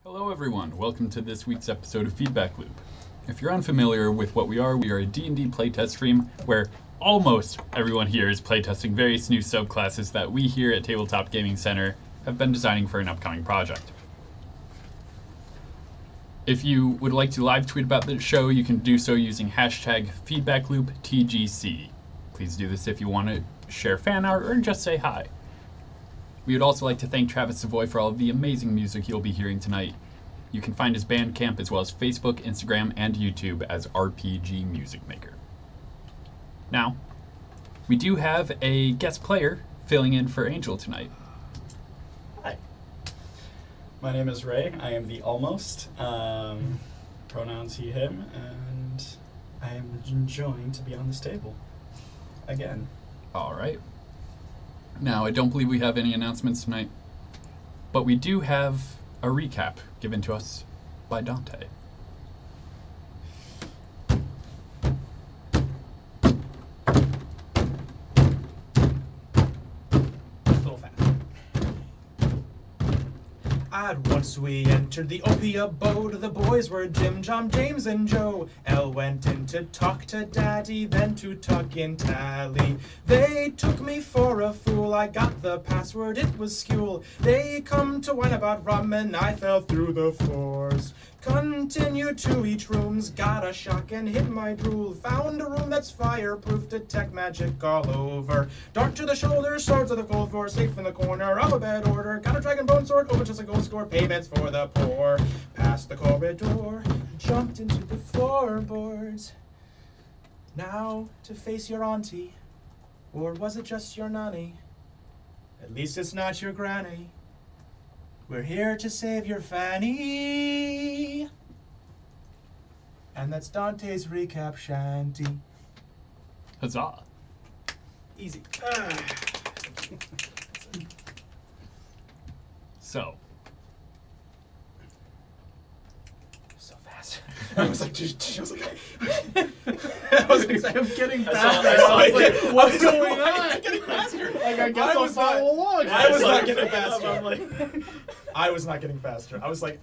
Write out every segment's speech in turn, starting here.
Hello everyone, welcome to this week's episode of Feedback Loop. If you're unfamiliar with what we are a D&D playtest stream where almost everyone here is playtesting various new subclasses that we here at Tabletop Gaming Center have been designing for an upcoming project. If you would like to live tweet about the show, you can do so using hashtag FeedbackLoopTGC. Please do this if you want to share fan art or just say hi. We would also like to thank Travis Savoy for all of the amazing music you'll be hearing tonight. You can find his Bandcamp as well as Facebook, Instagram, and YouTube as RPG Music Maker. Now, we do have a guest player filling in for Angel tonight. Hi. My name is Ray. I am the almost. Pronouns he, him, and I am enjoying to be on this table. Again. All right. Now, I don't believe we have any announcements tonight, but we do have a recap given to us by Dante. At once we entered the Opie abode. The boys were Jim, John, James, and Joe. Elle went in to talk to Daddy, then to tuck in Tally. They took me for a fool. I got the password, it was Skule. They come to whine about rum, and I fell through the floors. Continued to each room's, got a shock and hit my drool. Found a room that's fireproof, detect magic all over. Dart to the shoulder, swords of the gold floor, safe in the corner, alphabet order. Got a dragon bone sword, over just a gold score, payments for the poor. Past the corridor, jumped into the floorboards. Now to face your auntie, or was it just your nanny? At least it's not your granny. We're here to save your fanny. And that's Dante's recap shanty. Huzzah! Easy. So, So fast. I was like, I was like, I'm getting faster. I was like, what's going on? I'm getting faster. Like, I guess I'll follow along. I was not getting faster. I'm like, I was not getting faster. I was like,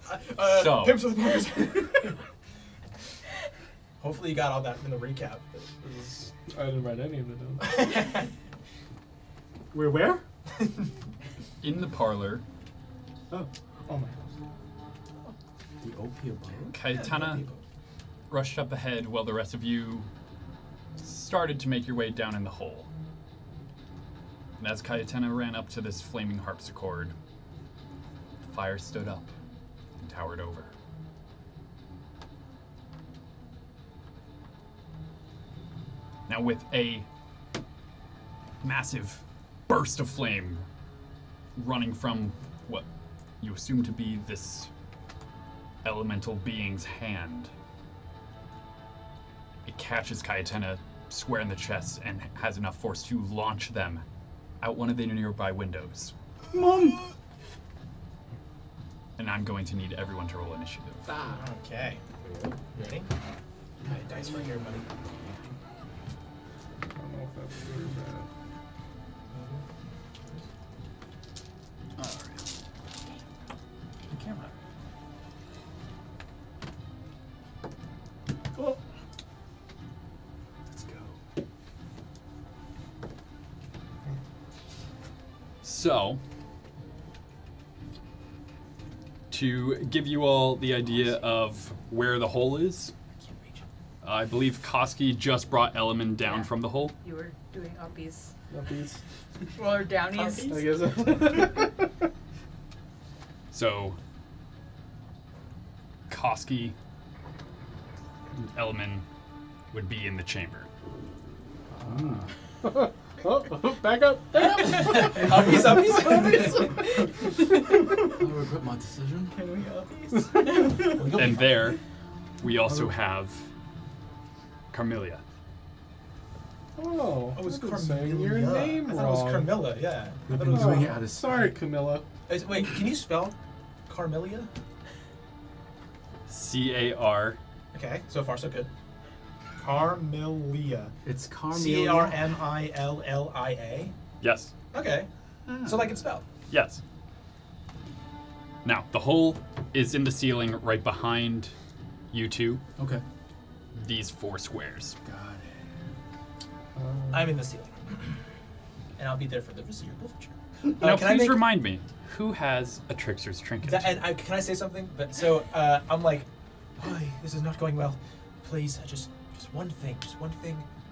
So. Pimps with Markers. Hopefully you got all that in the recap. I didn't write any of it down. We're where? in the parlor, Oh my gosh. The Opie abode? Cayetana rushed up ahead while the rest of you started to make your way down in the hole. And as Cayetana ran up to this flaming harpsichord, the fire stood up and towered over. Now with a massive burst of flame running from what you assume to be this elemental being's hand, it catches Cayetana square in the chest and has enough force to launch them out one of the nearby windows. Mom! And I'm going to need everyone to roll initiative. Okay. Ready? Alright, dice right here, buddy. I don't know if that's good or bad. Alright. The camera. Oh. Let's go. So, to give you all the idea of where the hole is, I can't reach it. I believe Koski just brought Element down from the hole. You were doing uppies. Uppies. Well, or downies. I guess. So, Koski and Element would be in the chamber. Oh, back up! Back up! Uppies. I regret my decision. Can we uppies? And there, we also have Carmelia. Oh, Oh, it's I've been saying your Carmilla. name I thought wrong. it was Carmilla, yeah. I We've thought been it was doing it out of Sorry, spite. Camilla. Wait, can you spell Carmelia? C-A-R. Okay, so far so good. Carmelia. It's Carmelia. C-A-R-M-I-L-L-I-A? Yes. Okay. So like it's spelled. Yes. Now, the hole is in the ceiling right behind you two. Okay. These 4 squares. Got it. I'm in the ceiling. And I'll be there for the foreseeable future. Now, can I please make- remind me, who has a trickster's trinket? Can I say something? But so I'm like, oh, this is not going well. Please, just one thing,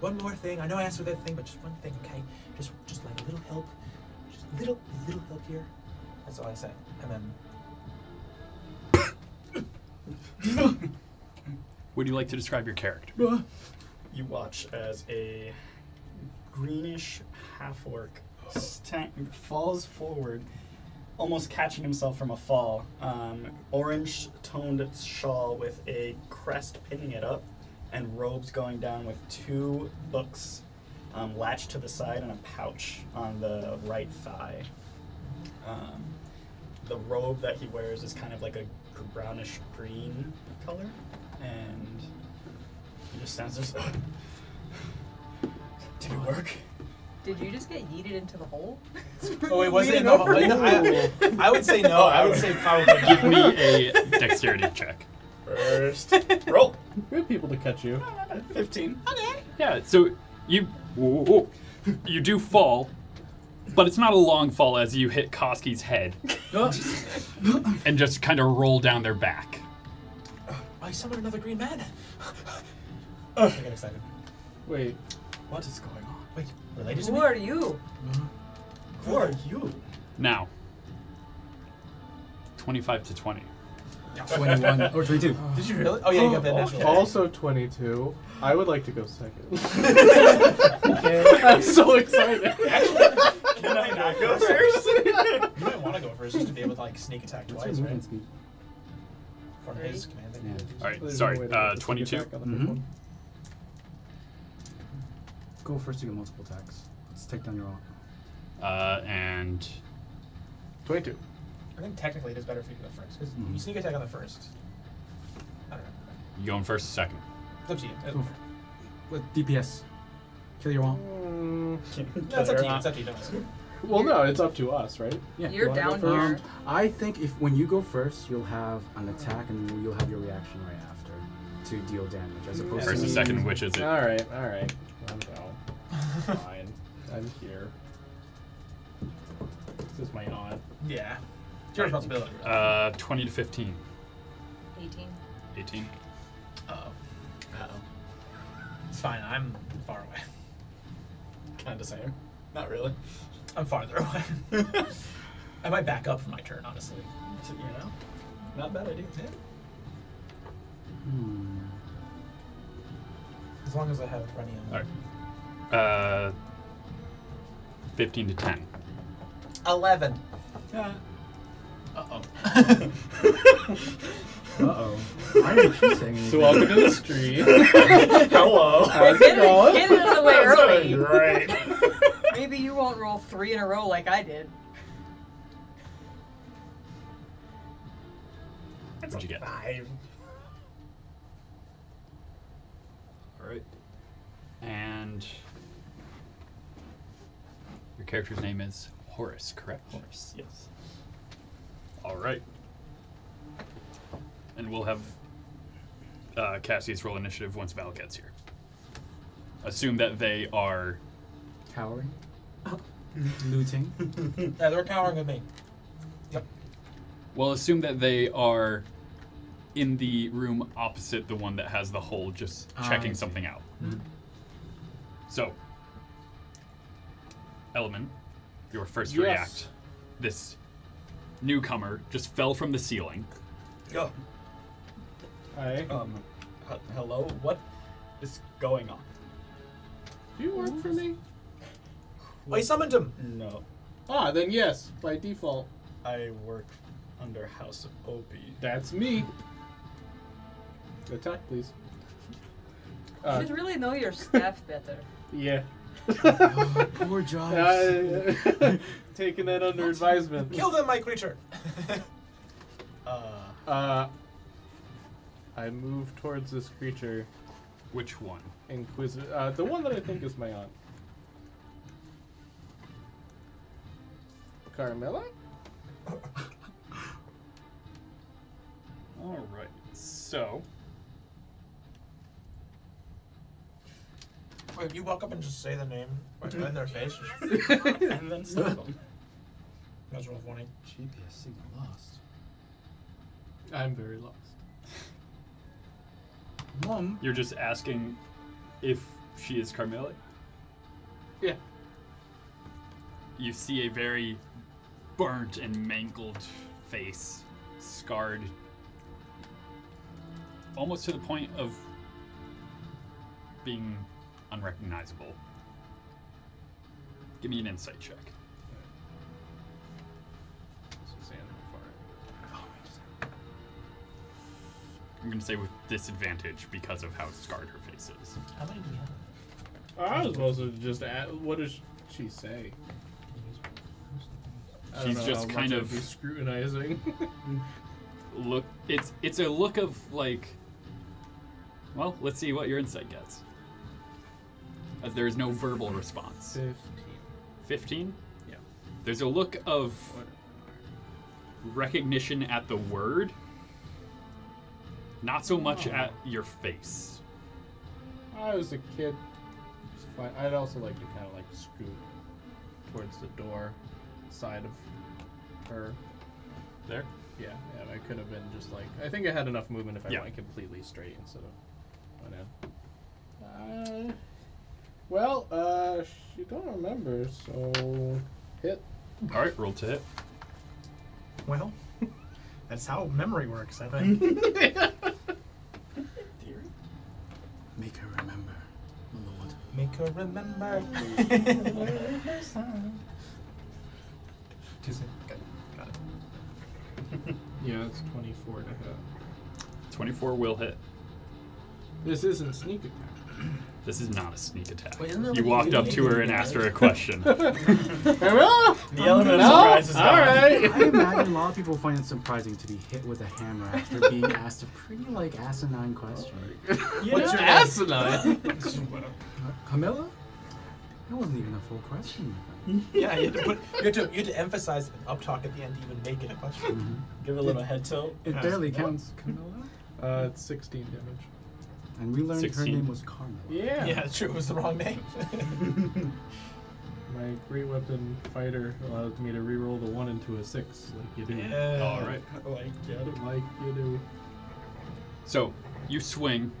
one more thing. I know I asked for that thing, but just one thing, okay? Just like a little help, just little help here. That's all I said, and then. Would you like to describe your character? You watch as a greenish half-orc falls forward, almost catching himself from a fall. Orange-toned shawl with a crest pinning it up, and robes going down with 2 books latched to the side and a pouch on the right thigh. The robe that he wears is kind of like a brownish green color, and he just stands there. Did it work? Did you just get yeeted into the hole? Oh, it wasn't in the hole. I would say no. I would say probably Give me a dexterity check. First roll. We have people to catch you. 15. Yeah, so you do fall, but it's not a long fall as you hit Koski's head and just kind of roll down their back. I summoned another green man. I get excited. Wait. What is going on? Wait, related to Who me? are you? Who are you? Now, 25 to 20. 21 or 22. Did you really? Oh yeah, you got that natural. Also 22. I would like to go second. I'm so excited. Can I not go first? You might want to go first just to be able to like sneak attack What's twice, your right? movement speed? From his command. that he Yeah. gives. All right, There's sorry, no way to get the 22. attack on the first Mhm. one. Go first to get multiple attacks. Let's take down your all. And 22. I think technically it is better for you to go first because Mhm. you sneak attack on the first. I don't know. you going first or second? It's up to you. Go with DPS. Kill your all. No, it's up to you. It's up to you. Don't worry. Well, no, it's up to us, right? Yeah. You're You wanna down go here. first? I think if when you go first, you'll have an attack and you'll have your reaction right after to deal damage, as opposed First to and second, which is it? All right. I'm down. Fine. I'm here. This is my odd. Yeah. It's your responsibility. 20 to 15. 18. 18. Uh-oh. It's fine. I'm far away. Kind of same. Not really. I'm farther away. I might back up for my turn, honestly. You know? Not a bad idea. Hmm. As long as I have running on. All right. 15 to 10. 11. Yeah. Uh-oh. Uh-oh. Why didn't she say anything? So welcome to the street. Hello. How's it Get going? it out of the way early. Right. Maybe you won't roll 3 in a row like I did. What'd you get? 5. All right. And your character's name is Horace, correct? Horse, yes. All right. And we'll have Cassius roll initiative once Val gets here. Assume that they are... Cowering. Looting. Yeah, they're cowering with me. Yep. Well, assume that they are in the room opposite the one that has the hole, just checking I see. something out. Mhm. So, Element, your first Yes. react. This newcomer just fell from the ceiling. Go. Hi. Hello? What is going on? Do you work for me? I summoned him. No. Ah, then yes, by default. I work under House of Opie. That's me. Attack, please. You should really know your staff better. Yeah. Poor Josh. Taking that under advisement. Kill them, my creature. I move towards this creature. Which one? Inquisitor. The one that I think is my aunt. Carmilla? All right. So. Wait, you walk up and just say the name right in their face. And then stop them. That's real funny. GPS signal lost. I'm very lost. Mom. You're just asking if she is Carmilla? Yeah. You see a very burnt and mangled face, scarred almost to the point of being unrecognizable. Give me an insight check. I'm going to say with disadvantage because of how scarred her face is. How many do we have? I was supposed to just ask, what does she say? I don't She's know just how kind much of I'd be scrutinizing. look. It's a look of like. Well, let's see what your insight gets. As there is no verbal response. 15. 15? Yeah. There's a look of recognition at the word, not so much at your face. I was a kid. It's fine. I'd also like to kind of like scoot towards the door side of her. There? Yeah, I could have been just like, I think I had enough movement if I Yeah. went completely straight instead of went in. Well, she don't remember, so hit. All right, roll to hit. Well, that's how memory works, I think. Theory? Make her remember, Lord. Make her remember. Too soon. Good. Got it. Yeah, it's 24 to hit. 24 will hit. This isn't sneak attack. This is not a sneak attack. Wait, isn't there You like walked a up to her and asked her a question. Hello? The element of No? surprise is gone. Alright. I imagine a lot of people find it surprising to be hit with a hammer after being asked a pretty like asinine question. What's your asinine? Camilla? That wasn't even a full question. Yeah, you had to emphasize an uptalk at the end to even make it a question. Give it a little head tilt. It Yes. barely counts, Camilla. It's 16 damage. And we learned 16. her name was Carmilla. Yeah. Yeah, it's true. It was the wrong name. My great weapon fighter allows me to reroll the 1 into a 6, like you do. All right. Like, get it. Like you do. So you swing,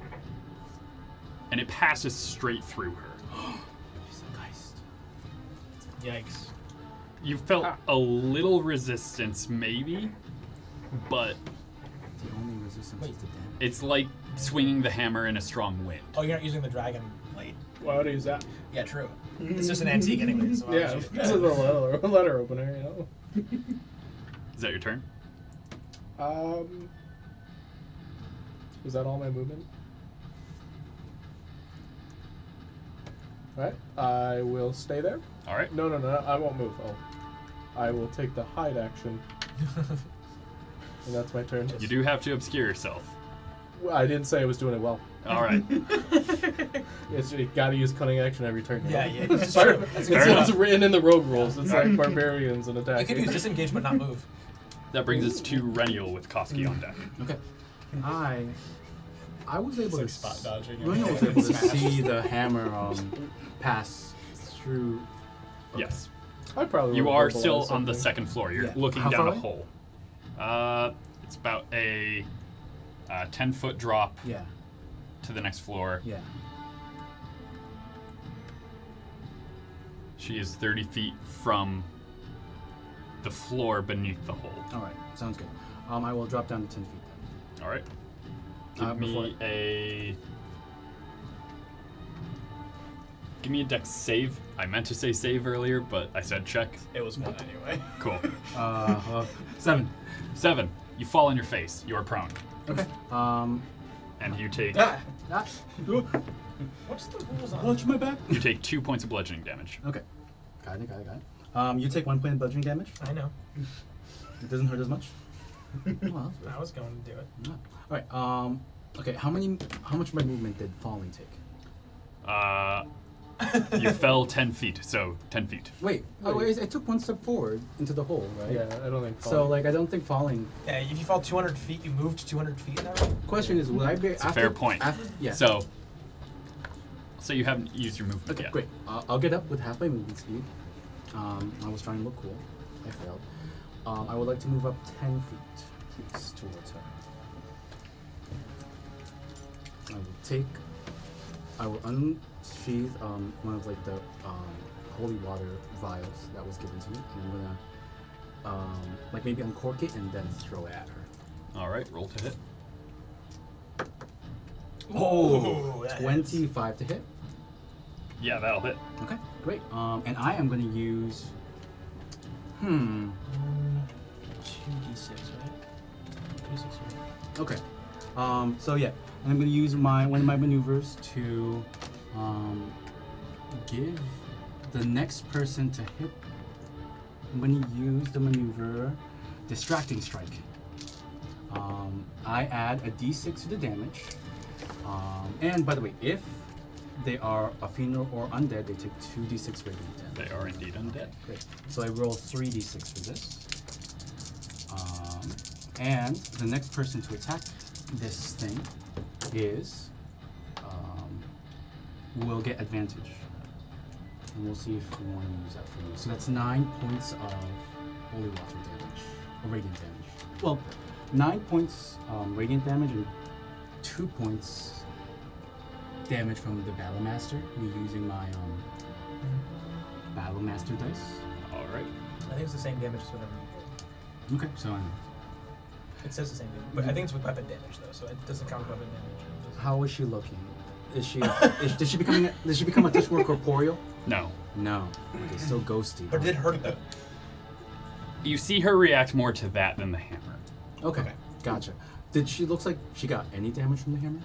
and it passes straight through her. She's a geist. Yikes. You felt a little resistance, maybe, but The only resistance is the damage. it's like swinging the hammer in a strong wind. Oh, you're not using the dragon blade. Why would I use that? Yeah, true. It's just an antique anyway. So why would Yeah, you- this is a letter opener, you know. Is that your turn? Is that all my movement? Alright, I will stay there. All right. No, I won't move. I will take the hide action. And that's my turn. You do have to obscure yourself. Well, I didn't say I was doing it well. All right. It's you gotta use cunning action every turn. You know? Yeah, it's Sorry, true. That's Fair good. enough. it's written in the rogue rules. It's like barbarians and You attacking. could use disengage but not move. That brings us to Reniel with Koski on deck. Okay. I was able It's to like spot dodging. Reno was able to see the hammer pass through. Yes. I probably You would've are verbalized still on the something. second floor. You're Yeah. looking How down far a away? hole. It's about a 10-foot drop Yeah. to the next floor. Yeah. She is 30 feet from the floor beneath the hole. All right. Sounds good. I will drop down to 10 feet then. All right. Give me a dex save. I meant to say save earlier, but I said check. It was one anyway. Cool. 7. 7. You fall on your face. You are prone. Okay. And you take Ah. What's the rules on Watch my back. you take 2 points of bludgeoning damage. Okay. Got it. You take 1 point of bludgeoning damage. I know. It doesn't hurt as much. Well, I was going to do it. all right. Okay. How much of my movement did falling take? You fell 10 feet, so 10 feet. Wait. Oh, I took one step forward into the hole, right? Yeah, I don't think. So like, I don't think falling. Yeah, if you fall 200 feet, you moved 200 feet in that way? Question is, will I be? It's a fair point. Yeah. So you haven't used your movement Okay, yet. great. I'll get up with half my movement speed. I was trying to look cool. I failed. I would like to move up 10 feet, please, towards her. I will unsheath one of like the holy water vials that was given to me, and I'm gonna like maybe uncork it and then throw it at her. All right, roll to hit. Oh, that 25 to hit. Yeah, that'll hit. Okay, great. And I am gonna use. 2d6, right? 2d6, right? Okay. So yeah, and I'm gonna use one of my maneuvers to give the next person to hit. I'm gonna use the maneuver Distracting Strike. I add a d6 to the damage. And by the way, if they are a funeral or undead, they take 2d6 radiant damage. They are indeed undead. Great. So I roll 3d6 for this. And the next person to attack this thing is will get advantage. And we'll see if we want to use that for you. So that's 9 points of holy water damage, or radiant damage. Well, 9 points radiant damage and 2 points damage from the Battle Master, me using my Battle Master dice. All right. I think it's the same damage as whatever you did. Okay, so It says the same damage, but I think it's with weapon damage though, so it doesn't count weapon damage. how is she looking? Is she does she become a touch more corporeal? No. No. Okay, still ghosty. But it did hurt though. You see her react more to that than the hammer. Okay, gotcha. Did she looks like she got any damage from the hammer?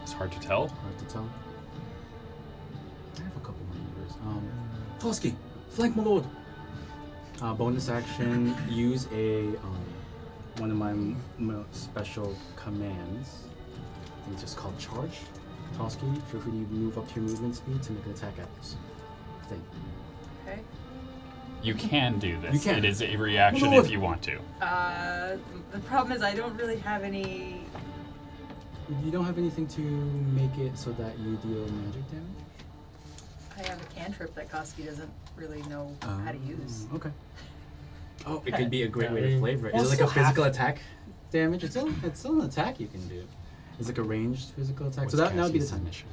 It's hard to tell. Hard to tell. I have a couple maneuvers. Toski, flank my lord. Bonus action, use a one of my special commands. I think it's just called charge. Toski, feel free to move up to your movement speed to make an attack at this thing. Okay. You can do this. You can. It is a reaction Lord. if you want to. The problem is I don't really have any. You don't have anything to make it so that you deal magic damage? I have a cantrip that Koski doesn't really know how to use. Okay. Oh, it could be a great way Yeah. to flavor it. Well, Is it like a still half- physical attack damage? It's still an attack you can do. It's like a ranged physical attack. What's so that would be the Cassie's time. initiative?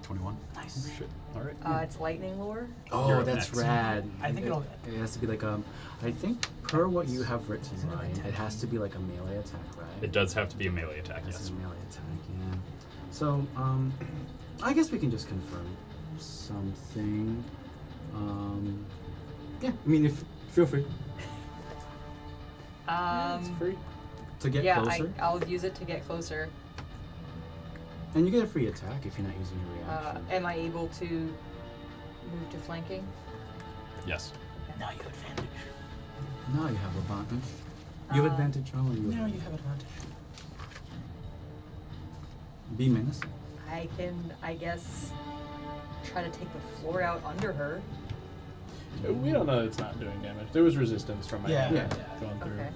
21. Nice. Shit. All right. It's lightning lore. Oh, You're up that's next. rad. I think it'll. It has to be like I think per what you have written, Ryan, it has to be like a melee attack, right? It does have to be a melee attack, This yes. is a melee attack, yeah. So, I guess we can just confirm something. Yeah, I mean, if feel free It's free. to get yeah, closer, I'll use it to get closer. and you get a free attack if you're not using your reaction. Am I able to move to flanking? Yes. Now you have advantage. Now you have advantage. You have advantage. Oh, you Now you have advantage. be menacing. I can, I guess, try to take the floor out under her. We don't know that it's not doing damage. There was resistance from my Yeah. Yeah. going through. Okay.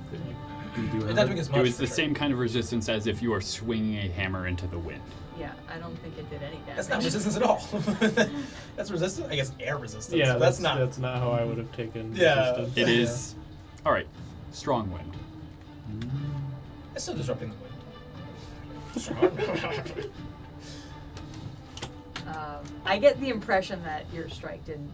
You do It have doesn't make as much. It was for the sure. same kind of resistance as if you are swinging a hammer into the wind. Yeah, I don't think it did any damage. That's not resistance at all. That's resistance. I guess air resistance. Yeah, so that's not. That's not how I would have taken. Yeah. resistance. It is. All right. Strong wind. It's still disrupting the wind. I get the impression that your strike didn't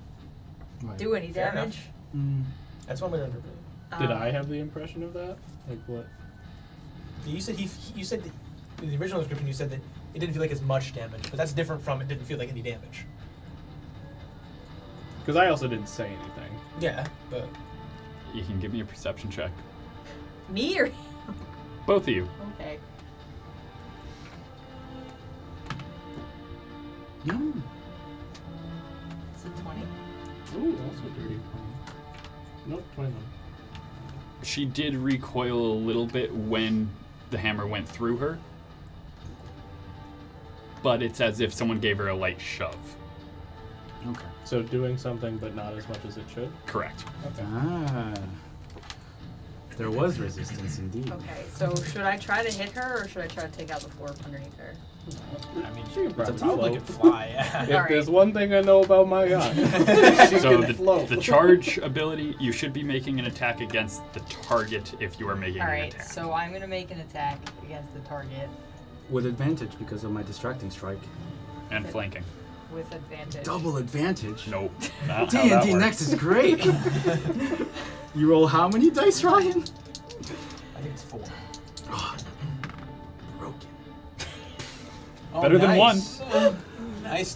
Right. do any Fair enough. damage. That's one way to interpret it. Did I have the impression of that? Like what? You said you said that in the original description you said that it didn't feel like as much damage, but that's different from it didn't feel like any damage. Because I also didn't say anything. Yeah, but You can give me a perception check. Me or Both of you. okay? No. It's a 20. Ooh, also dirty. Nope, 21. She did recoil a little bit when the hammer went through her. but it's as if someone gave her a light shove. Okay. So doing something, but not as much as it should. Correct. Ah. There was resistance indeed. Okay, so should I try to hit her or should I try to take out the floor underneath her? I mean, She can it's a probably probably could fly. Yeah. If Alright. there's one thing I know about my guy, she So can float. the charge ability, you should be making an attack against the target if you are making an Alright, attack. so I'm gonna make an attack against the target With advantage because of my distracting strike. And flanking. with advantage. Double advantage. Nope. Not how that D&D works. Next is great. You roll how many dice, Ryan? I think it's 4. Broken. Oh, Better than nice.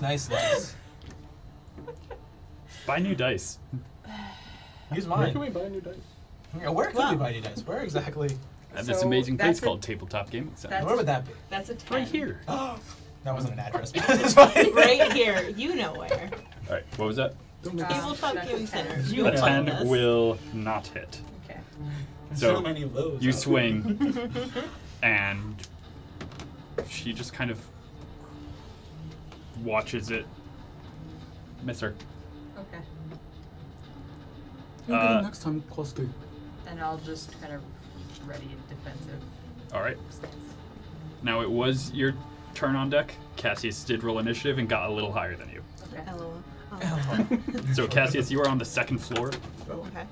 Nice. Buy new dice. Use Where mine. can we buy new dice? Yeah, where could we buy new dice? Where exactly? At this So amazing place that's a- called Tabletop Gaming Center. That's- Where would that be? That's a 10. Right here. That wasn't an address. But it's fine. Right here. You know where. Alright, what was that? Don't make Tabletop that's a Gaming 10. Center. A 10 will not hit. Okay. So So many of those. you out swing, and she just kind of watches it miss her. Okay. You'll get Uh, it next time, Koski. And I'll just kind of ready a defensive Alright. stance. Now it was your turn on deck. Cassius did roll initiative and got a little higher than you. Okay. LOL. Oh, So Cassius, you are on the second floor. okay.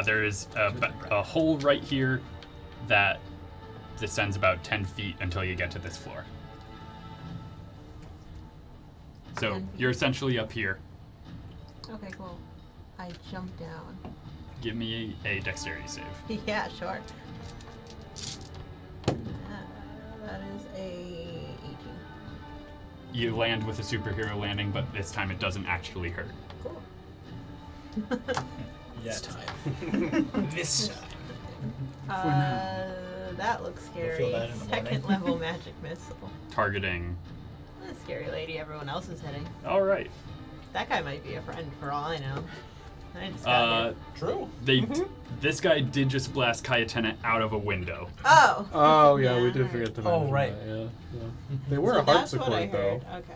There is a hole right here that descends about 10 feet until you get to this floor. So 10 feet. you're essentially up here. Okay, cool. I jump down. Give me a dexterity save. Yeah, sure. That is a 18. You land with a superhero landing, but this time it doesn't actually hurt. Cool. This time. This time. That looks You'll feel scary. that in the Second morning. level magic missile. Targeting. A scary lady everyone else is hitting. Alright. That guy might be a friend for all I know. I just got hit. True. This guy did just blast Kayatena out of a window. Oh! Oh yeah, we Yeah, did forget to mention Oh, right. that. Yeah. They were So a that's what I harpsichord though. heard. Okay.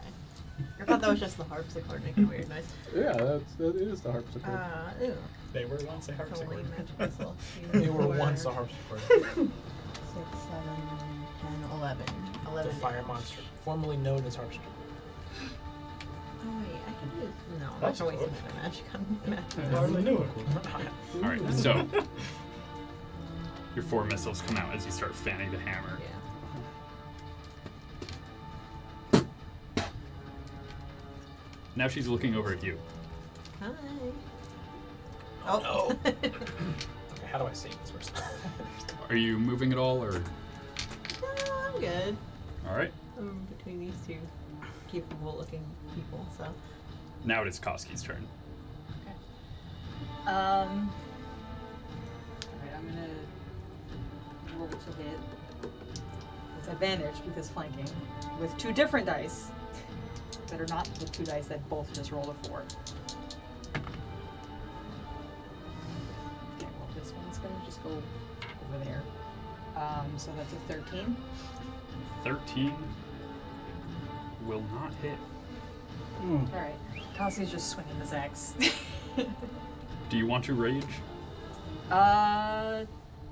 I thought that was just the harpsichord making a weird noise. Yeah, that is the harpsichord. Ew. They were once a Holy harpsichord. magic missile. They were once a harpsichord. 6, 7, 10, 11. The 11 fire damage. monster, formerly known as harpsichord. Oh wait, I can use. No, I'm not That's gonna waste cool. another magic on magic. I hardly knew it. Alright, so your 4 missiles come out as you start fanning the hammer. Yeah. Now she's looking over at you. Hi. Oh, no. Okay, how do I save this person? Are you moving at all, or? I'm good. Alright. I'm between these two capable looking people, so. Now it is Koski's turn. Alright, I'm gonna roll to hit with advantage because flanking with 2 different dice that are not the 2 dice that both just rolled a 4. Okay, well this one's gonna just go over there. So that's a 13. 13 will not hit. Alright, Cassie's just swinging his axe. Do you want to rage?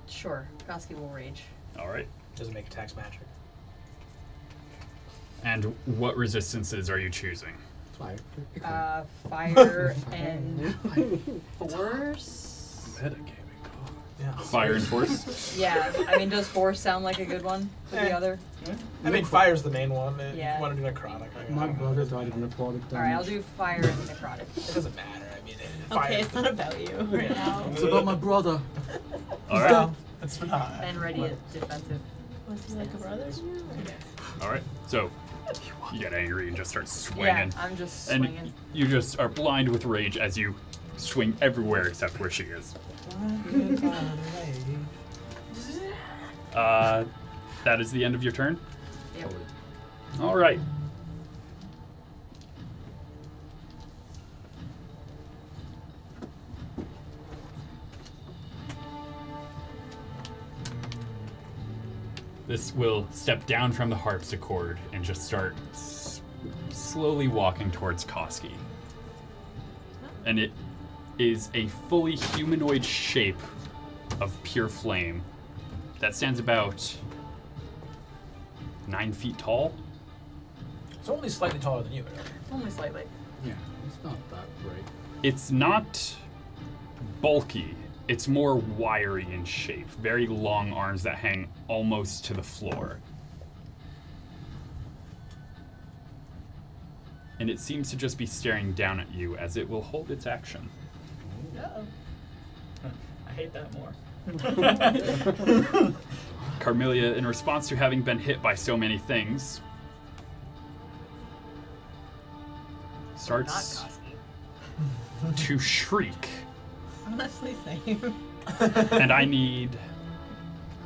Sure. Koski will rage. Alright. Doesn't make attacks magic. And what resistances are you choosing? Fire. Fire and force? Metagaming. Yeah. Fire and force? Yeah, I mean, does force sound like a good one for the other? I mean, fire's the main one. Yeah. You want to do necrotic. My brother died of necrotic damage. Alright, I'll do fire and necrotic. It doesn't matter. I mean, fire. Okay, it's not about you right now. It's about my brother. Alright. Well, that's not. And ready a defensive. Was he like a brother? Alright. So, you get angry and just start swinging. Yeah, I'm just And swinging. you just are blind with rage as you swing everywhere except where she is. That is the end of your turn? Yep. Alright. This will step down from the harpsichord and just start slowly walking towards Koski. And it is a fully humanoid shape of pure flame that stands about 9 feet tall. It's only slightly taller than you. Only slightly. Yeah, it's not that great. It's not bulky. It's more wiry in shape. Very long arms that hang almost to the floor. And it seems to just be staring down at you as it will hold its action. Uh-oh. I hate that more. Carmelia, in response to having been hit by so many things, starts Not to shriek. Honestly, same. And I need...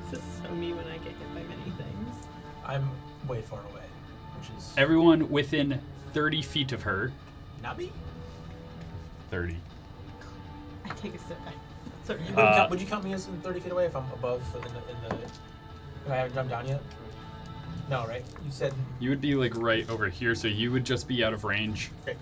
This is so me when I get hit by many things. I'm way far away, which is everyone within 30 feet of her. not me. 30. I take a step back. Sorry, Uh, would you count me as in 30 feet away if I'm above in the if I haven't jumped down yet? No, right? You said You would be like right over here, so you would just be out of range. okay.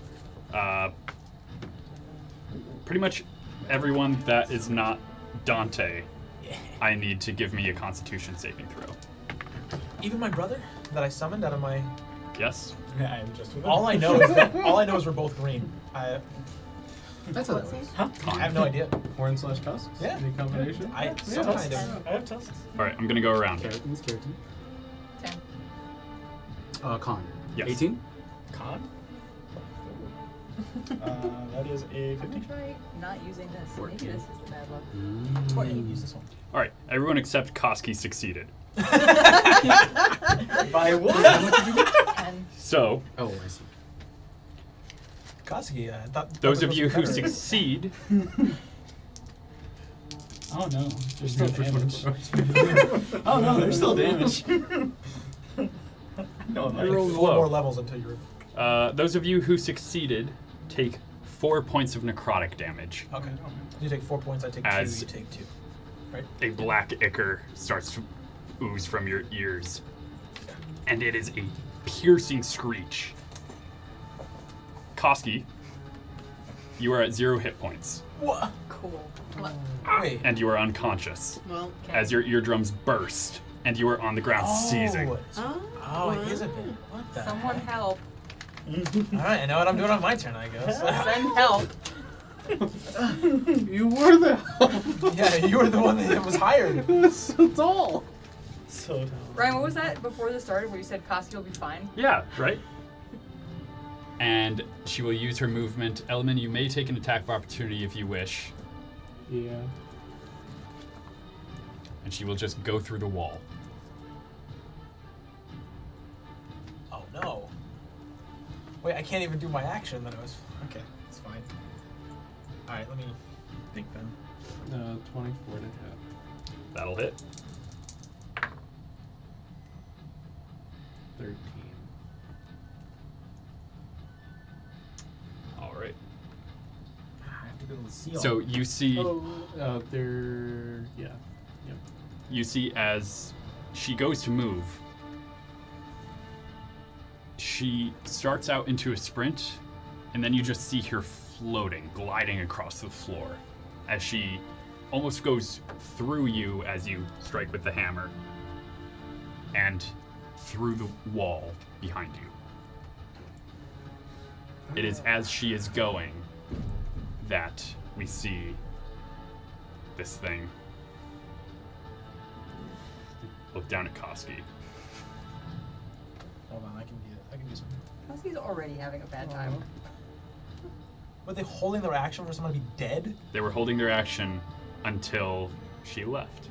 Pretty much everyone that is not Dante, Yeah. I need to give me a Constitution saving throw. Even my brother that I summoned out of my. Yes? Yeah, I'm just with All I know is that we're both green. That's a I have no idea. Horn slash tusks? Yeah. Any combination? Some kind of. I have tusks. Alright, I'm gonna go around. Keratin. Keratin. 10. Con. Yes. 18. Con? That is a 50. Try not using this. Maybe 14. this is the bad luck. Why don't you use this one? Alright, everyone except Koski succeeded. By what? 10. So, Oh, I see. Koski, I thought. those of you who better. succeed, Oh no, there's still damage. Oh no, there's still damage. No, Like like, 4 Flow. more levels until you're. those of you who succeeded take 4 points of necrotic damage. Okay. You take 4 points. I take As- 2. You take 2. Right. A black ichor starts to ooze from your ears, and it is a piercing screech. Koski, you are at 0 hit points, What? Cool. Wait. and you are unconscious Well, as your eardrums burst, and you are on the ground seizing. Oh, it is a bit. What the? Someone heck? help. All right, I know what I'm doing on my turn, I guess. Send help. You were the help. Yeah, you were the one that was hired. It was so tall. so dumb. Ryan, what was that before this started where you said Koski will be fine? Yeah, right? And she will use her movement. Elman, you may take an attack of opportunity if you wish, Yeah. and she will just go through the wall. Oh no. Wait, I can't even do my action. Then it was okay. It's fine. All right, let me think then. 24 to hit. That'll hit. 13. All right. I have to go to the seal. So you see, They're... Yeah. Yep. you see as she goes to move, she starts out into a sprint, and then you just see her floating, gliding across the floor as she almost goes through you as you strike with the hammer and through the wall behind you. It is as she is going that we see this thing. Look down at Koski. Hold on, I can do something. Koski's already having a bad time. Were they holding their action for someone to be dead? They were holding their action until she left.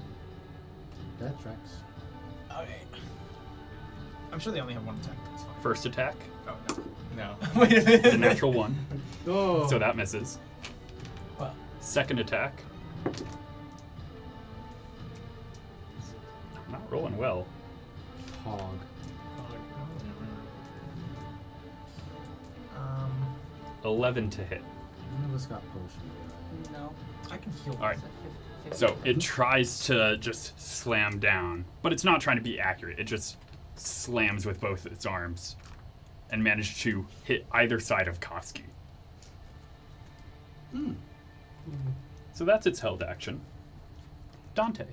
That tracks. Okay. I'm sure they only have one attack. That's fine. First attack, Oh no. No. Wait a minute. the natural one, Oh. so that misses. Well, Second attack. I'm not rolling well. Hog. 11 to hit. None of us got potion. No. I can heal. All right. So 50. So it tries to just slam down, but it's not trying to be accurate. It just slams with both its arms. and manage to hit either side of Koski. So that's its held action. Dante.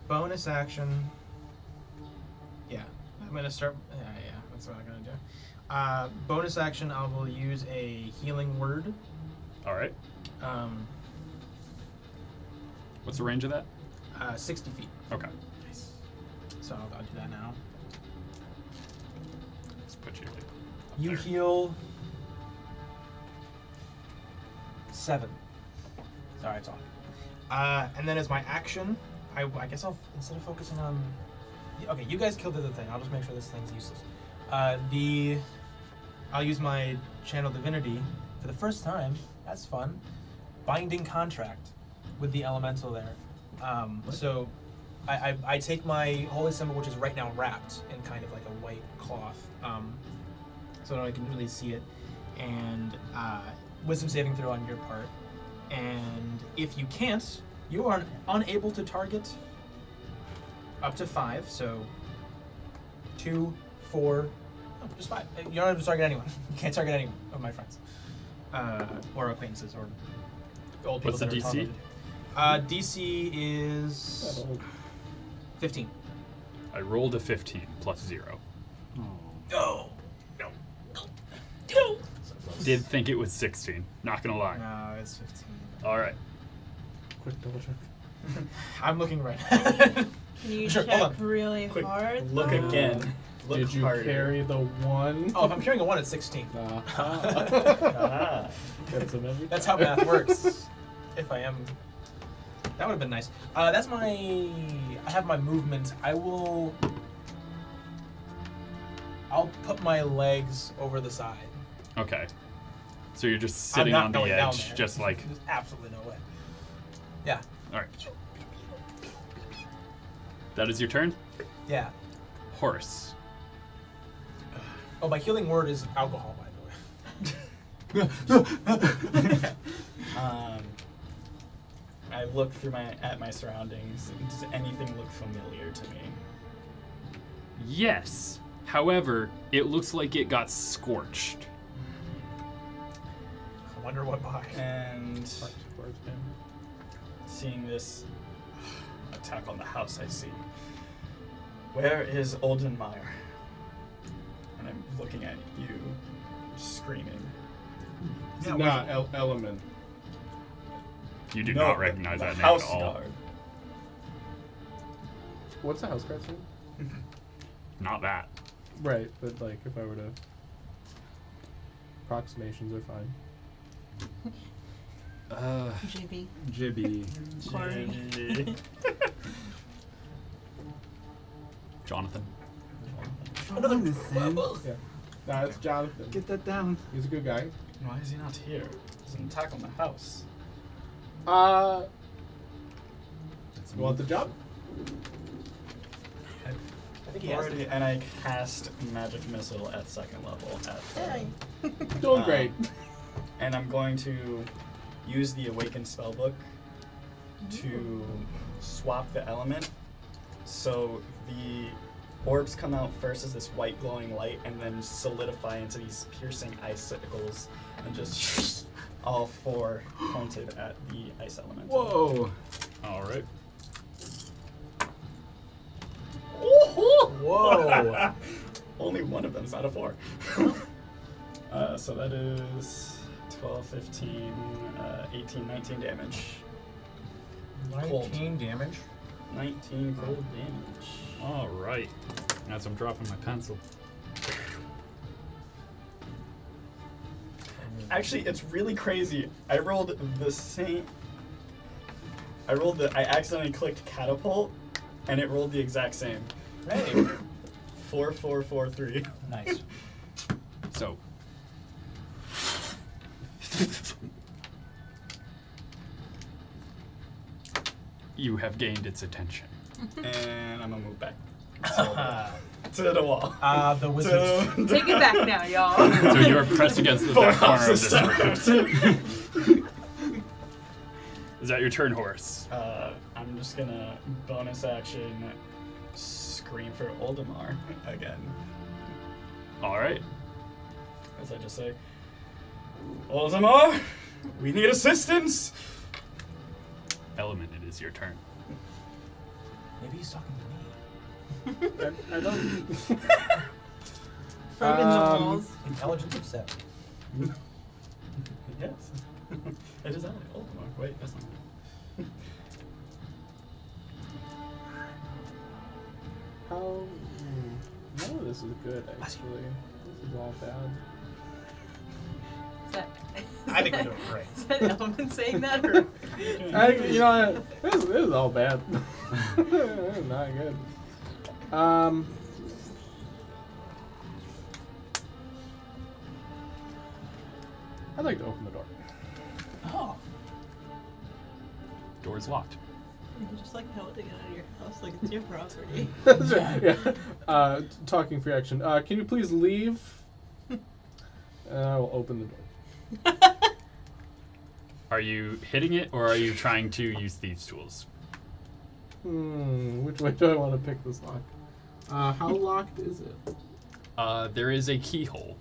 Bonus action. Yeah, I'm gonna start. Yeah, that's what I'm gonna do. Bonus action, I will use a healing word. All right. What's the range of that? 60 feet. Okay. Nice. So I'll do that now. Let's put you. Up You there. heal 7. Sorry, it's off. And then as my action, I guess I'll, instead of focusing on... Okay, you guys killed the other thing. I'll just make sure this thing's useless. I'll use my Channel Divinity for the first time. That's fun. Binding Contract with the elemental there. So I take my holy symbol, which is right now wrapped in kind of like a white cloth, so that I can really see it, and wisdom saving throw on your part. And if you can't, you are unable to target up to 5, so 2, 4, no, just 5. You're not able to target anyone. You can't target anyone of my friends. Or acquaintances, or old people. What's the that are DC? tolerated. DC is 15. I rolled a 15 plus 0. No. Did think it was 16. Not gonna lie. No, it's 15. All right. Quick double check. I'm looking right. Can you Sure, hold check on. really Quick hard? look though? again. Look Did you harder. carry the 1? Oh, if I'm carrying a 1, it's 16. Ah. That's an every That's how math works. If I am, that would have been nice. That's my. I have my movement. I'll put my legs over the side. Okay. So you're just I'm sitting not on the going down edge, there. just like. There's absolutely no way. Yeah. All right. That is your turn. Yeah. Horse. Oh, my healing word is alcohol, by the way. I look through at my surroundings. Does anything look familiar to me? Yes. However, it looks like it got scorched. I wonder what by. And seeing this attack on the house, I see. Where is Oldenmeyer? And I'm looking at you, screaming. It's not Element. You do No, not recognize the that name house at all. guard. What's the house guard's name? Not that. Right, but like if I were to... Approximations are fine. JB. Jibby. Corey. Jonathan. Yeah. Nah, it's Jonathan. Get that down. He's a good guy. Why is he not here? There's an attack on the house. You want the job? I think he has Already, and I cast Magic Missile at 2nd level. Doing great. And I'm going to use the Awakened Spellbook to swap the element. So the orbs come out first as this white glowing light and then solidify into these piercing icicles and just all 4 pointed at the ice element. Whoa. All right. Whoa! Only one of them's out of 4. So that is 12, 15, 18, 19 damage. 19 damage. 19 cold damage. All right. As I'm dropping my pencil. Actually, it's really crazy. I rolled the same. I accidentally clicked catapult, and it rolled the exact same. Hey. 4, 4, 4, 3. Nice. So. You have gained its attention. And I'm gonna move back to the wall. The wizard. Take it back now, y'all. So you are pressed against the back corner of this room. Is that your turn, Horse? I'm just gonna bonus action scream for Oldemar again. All right. As I just say, Oldemar, we need assistance. Element, it is your turn. Maybe he's talking to me. I don't. From in the walls. Intelligence of 7. Yes. It is I, Oldemar. Wait, that's not me. How? None of this is good, actually. This is all bad. Is that, I think we're doing great. is that Element saying that? Or? You know, this is all bad. This is not good. I'd like to open the door. Oh. Door's locked. You just like held to get out of your house like it's your property. That's right, yeah. Talking free action. Can you please leave? And I will open the door. Are you hitting it, or are you trying to use thieves' tools? Which way do I want to pick this lock? How locked is it? There is a keyhole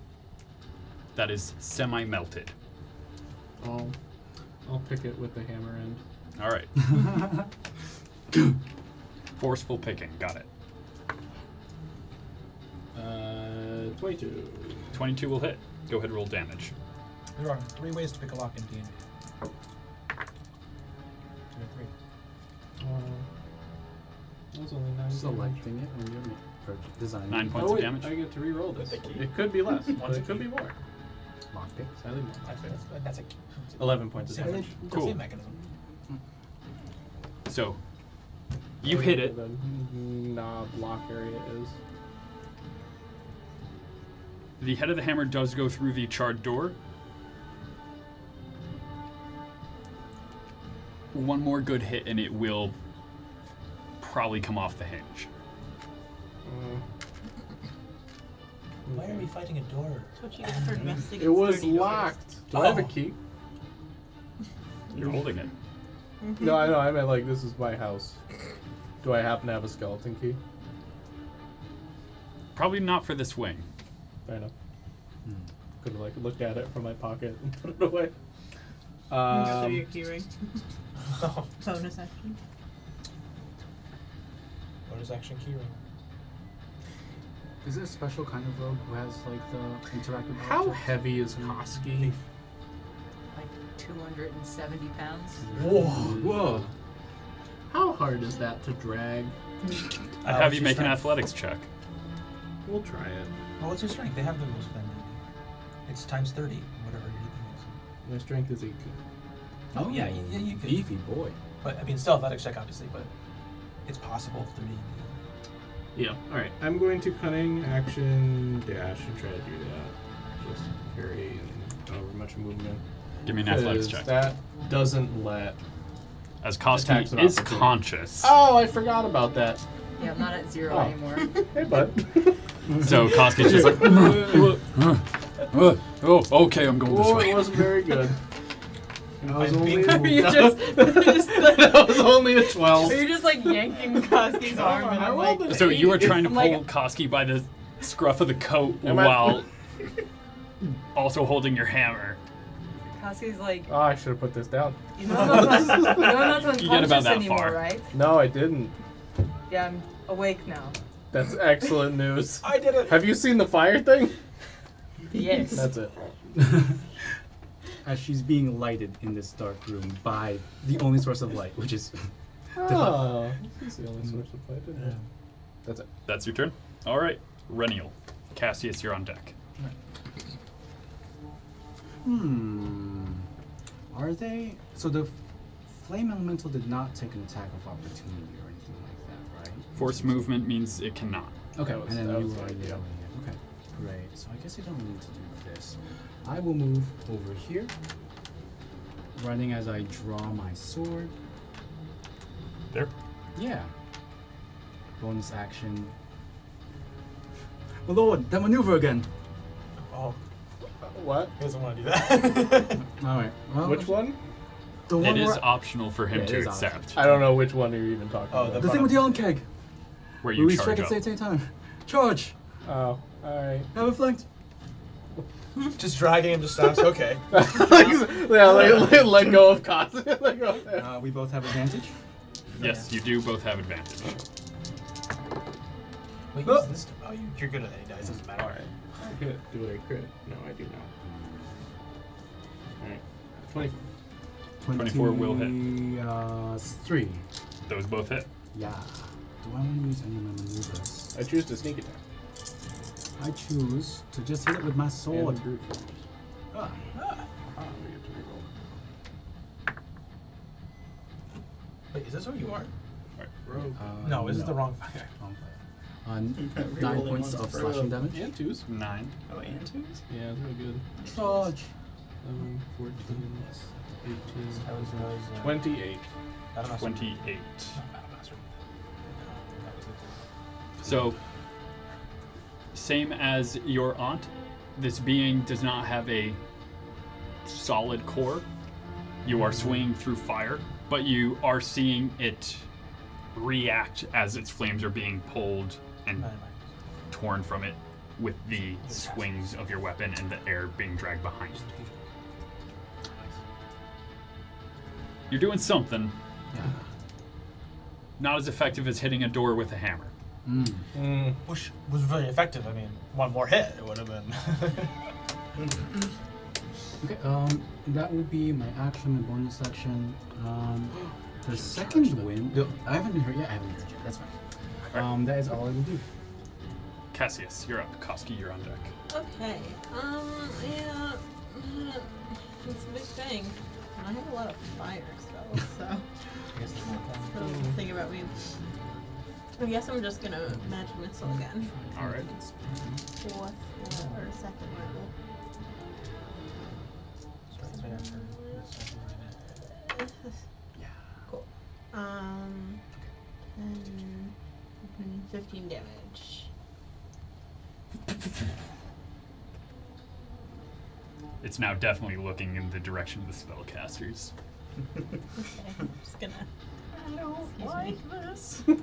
that is semi-melted. I'll pick it with the hammer end. All right. Forceful picking. Got it. 22. 22 will hit. Go ahead and roll damage. There are 3 ways to pick a lock in D&D. 2 or 3. That was only 9. Selecting it when you're designing. 9 points Oh of wait, damage. I get to re-roll this. With the key? It could be less, but it could be more. Lockpick. Slightly more. That's a 11 points of same, damage. the Cool. same mechanism. So, you hit it. The knob lock area is. The head of the hammer does go through the charred door. One more good hit and it will probably come off the hinge. Why are we fighting a door? That's what you get for investing It in was sturdy doors. locked. Do I have a key? You're holding it. No, I know. I meant like this is my house. Do I happen to have a skeleton key? Probably not for this wing. Fair enough. Could have like looked at it from my pocket and put it away. So your keyring. Oh. Bonus action. Bonus action keyring. Is it a special kind of rogue who has like the interactive How objects? heavy is Koski? Like 270 pounds. Whoa. How hard is that to drag? I'd have you what's your make an strength? athletics check. We'll try it. Well, what's your strength? They have the rules for them. It's times 30, whatever your thing My strength is 18. Oh, yeah, you could. Beefy boy. But, I mean, still athletics check, obviously, but it's possible through D&D. Yeah. All right. I'm going to cunning action dash and try to do that. Just carry and however much movement. Give me an athletics 'Cause check. That doesn't let. As attacks Koski of is opportunity. conscious. Oh, I forgot about that. Yeah, I'm not at 0 Oh. anymore. Hey, bud. So Koski's just like, oh, okay, I'm going this Oh, way. it wasn't very good. That was only, you just like, that was only a 12. are you just like yanking Koski's arm and I'm like, So you were trying to I'm pull like- Koski by the scruff of the coat Am I- while also holding your hammer. Koski's like, Oh, I should have put this down. you know I'm not You get about unconscious that anymore, far. right? No, I didn't. Yeah, I'm awake now. That's excellent news. I did it! Have you seen the fire thing? Yes. That's it. As she's being lighted in this dark room by the only source of light, which is Oh, this is the only source of light, isn't it? That's it. That's your turn? All right. Reniel. Cassius, you're on deck. Are they? So the flame elemental did not take an attack of opportunity or anything like that, right? Force movement means it cannot. Okay, That was- and then that you was are the idea. Okay, great. So I guess I don't need to do this. I will move over here, running as I draw my sword. There. Yeah. Bonus action. My lord, that maneuver again. Oh, What? he doesn't want to do that. All right. Well, Which one? The one It is where optional for him Yeah, it to is accept. optional. I don't know which one you're even talking Oh, about. the thing with the on keg. where you we charge strike up. at the same time. Charge! Oh, alright. Have it flanked. Just dragging him just stops. Okay. Let go of cost. Let go of that. We both have advantage. Yes, you do both have advantage. Wait, Oh. use this. Oh, you're good at any dice. Doesn't matter. Alright. I could do a crit. No, I do not. Alright. 24. 24 will hit. 3. Those both hit. Yeah. Do I want to use any of my maneuvers? I choose to sneak attack. I choose to just hit it with my sword. And brute force. Ah. We get to reroll. Wait, is this where you are? Alright, rogue. No, this is the wrong fire. Wrong player. Rerolling 9 points ones of for slashing damage. And 2s. 9. Oh, and twos? Yeah, it's really good. Charge. 11, 14, 18, That was 28. Battle Master. 28. Battle Master. That was it. So, same as your aunt, this being does not have a solid core. You are swinging through fire, but you are seeing it react as its flames are being pulled and torn from it with the swings of your weapon and the air being dragged behind it. You're doing something. Yeah. Not as effective as hitting a door with a hammer. Which was very effective. I mean, one more hit, it would have been. Okay, that would be my action and bonus action. The second wind. I haven't heard yet. I haven't heard yet. That's fine. That is all I will do. Cassius, you're up. Koski, you're on deck. Okay. Yeah. It's a big thing. I have a lot of fire spells, so. I guess it's not Don't think about me. I guess I'm just gonna magic missile again. Alright. Fourth or second level. Yeah. Cool. 15 damage. It's now definitely looking in the direction of the spellcasters. Okay, I'm just gonna. I don't like this. Go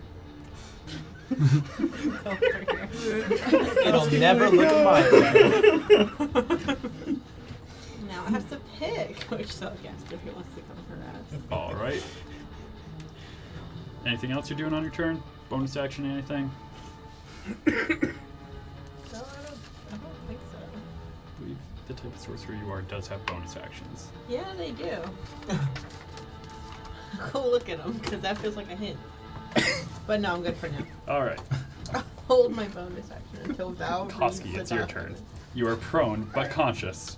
for here. It'll never look at my way. Now I have to pick which spellcaster he wants to come harass. Alright. Anything else you're doing on your turn? Bonus action, anything? No, I don't think so. I believe the type of sorcerer you are does have bonus actions. Yeah, they do. Go look at them, because that feels like a hint. But no, I'm good for now. Alright. I'll hold my bonus action until Val reads Koski, the it's your document. turn. You are prone, but conscious.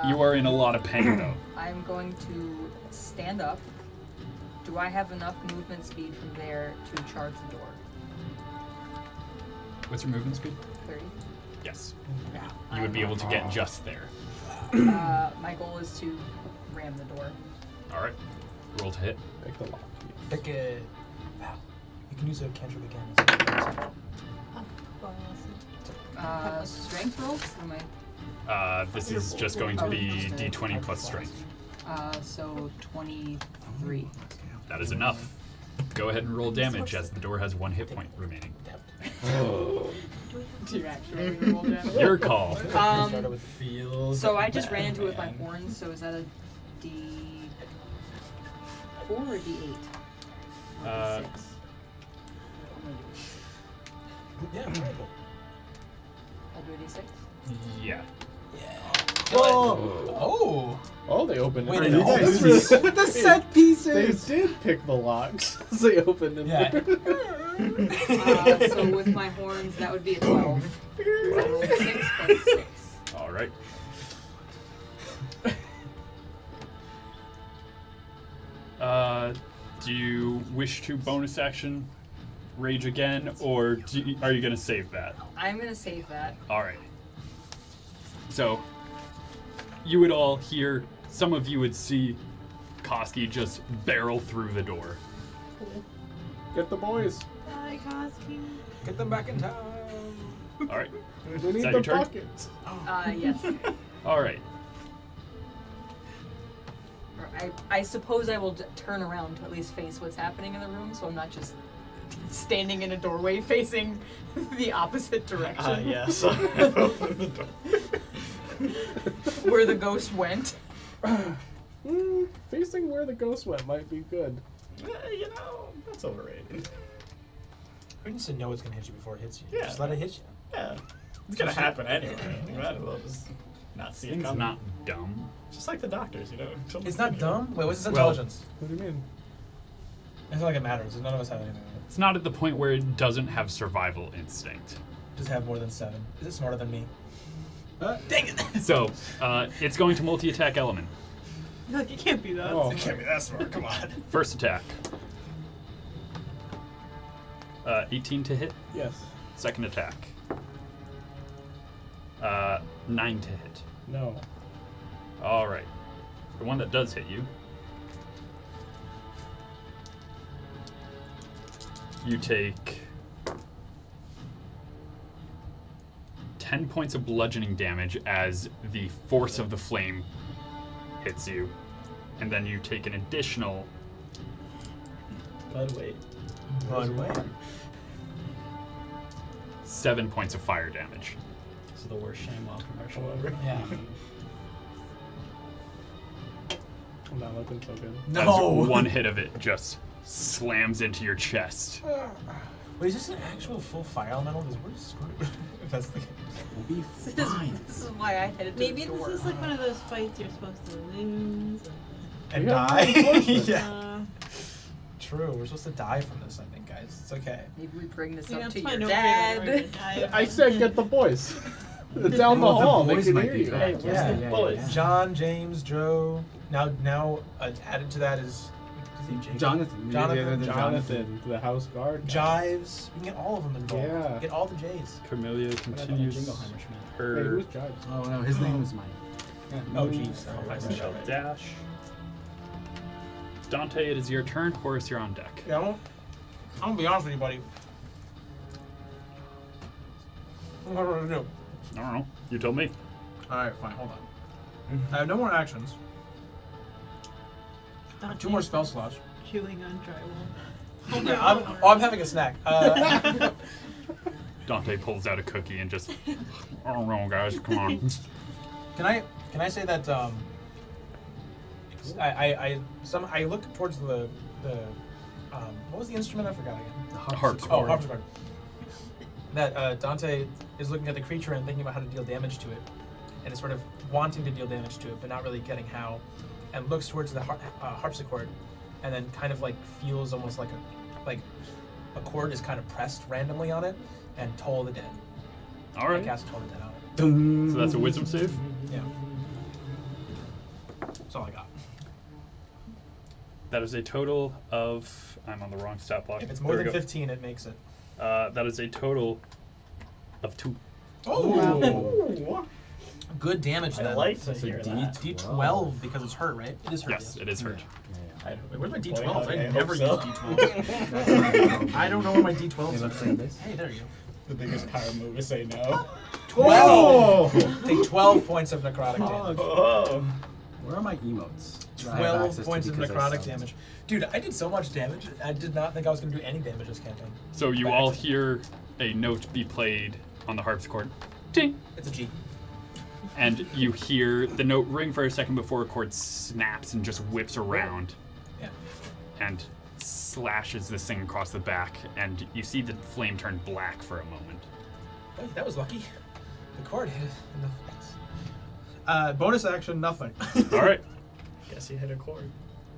You are in a lot of pain, though. I'm going to stand up. Do I have enough movement speed from there to charge the door? What's your movement speed? 30. Yes. You would be able to get just there. My goal is to ram the door. Alright. Roll to hit. Pick the lock. Pick it. Wow. You can use a cantrip again. Strength roll? Or am This is just going to be d20 plus strength. so 23. That is enough. Go ahead and roll damage as the door has 1 hit point remaining. Do you actually roll damage? Your call. Started with feels. So I just ran into it with my man. horns, so is that a D4 or D8? Or D6? Yeah, right. I'll do a D6. Yeah. Oh! Oh, they opened Wait, it. you guys With the set They pieces! did pick the locks. They opened it. Yeah. So with my horns, that would be a 12. So I rolled 6 plus 6. Alright. Do you wish to bonus action rage again, or are you going to save that? I'm gonna save that. Alright. So, you would all hear, some of you would see Koski just barrel through the door. Cool. Get the boys. Bye, Koski. Get them back in time. Alright. We need that the your turn? buckets. Yes. Alright. I suppose I will turn around to at least face what's happening in the room, so I'm not just standing in a doorway facing the opposite direction. Yes. I've opened the door. Where the ghost went. Facing where the ghost went might be good. You know, that's overrated. Who needs to know it's gonna hit you before it hits you? Yeah. Just let it hit you. Yeah. It's gonna happen anyway. You might as well just not see it Thing's coming. not dumb. Just like the doctors, you know. It's not dumb. Wait, what's its Well- intelligence? What do you mean? It's not like it matters. None of us have anything. It's not at the point where it doesn't have survival instinct. Just have more than 7. Is it smarter than me? Dang it! So, it's going to multi-attack element. Like, it can't be that. Oh. It can't be that smart. Come on. First attack. 18 to hit. Yes. Second attack. 9 to hit. No. All right. The one that does hit you. You take 10 points of bludgeoning damage as the force of the flame hits you. And then you take an additional But wait. But wait. 7 points of fire damage. This is the worst ShamWow commercial ever. Yeah. I'm not looking so good. As No. one hit of it just slams into your chest. Wait, is this an actual full fire elemental? Because we're screwed. If that's the case. We'll be This fine. is why I headed to Maybe the door. this is like one of those fights you're supposed to lose. And Yeah. die. yeah. Uh, True. We're supposed to die from this, I think, guys. It's okay. Maybe we bring this you up have to to your find a way to dad. die. I said get the boys. Down the Oh, the hall. They boys can might hear be you. back. Hey, what's Yeah, the yeah, bullet? yeah. John, James, Joe. Now added to that is Jacob? Jonathan. Jonathan. Jonathan, the house guard. Jives. We can get all of them involved. Yeah. Get all the J's. Camellia What happened to continues Jingleheimer Schmidt? Hey, her who's Jives? Oh no, his name was Mike. Oh, move. jeez. Oh, I I see. shall dash. Dante, it is your turn. Horace, you're on deck. Yeah, I'm gonna be honest with you, buddy. What am I gonna do? I don't know. You told me. Alright, fine, hold on. I have no more actions. 2 more spell slots. Chewing on drywall. Yeah, I'm having a snack. Dante pulls out a cookie and just, I don't know, guys. Come on. Can I say that I look towards the what was the instrument? I forgot again. The harpsichord. Oh, harpsichord. That Dante is looking at the creature and thinking about how to deal damage to it, and is sort of wanting to deal damage to it, but not really getting how, and looks towards the harpsichord, and then kind of like feels almost like a chord is kind of pressed randomly on it, and Toll the Dead. All I right. cast Toll the Dead on it. So that's a wisdom save. Yeah. That's all I got. That is a total of. I'm on the wrong stat block. If it's There more we than go. 15, it makes it. That is a total of 2. Oh! Good damage I then. like to It's a hear that. D12 because it's hurt, right? It is hurt. Yes, it is hurt. Yeah, Wait, where's my Boy, D12s? I hope never so. use D12s. yeah. I don't know where my Hey, D12s let's are. say this. Hey, there you go. The biggest power move is say no. 12! Take 12 points of necrotic damage. Oh. Where are my emotes? that I have 12 access to points of because I necrotic subbed? damage. Dude, I did so much damage. I did not think I was going to do any damage this campaign. So you By all accident. hear a note be played on the harpsichord. Ting! It's a G. And you hear the note ring for a second before a chord snaps and just whips around Yeah. and slashes this thing across the back, and you see the flame turn black for a moment. Boy, that was lucky. The cord hit in the face. Bonus action, nothing. All right, Guess you hit a chord.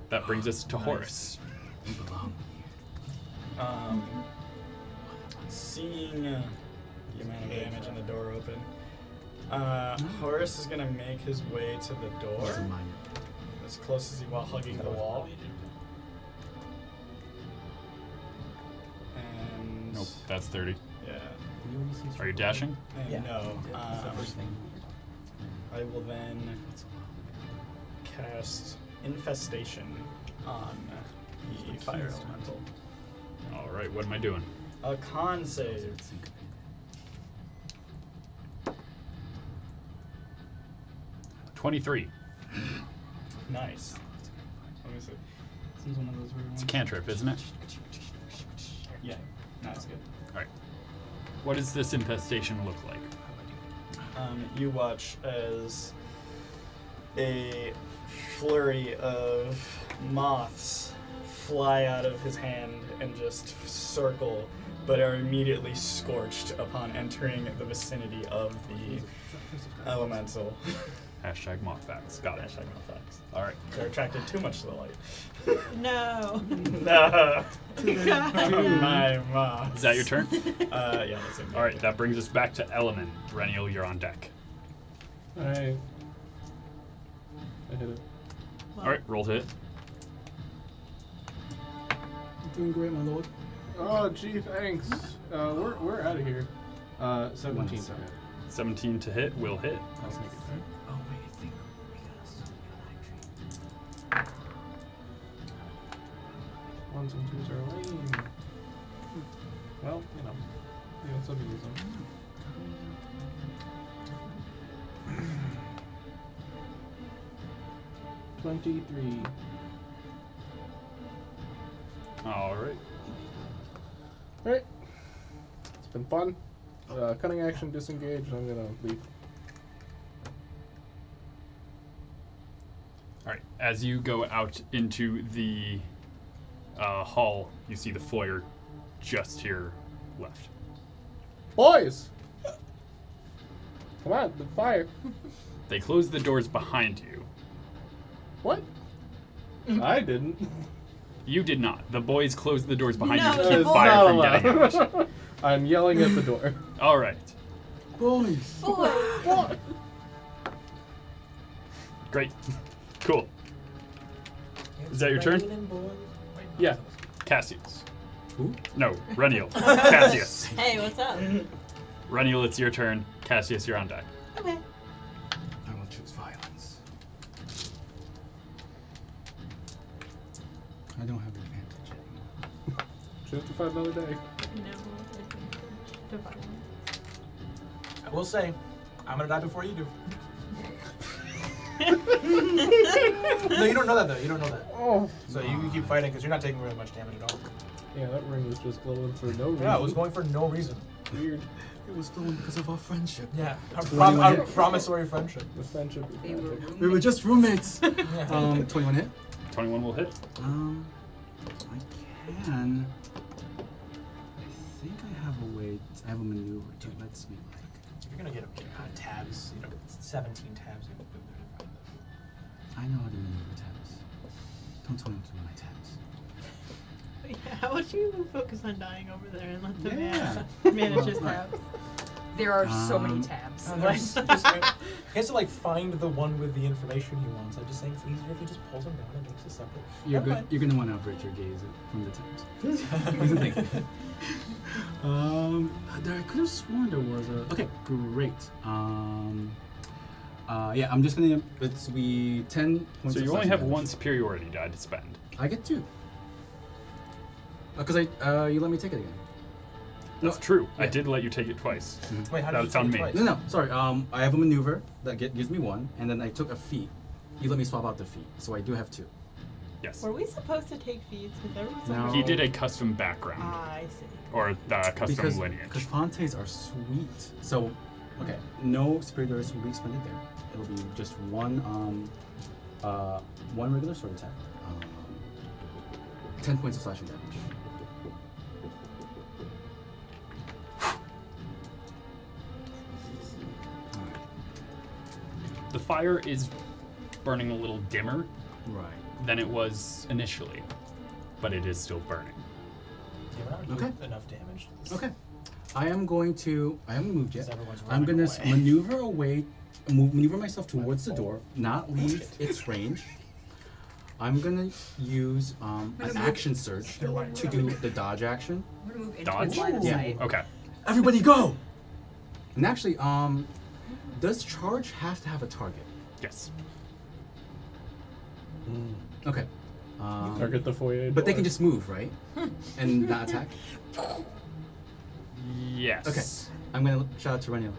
that brings us to Nice. Horace. You belong here. Seeing the amount of damage and the door open, Horace is gonna make his way to the door This is mine. as close as he while hugging the wall. And Nope, that's 30. yeah, Are you dashing? and Yeah. no. That's the first thing. I will then cast Infestation on the fire elemental. All right, what am I doing? A con save. 23. Nice. Let me see. This is one of those weird It's a ones. cantrip, isn't it? Yeah, that's good. Alright. What does this infestation look like? You watch as a flurry of moths fly out of his hand and just circle, but are immediately scorched upon entering the vicinity of the elemental. Hashtag moth facts. Got it. Hashtag moth facts. Alright. They're attracted too much to the light. No. No. My moths. Is that your turn? Yeah, that's it. Alright, that brings us back to Elemen. Reniel, you're on deck. Alright. I hit it. Alright, roll to hit. Doing great, my lord. Oh, gee, thanks. We're out of here. 17 to hit. 17 to hit will hit. I'll sneak it. Oh, wait, I think we got a Ones and twos are lame. Well, you know, you can still use them. 23. Alright. Alright. It's been fun. Cunning action, disengage, I'm gonna leave. Alright, as you go out into the hall, you see the foyer just here left. Boys! Come on, the fire. They close the doors behind you. What? I didn't. You did not. The boys closed the doors behind No, you to the keep boys- fire from getting out. I'm yelling at the door. Alright. Boys! What? Great. Cool. Is that your turn? Yeah. Cassius. Who? No, Reniel. Cassius. Hey, what's up? Reniel, it's your turn. Cassius, you're on deck. Okay. I will choose violence. I don't have advantage anymore. Choose to fight another day. No, divine. I will say, I'm gonna die before you do. No, you don't know that though. You don't know that. Oh. So you can keep fighting because you're not taking really much damage at all. Yeah, that ring was just glowing for no reason. Yeah, it was going for no reason. Weird. It was glowing because of our friendship. Yeah, Twenty-one our hit. promissory friendship. The friendship is magic. We were just roommates. Yeah. 21 hit. 21 will hit. I can. I think I have a way. I have a maneuver to lets me like. You're gonna get tabs. You know, 17 tabs. I know how to maneuver tabs. Don't tell him to do my tabs. Yeah, how about you focus on dying over there and let the Yeah. man manage his Right. tabs? There are so many Um, tabs. There's just, he has to like find the one with the information he wants. I just think it's easier if he just pulls them down and makes it separate. You're Okay. good. You're gonna want to avert your gaze from the tabs. Here's the thing. I could have sworn there was a. Okay, great. Yeah, I'm just gonna. It's we 10 points. So of you only slashing have damage. one superiority die to spend. I get 2. Because you let me take it again. That's true. I did let you take it twice. Wait, how did That's you on take me. it twice? No, sorry. I have a maneuver that gives me 1, and then I took a feat. You let me swap out the feat, so I do have 2. Yes. Were we supposed to take feeds? Because there was No. He did a custom background. I see. Or the custom Because lineage. Fontes are sweet. So, okay, no superiority will be expended there. It'll be just one regular sword attack. 10 points of slashing damage. The fire is burning a little dimmer Right. than it was initially, but it is still burning. Yeah, we're not Okay. doing enough damage. Okay. I haven't moved yet. Because everyone's I'm running gonna away. maneuver myself towards the door, not leave its range. I'm gonna use an action surge to do the dodge action. I'm gonna move into Dodge? his line of Yeah. sight. Okay. Everybody go! And actually, does charge have to have a target? Yes. Okay. Target the foyer. But they door. can just move, right? And not attack? Yes. Okay. I'm gonna shout out to Reniel.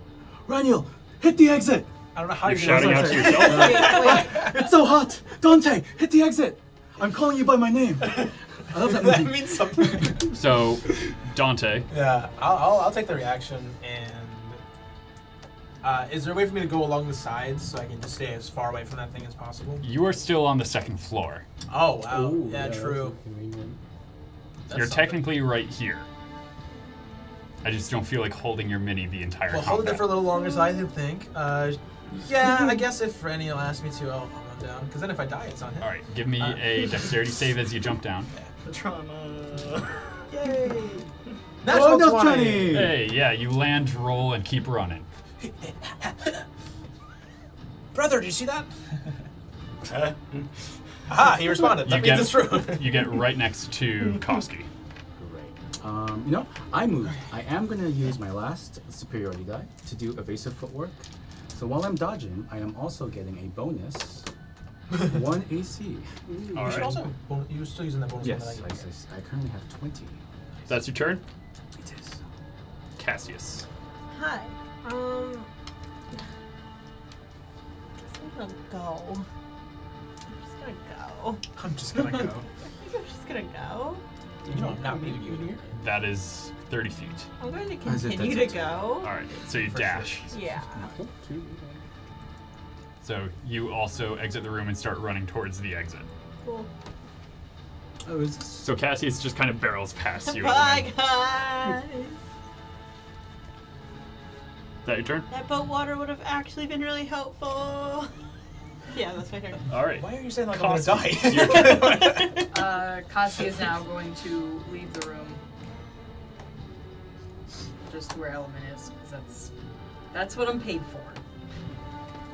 Reniel, hit the exit! I don't know how You're you're shouting gonna out to say it. yourself? Wait, wait. It's so hot! Dante, hit the exit! I'm calling you by my name. I love that that movie. means something. So, Dante, Yeah, I'll take the reaction and. Is there a way for me to go along the sides so I can just stay as far away from that thing as possible? you are still on the second floor. Oh wow, Ooh, yeah, true. that's convenient. That's You're something. technically right here. I just don't feel like holding your mini the entire Well, combat. hold it for a little longer, so I did think. Yeah, I guess if Rennie will ask me to, I'll run down. Because then if I die, it's on him. All right, give me a dexterity save as you jump down. The trauma. Yay! Oh, Natural no, 20! Johnny! Hey, yeah, you land, roll, and keep running. Brother, did you see that? Aha, he responded. That means it's true. You get right next to Koski. Great. You know, I moved. I am going to use my last superiority die to do evasive footwork. So while I'm dodging, I am also getting a bonus 1 AC. All You should right. also. You're still using that bonus Yes, one that I I currently have 20. That's your turn, It is. Cassius. Hi. I'm gonna go. I'm just gonna go. I think I'm just gonna go. You know I'm not leaving you here. That is 30 feet. I'm going to As if continue that's to it. go. All right, so you For dash. sure. Yeah. Oh, 2. So you also exit the room and start running towards the exit. Cool. Oh, is this? So Cassius just kind of barrels past you. Bye, guys. Is that your turn? That boat water would have actually been really helpful. Yeah, that's my turn. All right. Why are you saying like I'm gonna Koski, die? Kasi is now going to leave the room. Just to where Element is, because that's what I'm paid for.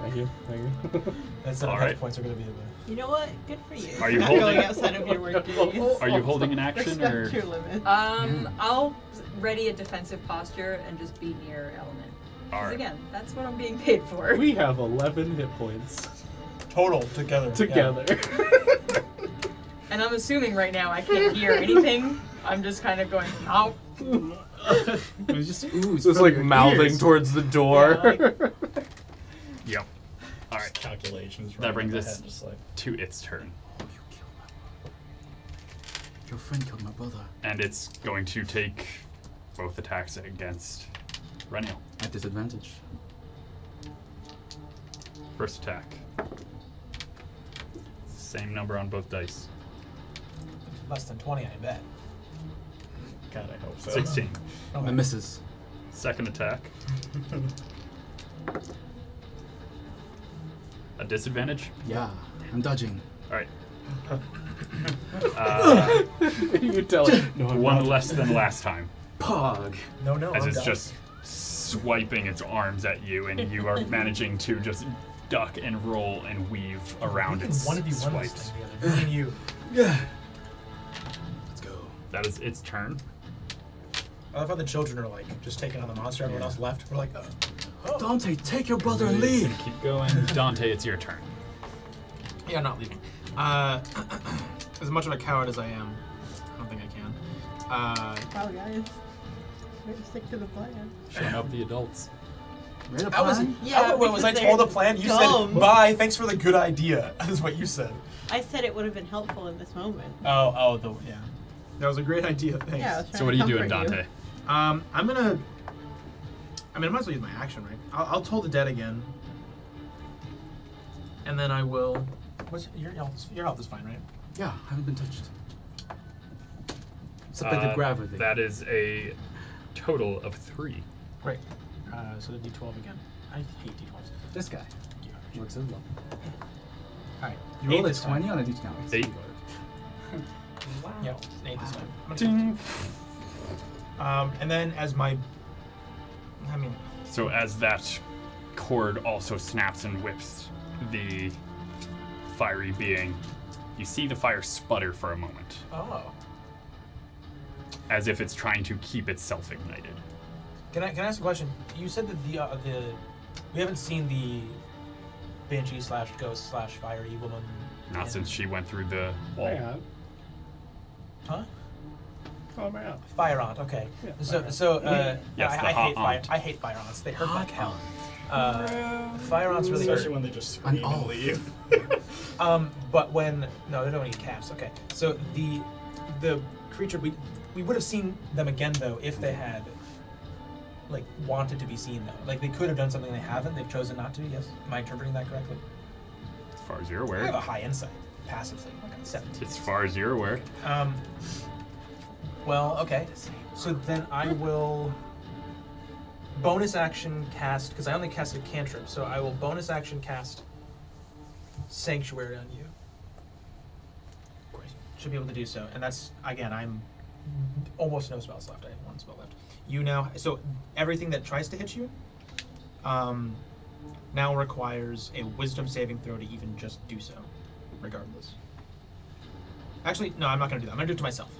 Thank you. Thank you. That's All what right. hit points are gonna be the. You know what? Good for you. Are you Not holding- going outside of your work duties. Are you holding an action or? Respect your limits. I'll ready a defensive posture and just be near Element. All Because right. again, that's what I'm being paid for. We have 11 hit points Total together. together. And I'm assuming right now I can't hear anything. I'm just kind of going, no. It was just ooze. Just from like your mouthing ears. towards the door. Yep. All right. Calculations. That running brings in my us head, just like, to its turn, Your friend killed my brother. and it's going to take both attacks against Reniel. At disadvantage. First attack. Same number on both dice. Less than 20, I bet. God, I hope so. 16. Oh, The misses. Second attack. A disadvantage. Yeah, I'm dodging. All right. You tell it. No, I'm One not. less than last time, Pog. No, as I'm it's done. just swiping its arms at you, and you are managing to just duck and roll and weave around We can its 1v1 this swipes. thing together. Me and you. Yeah. Let's go. That is its turn. I love how the children are like just taking on the monster. Everyone else left. We're like, oh. Dante, take your brother and It's leave. gonna keep going. Dante, it's your turn. Yeah, I'm not leaving. As much of a coward as I am, I don't think I can. Wow, guys. Way to stick to the plan. Showing up the adults. Ready to I was, plan? Yeah, was I because told a they're plan? You dumb. said, bye, thanks for the good idea. That is what you said. I said it would have been helpful in this moment. Oh, yeah. That was a great idea, thanks. Yeah, I was trying So what are to you doing, comfort Dante? I'm gonna. I mean, I might as well use my action, right? I'll toll the dead again, and then I will. What's your health? Your health is fine, right? Yeah, haven't been touched. Except I did grab everything. That is a total of 3. Great. So the D12 again. I hate D12s. This guy. Works as well. All right. You rolled a this time. 20 on a D now. 8. Yep. 8 this time. I'm gonna Ding. and then as my. I mean, So as that cord also snaps and whips the fiery being, you see the fire sputter for a moment, oh. as if it's trying to keep itself ignited. Can I ask a question? You said that the we haven't seen the banshee / ghost / fiery woman. Not since she went through the wall. Yeah. Huh? Oh, man. Fire aunt. Okay. Yeah, So Yes, I the hate hot fire. aunt. I hate fire aunts. They hurt like hell. Hot Fire aunts really Especially hurt. when they just An scream and off. leave. But when no, they don't eat calves. Okay. So the the creature, we would have seen them again though if they had like wanted to be seen though. Like they could have done something they haven't. They've chosen not to. Yes, am I interpreting that correctly? As far as you're I have aware. a high insight, passively, like on 17. As far as you're aware. Well, okay. So then I will bonus action cast, because I only cast a cantrip, so I will bonus action cast Sanctuary on you. Great. Should be able to do so. And that's, again, I'm almost no spells left. I have one spell left. You now, so everything that tries to hit you now requires a wisdom saving throw to even just do so, regardless. Actually, no, I'm not going to do that. I'm going to do it to myself.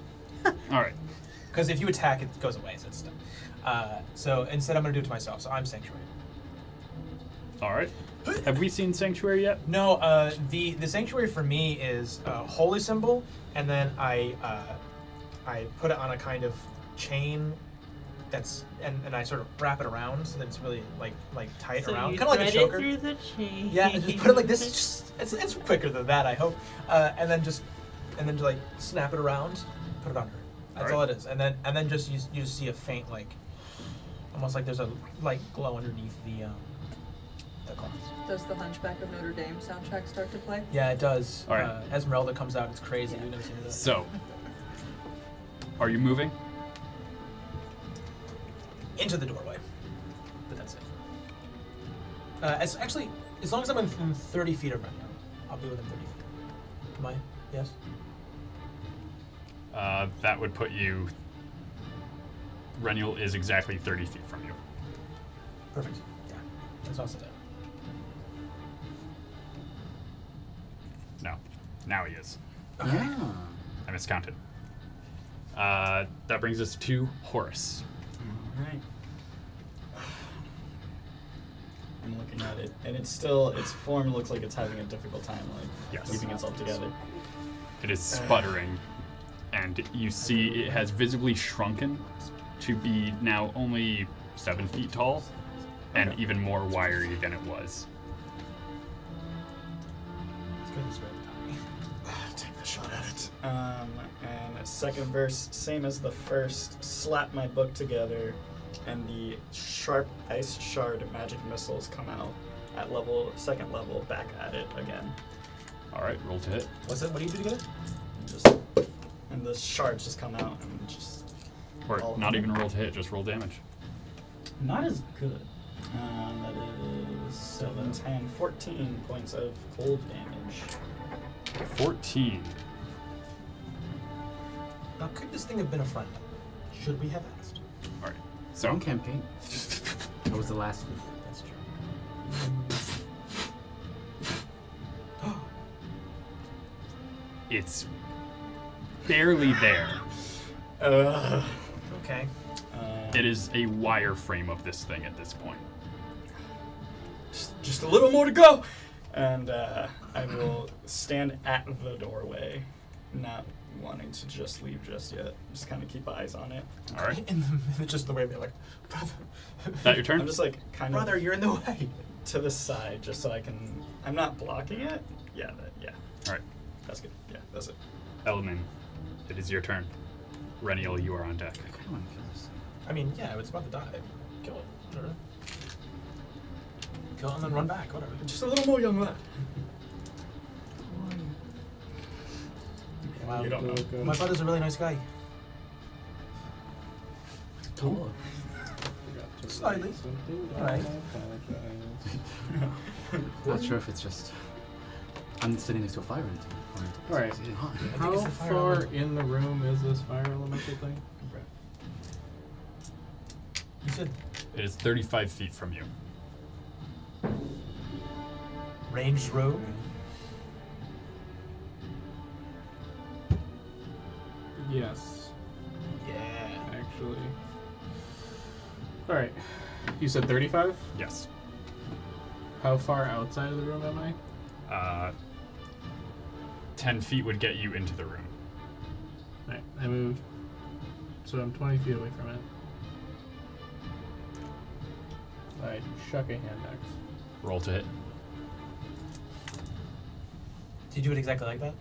All right. Because if you attack, it goes away, so it's stuck. So instead, I'm going to do it to myself, so I'm Sanctuary. All right. Have we seen Sanctuary yet? No, the Sanctuary for me is a holy symbol, and then I put it on a kind of chain that's, and I sort of wrap it around so that it's really like tight So around, you kind of like a thread it choker. through the chain. Yeah, and just put it like this. It's quicker than that, I hope. And then just like snap it around, put it under. That's all it is. And then just you just see a faint like, almost like there's a light glow underneath the cloth. Does the Hunchback of Notre Dame soundtrack start to play? Yeah, it does. All right. Esmeralda comes out. It's crazy. Yeah. You've never seen that. So, are you moving? Into the doorway. But that's it. As long as I'm within 30 feet of Reniel, I'll be within 30 feet. Am I? Yes? That would put you. Reniel is exactly 30 feet from you. Perfect. Yeah. That's also there. No. Now he is. Ah. I miscounted. That brings us to Horus. Alright. I'm looking at it, and its form looks like it's having a difficult time, like Yes. keeping itself together. It is sputtering, and you see it has visibly shrunken to be now only 7 feet tall, and even more wiry than it was. It's gonna be sweaty. Take the shot at it. And second verse, same as the first, slap my book together, and the sharp ice shard magic missiles come out at second level, back at it again. All right, roll to hit. What's it? What do you do together? And the shards just come out and just Or all not of even them. roll to hit, just roll damage. Not as good. That is 7, 10, 14 points of cold damage. 14. Now, could this thing have been a friend? Should we have asked? All right. So So, on campaign. That was the last one. That's true. it's barely there. Okay. It is a wireframe of this thing at this point. Just a little more to go! And I will stand at the doorway, not wanting to just leave just yet. Just kind of keep eyes on it. All right. In the, just the way they're like, brother. Is that your turn? I'm just like kind Brother, of you're in the way. to the side, just so I can. I'm not blocking it. Yeah, All right. that's good. Yeah, that's it. Elman, it is your turn. Reniel, you are on deck. I kind of want to kill this thing. I mean, yeah, it's about to die. Kill it. Whatever. Kill it and then run back. Whatever. Just a little more, young lad. Wow. You don't know. My brother's a really nice guy. Taller. Slightly. Alright. Not sure if it's just I'm sitting next to a fire ant. All right. It's getting hot. How it's the fire far elemental. in the room is this fire elemental thing? You said It is 35 feet from you. ranged rogue. Yes, Yeah. actually. All right. You said 35? Yes. How far outside of the room am I? 10 feet would get you into the room. All right. I moved. So I'm 20 feet away from it. I shuck a hand axe. Roll to hit. Did you do it exactly like that?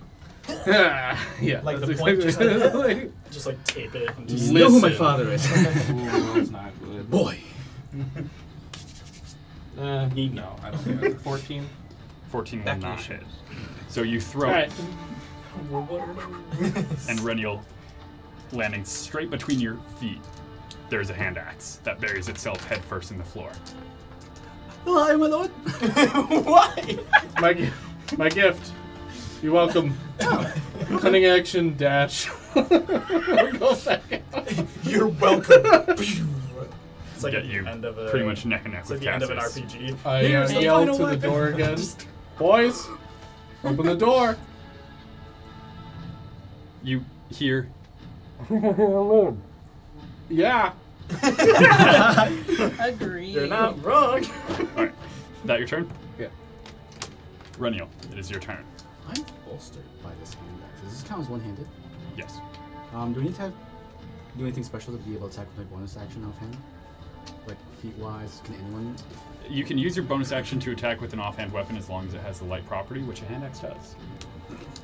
Yeah. Like that's the point exactly- Just like tape it. And Do just you know who my Listen. father is? Ooh, that's not good. Boy. No, I don't think that's 14. 14 will Back not issue. hit. So you throw Alright. it, and Reniel, landing straight between your feet, there's a hand axe that buries itself headfirst in the floor. Hi, my lord. Why? My gift. You're welcome. Cunning action dash. Go back out. You're welcome. It's like Get at you the end of a, pretty much neck and neck It's with like the end of an Cassius. RPG. I Here's the yell final to the weapon. door again. Boys, open the door. You hear Yeah. Agreed. You're not wrong. Alright. That your turn? Yeah. Reniel, it is your turn. I'm bolstered by this hand axe. Does this count as one-handed? Yes. Do we need to do anything special to be able to attack with my bonus action offhand? Like feet-wise, can anyone? You can use your bonus action to attack with an offhand weapon as long as it has the light property, which a hand axe does.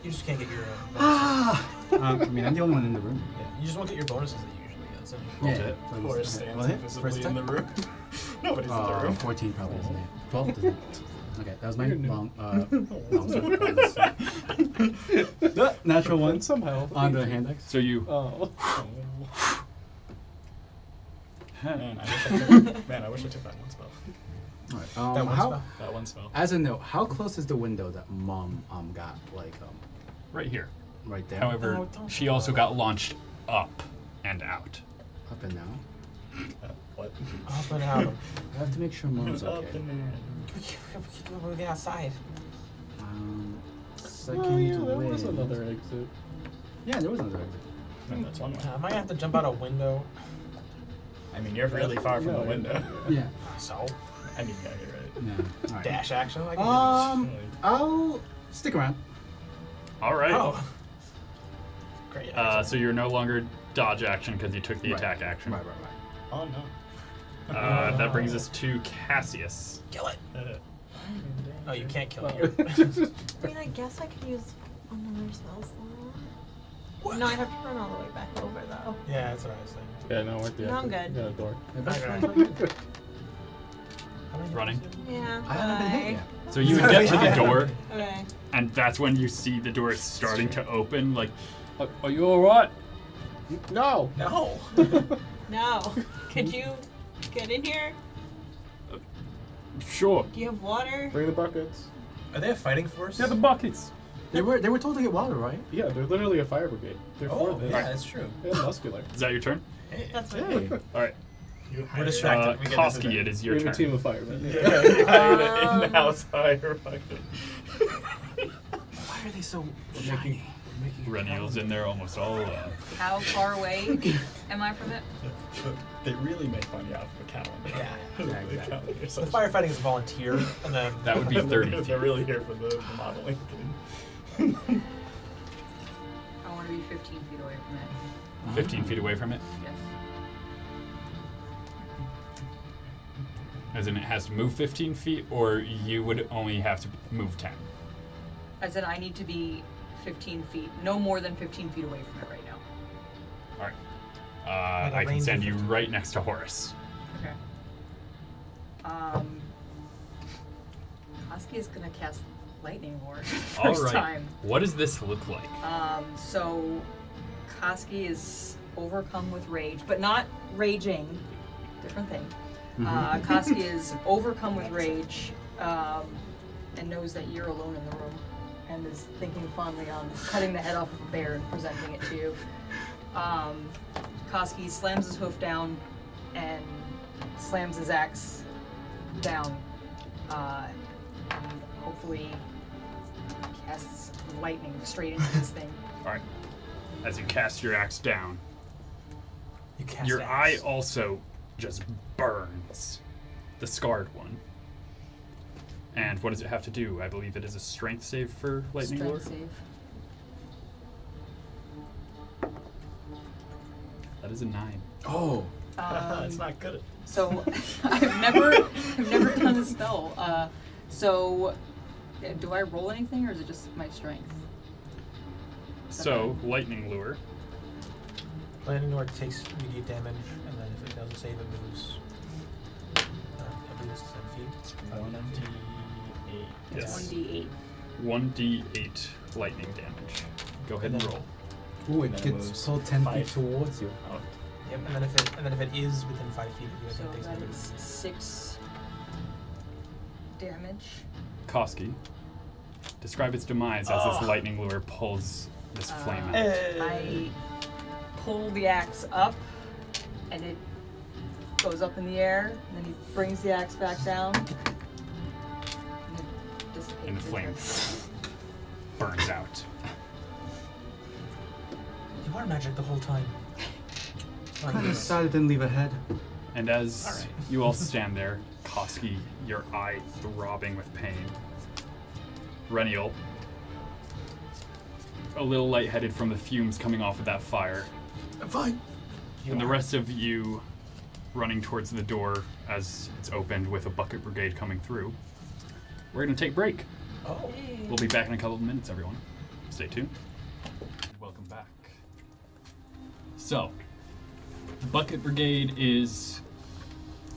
You just can't get your bonuses. I mean, I'm the only one in the room. Yeah, you just won't get your bonuses that you usually get. So Roll Yeah. it. So Or it's- stands will it? invisibly First in the attack? room. Nobody's in the room. 14 probably isn't it? 12 doesn't it? Okay, that was my You're new. long natural one Somehow. on the hand axe. So you Oh. Man, I wish I took that one spell. All right. that one how, spell. That one spell. as a note, how close is the window that Mom got? Like right here. right there. However, Oh, don't she also got launched up and out. Up and down. What? Up and out. I have to make sure Mom's Up okay. and down. We get outside. Second Oh yeah, there wind. was another exit. Yeah, there was another exit. No, that's one way. I might have to jump out a window. I mean, you're really far from No, the window. Yeah. So, I mean, yeah, you're right. Yeah. All right. dash action. I can I'll stick around. All right. Oh. Great. So you're no longer dodge action because you took the Right. attack action. Right. Oh no. That brings us to Cassius. Kill it. Oh, you can't kill Oh. it. I mean, I guess I could use another spell slot. No, I'd have to run all the way back over though. Yeah, that's what I was thinking. Yeah, no, we're No, I'm good. Yeah, door. How many Running. hits did Yeah. I haven't been hit yet. So you would get to the Yeah. door, Okay. and that's when you see the door starting to open. Like, are you all right? No. No. No. Could you get in here? Sure. Do you have water? Bring the buckets. Are they a fighting force? Yeah, the buckets. They were told to get water, right? Yeah, they're literally a fire brigade. They're for Oh, this. yeah, that's true. They're muscular. Is that your turn? Hey. That's what Hey. All right. We're distracted. We get Koski, this it is We're your a turn. team of firemen. Yeah, you hired an in-house firefighter. Why are they so shiny? Reniel's in there almost all alone. How far away am I from it? They really make money off of a calendar. Yeah. Yeah, exactly. The firefighting is a volunteer, and then That would be 30 feet. They're really here for the modeling. I want to be 15 feet away from it. 15 feet away from it. Yes. As in, it has to move 15 feet, or you would only have to move 10. I said I need to be 15 feet, no more than 15 feet away from it right now. All right. Like a I can range send of you 15. right next to Horace. Okay. Koski is gonna cast lightning lore for the All first right. time. What does this look like? So Koski is overcome with rage, but not raging. Different thing. Koski is overcome with rage and knows that you're alone in the room and is thinking fondly on cutting the head off of a bear and presenting it to you. Koski slams his hoof down and slams his axe down and hopefully casts lightning straight into this thing. All right. As you cast your axe down, you cast your axe. eye also just burns. The scarred one. And what does it have to do? I believe it is a strength save for lightning lore. Strength save. That is a 9. Oh. It's not good. So I've never done a spell. So do I roll anything or is it just my strength? So, lightning lure. Lightning lure takes immediate damage, and then if it doesn't save, it moves. It moves 10 feet. 1d8. Yes. 1d8. 1d8 lightning damage. Go ahead and roll. Ooh, And it then it gets moves pulled 10 feet 5. towards you. Oh, Yep, and then if it is within 5 feet of you, I So think it takes that damage. is 6 damage. Koski, describe its demise as this lightning lure pulls this flame out. I pull the axe up, and it goes up in the air, and then he brings the axe back down, and it dissipates. And the flame burns out. You are magic the whole time. Oh, Kind of yes. sad it didn't leave a head. And as Alright. you all stand there, Koski, your eye throbbing with pain. Reniel, a little lightheaded from the fumes coming off of that fire. I'm fine. And the rest of you running towards the door as it's opened with a bucket brigade coming through. We're going to take a break. Oh. We'll be back in a couple of minutes, everyone. Stay tuned. Welcome back. So, the bucket brigade is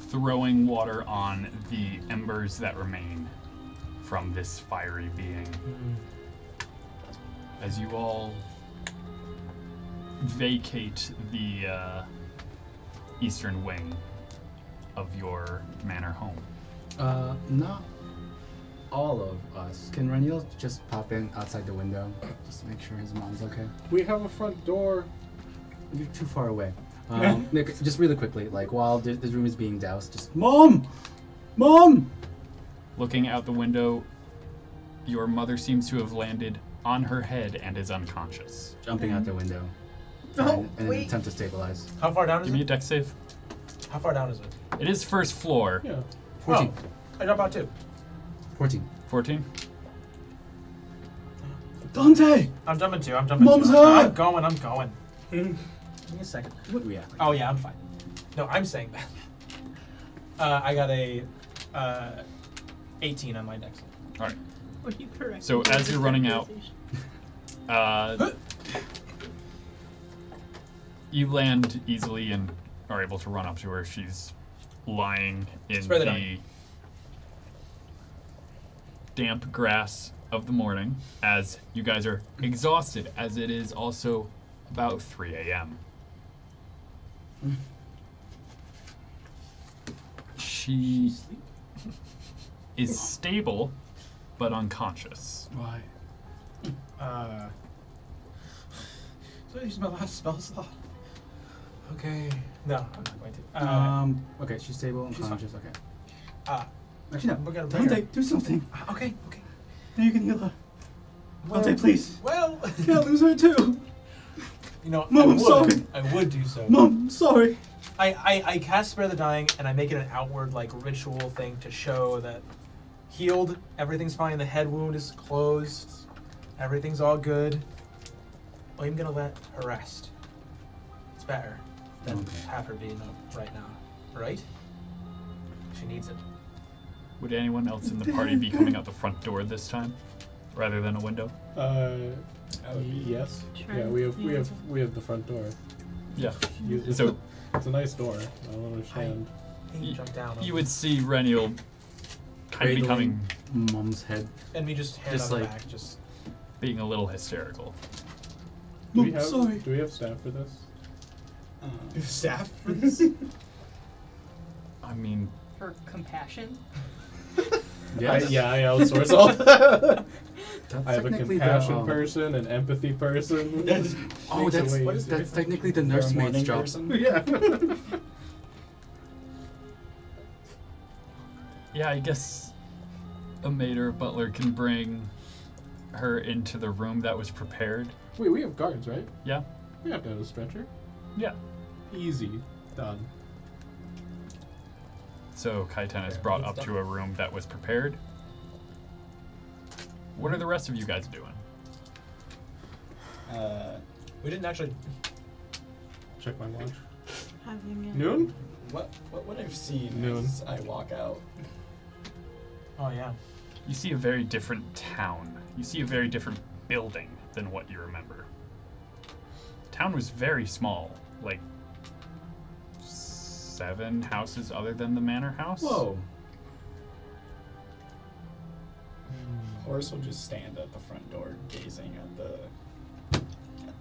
throwing water on the embers that remain from this fiery being. As you all vacate the eastern wing of your manor home. Not all of us. Can Reniel just pop in outside the window? Just to make sure his mom's okay. We have a front door. You're too far away. Nick, just really quickly, like while the room is being doused, just Mom! Mom! Looking out the window, your mother seems to have landed on her head and is unconscious. Jumping out the window. No, in an wait. attempt to stabilize. How far down is Give me a it? dex save. How far down is it? It is first floor. Yeah. 14. Oh, I jump out too. 14. 14. Dante! I'm jumping too. I'm jumping Mom's too. hurt! I'm going. Give me a second. What react? Oh yeah, I'm fine. No, I'm saying that. I got a 18 on my dex. All right. Were you correct? So as you're running out, you land easily and are able to run up to her. She's lying in Spare the the dying. damp grass of the morning as you guys are exhausted, as it is also about 3 a.m. She is stable, but unconscious. Why? So I used my last spell slot. Okay. No, I'm not going to. Okay, she's stable and She's fine. conscious. Okay. Actually, Actually, we're gonna no. bring her. Dante, do something. Okay. Then you can heal her. Well, Dante, please. Well, Can't lose her too. you know, Mom, I I'm would. sorry. I would do so. Mom, I'm sorry. I cast Spare the Dying, and I make it an outward, like, ritual thing to show that healed, everything's fine, the head wound is closed, everything's all good. I'm gonna let her rest. It's better than Okay. have her being up right now, right? She needs it. Would anyone else in the party be coming out the front door this time, rather than a window? That would be- Yes. Sure. Yeah, we Yeah. have the front door. Yeah. It's So it's a nice door. I don't understand. I think you jump down. you would see Reniel kind of becoming, Mom's head. And me just hand just on the like- back, just. being a little hysterical. Do we Mom, have sorry. Do we have staff for this? Staff for this? I mean, For compassion. Yes. I outsource all that. That's I have a technically compassion person, an empathy person. Oh, Makes it that's way easier. that's technically the You're a nursemaid's morning job. person? Yeah. yeah, I guess a maid or a butler can bring her into the room that was prepared. Wait, we have guards, right? Yeah. We have to have a stretcher. Yeah. Easy. Done. So Kaiten is brought up to a room that was prepared. What are the rest of you guys doing? We didn't actually. Check my watch. Having it. Noon? What I've seen Noon. as I walk out. Oh, yeah. You see a very different town. You see a very different building than what you remember. town was very small. Like 7 houses other than the manor house. Whoa. Horace will just stand at the front door, gazing at the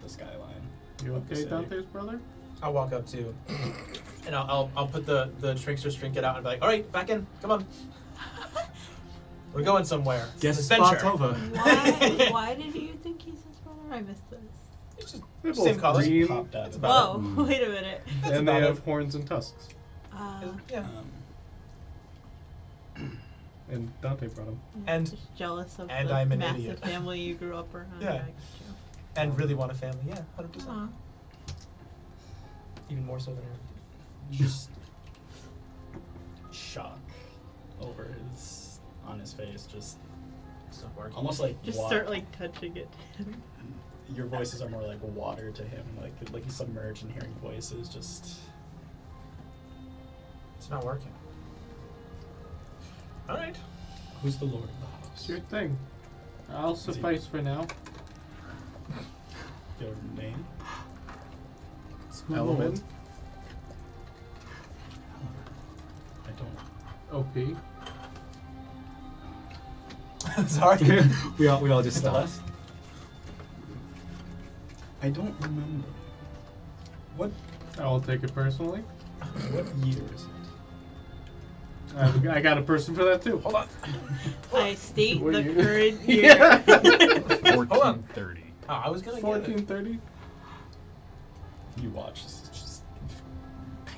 skyline. You of the okay, city. Dante's brother? I'll walk up too, and I'll put the shrinkster's trinket out and be like, all right, back in, come on. We're going somewhere. Guess It's an adventure. spot's over. Why did you think he's his brother? I missed this. It's just They're same both color. green. Popped out That's of about Whoa, wait a minute. That's And they about have it. horns and tusks. Yeah. And Dante brought them. And- just jealous of and the I'm an massive idiot. family you grew up around. Yeah. I get you. And really want a family. Yeah, 100%. Aw. Even more so than her. just shock on his face, just It's not working. almost like Just start like touching it. your voices are more like water to him, like he's submerged in hearing voices. Just It's not working. All right. who's the lord of the house? It's your thing. I'll suffice for now. Your name? Element. I don't. OP. Sorry. we all just stopped. Celeste? I don't remember. What I'll take it personally. what year is it? I got a person for that too. Hold on. I state What the year? current year. Yeah. 1430. Oh, I was gonna get it. 1430. You watch, this is just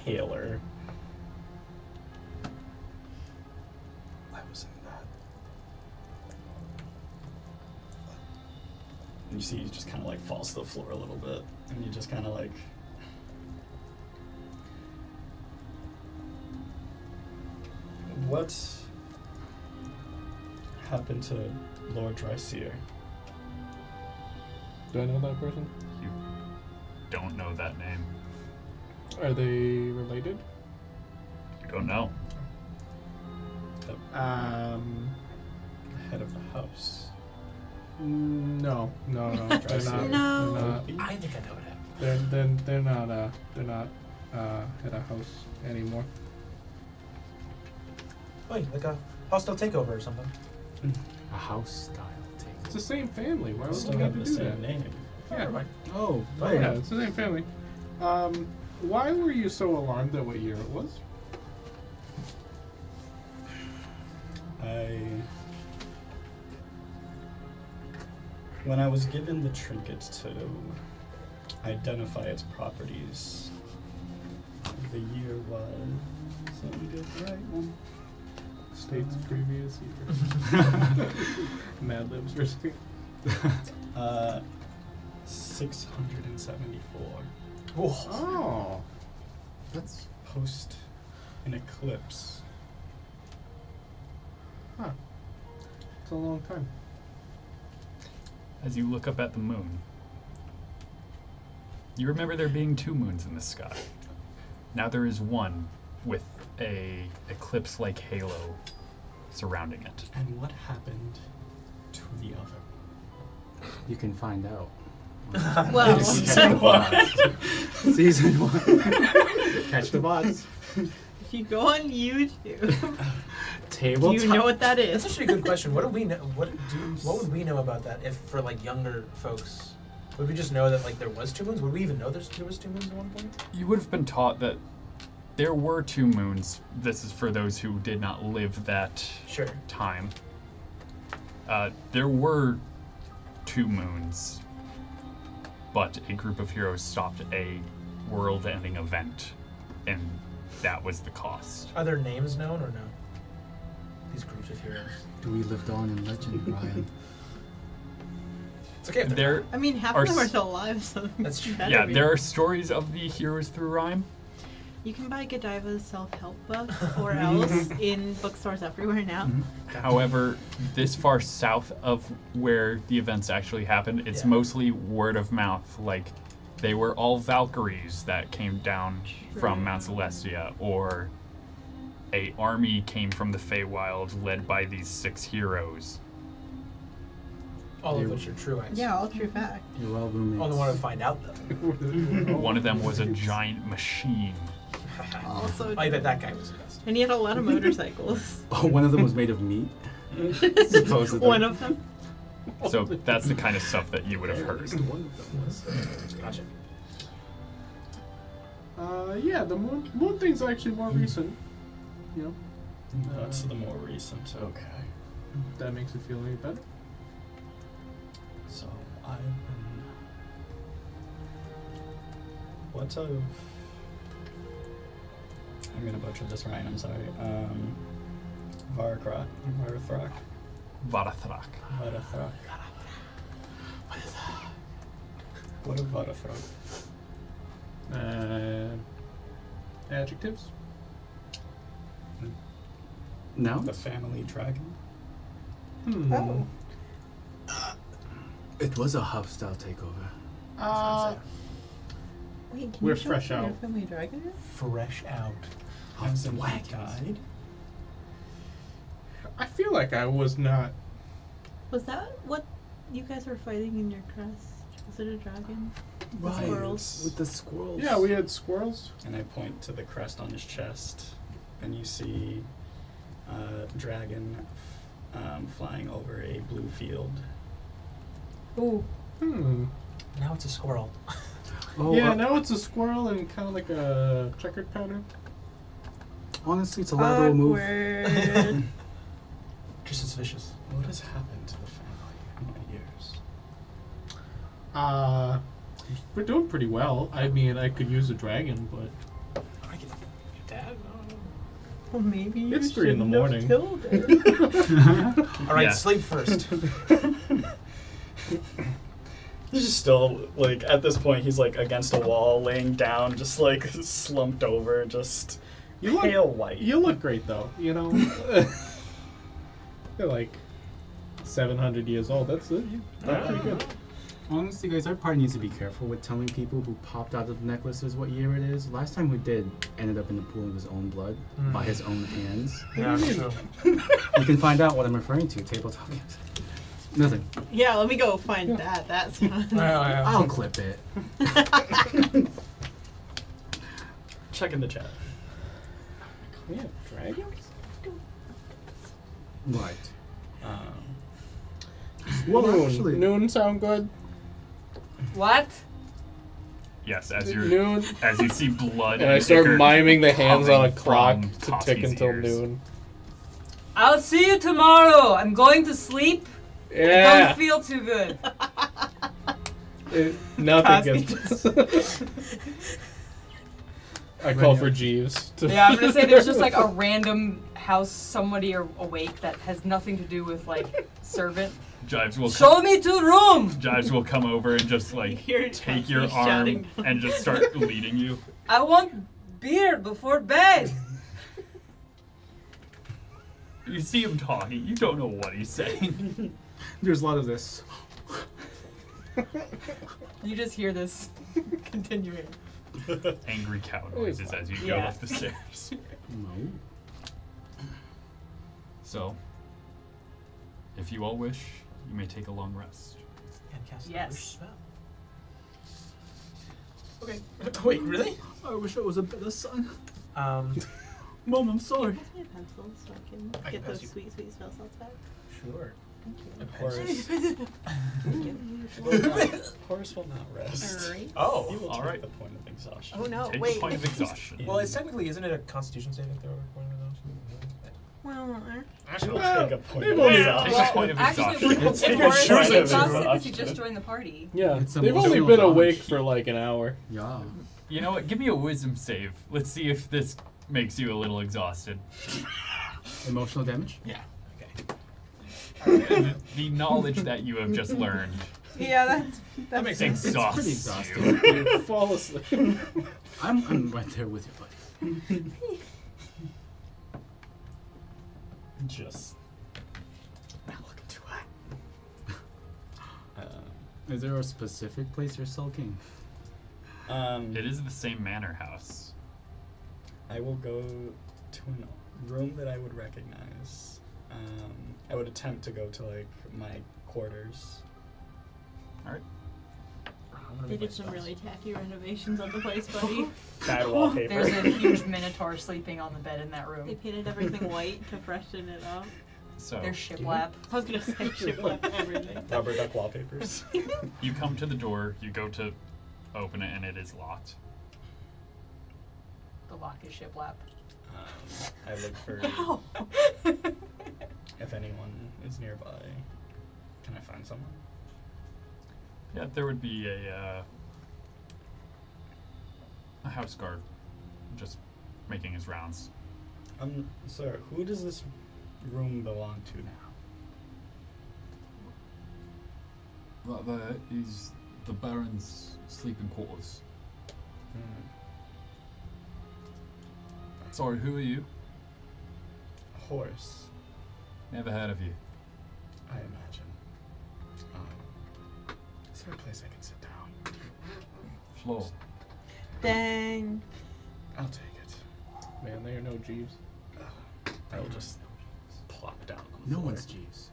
paler. I was in that. And you see he just kind of like falls to the floor a little bit, and you just kind of like. What happened to Lord Dryseer? Do I know that person? You don't know that name. Are they related? You don't know. The head of the house. No. They're not. Dryseer. No. They're not. I think I know what happened. They're not at a house anymore. Wait, like a hostile takeover or something. A house style It's take. the same family. Why would Still we have have the to do same that? name. Yeah. Oh, Oh yeah, it's the same family. Why were you so alarmed at what year it was? When I was given the trinkets to identify its properties, the year was. Let me get the right one. State's previous year. Mad Libs or something. 674. Oh. That's Post an eclipse. Huh. It's a long time. As you look up at the moon, you remember there being 2 moons in the sky. Now there is one with a eclipse-like halo surrounding it. And what happened to the other? you can find out. Well, Season 1. Season 1. Catch the bots. if you go on YouTube, Tabletop. you know what that That's is. actually a good question. What do we know? What would we know about that if for like younger folks? Would we just know that like there was 2 moons? Would we even know there was 2 moons at one point? You would have been taught that there were 2 moons. This is for those who did not live that Sure. time. There were 2 moons, but a group of heroes stopped a world-ending event, and that was the cost. Are there names known or no? These groups of heroes. Do we lived on in legend, Ryan? It's okay if they're There, I mean, half Are of them are s- still alive, so That's true. better yeah, be. there are stories of the heroes through rhyme. You can buy Godiva's self-help book or else in bookstores everywhere now. However, this far south of where the events actually happened, it's Yeah. mostly word of mouth. Like, they were all Valkyries that came down from Mount Celestia, or a army came from the Feywild led by these 6 heroes. All of which are true, I assume. Yeah, all true fact. You're all roommates. Only want to find out, though. One of them was a giant machine. Also, I bet that guy was the best. and he had a lot of motorcycles. Oh, one of them was made of meat. Supposedly. One of them. So that's the kind of stuff that you would have heard. One of them was. Gotcha. Yeah, the moon thing's actually more recent. You know, That's the more recent. Okay. that makes it feel any better. So I've been. What of? I'm gonna butcher this, Ryan. I'm sorry. Varthrak. Varathrak. Varathrak. What of Varathrak? Adjectives. No? The family dragon. Oh. It was a hostile takeover. Wait, can We're you show fresh us where your out. family dragon is? Fresh out. Has he wagons. died? I feel like I was not. Was that what you guys were fighting in your crest? Was it a dragon? Right. Squirrels. With the squirrels. Yeah, we had squirrels. And I point to the crest on his chest, and you see a dragon flying over a blue field. Ooh. Now it's a squirrel. Oh, Yeah, now it's a squirrel and kind of like a checkered pattern. honestly, it's a lateral move. Awkward. Just as vicious. What has happened to the family in my years? We're doing pretty well. I mean, I could use a dragon, but I get Dad? Well, maybe you It's 3 in the shouldn't have morning. killed it. All right, Yeah. sleep first. He's just still, like, at this point, he's, like, against a wall, laying down, just, like, slumped over, just You look- pale white. you look great though. You know, you're like 700 years old. That's it. You look pretty good. Honestly, guys, our party needs to be careful with telling people who popped out of the necklaces what year it is. Last time we did, ended up in the pool of his own blood by his own hands. Yeah, true. You can find out what I'm referring to. Tabletop games. Nothing. Yeah, let me go find that. That's fun. I'll clip it. Check in the chat. Yeah, dragons. Right. Well, Well, noon. actually- Noon sound good. What? Yes, Noon. as you see blood. And I start ichor miming the hands on a coming clock from to tick Toski's until ears. noon. I'll see you tomorrow. I'm going to sleep. I Yeah. don't feel too good. Nothing gets. I call for Jeeves. To Yeah, I'm gonna say there's just like a random house somebody are awake that has nothing to do with like servant. Jives will Show me to room. Jives will come over and just like Hear take your Toski arm shouting. and just start leading you. I want beer before bed. You see him talking. You don't know what he's saying. There's a lot of this. You just hear this continuing. Angry cow noises as you go Yeah. up the stairs. No. So, if you all wish, you may take a long rest. And cast the Yes. wish spell. Okay. Wait, really? I wish I was a better son. Mom, I'm sorry. Pass me a pencil so I can I can get pass those you. sweet, sweet spell slots back. Sure. Thank you. A Horace, Thank you. Horace will not rest. Alright. He Oh. will All take right. the point of exhaustion. Oh no, Take wait. a point of exhaustion. Well, it's technically, isn't it a Constitution saving throw requirement? Well, He will Well, take a point they've of only- exhaustion. Take a point of Actually, exhaustion. It's if your Horace choosing is to exhausted because option. he just joined the party. Yeah, It's they've emotional only been damage. awake for like an hour. Yeah. You know what? Give me a wisdom save. Let's see if this makes you a little exhausted. Emotional damage? Yeah. Okay. The knowledge that you have just learned Yeah, that makes makes sense. sense. exhausts pretty you. exhausting. Fall asleep. I'm right there with you, buddy. Just not looking too high. Is there a specific place you're sulking? It is the same manor house. I will go to a room that I would recognize. I would attempt to go to like my quarters Alright. They did some really tacky renovations on the place, buddy. Bad wallpaper. There's a huge minotaur sleeping on the bed in that They room. painted everything white to freshen it up. So There's shiplap. I was gonna say shiplap everything. Rubber duck wallpapers. you come to the door, you go to open it, and it is locked. The lock is shiplap. I look for Wow. if anyone is nearby. Can I find someone? Yeah, there would be a house guard just making his rounds. Sir, who does this room belong to now? Right there is the Baron's sleeping quarters. Sorry, who are you? Horse, Never heard of you. I imagine. Is there a place I can sit down? Floor. Dang. I'll take it. Man, there are no Jeeves. I will just plop down on the No floor. one's Jeeves.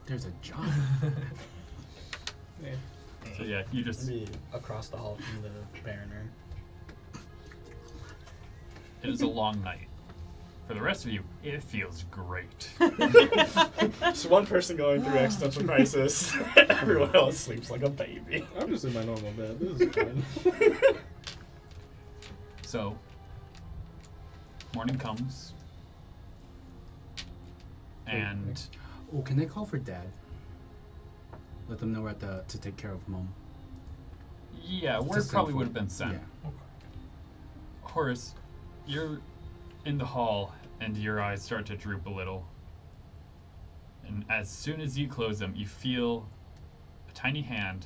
There's a job. Yeah. So yeah, you just Be across the hall from the Baroner. it is a long night. For the rest of you, it feels great. Just one person going through existential crisis. Everyone else sleeps like a baby. I'm just in my normal bed. This is fine. So morning comes and Oh, can I call for Dad? Let them know we're to take care of Mom. yeah, word Just probably info. would have been sent. Yeah. Horace, you're in the hall and your eyes start to droop a little. And as soon as you close them, you feel a tiny hand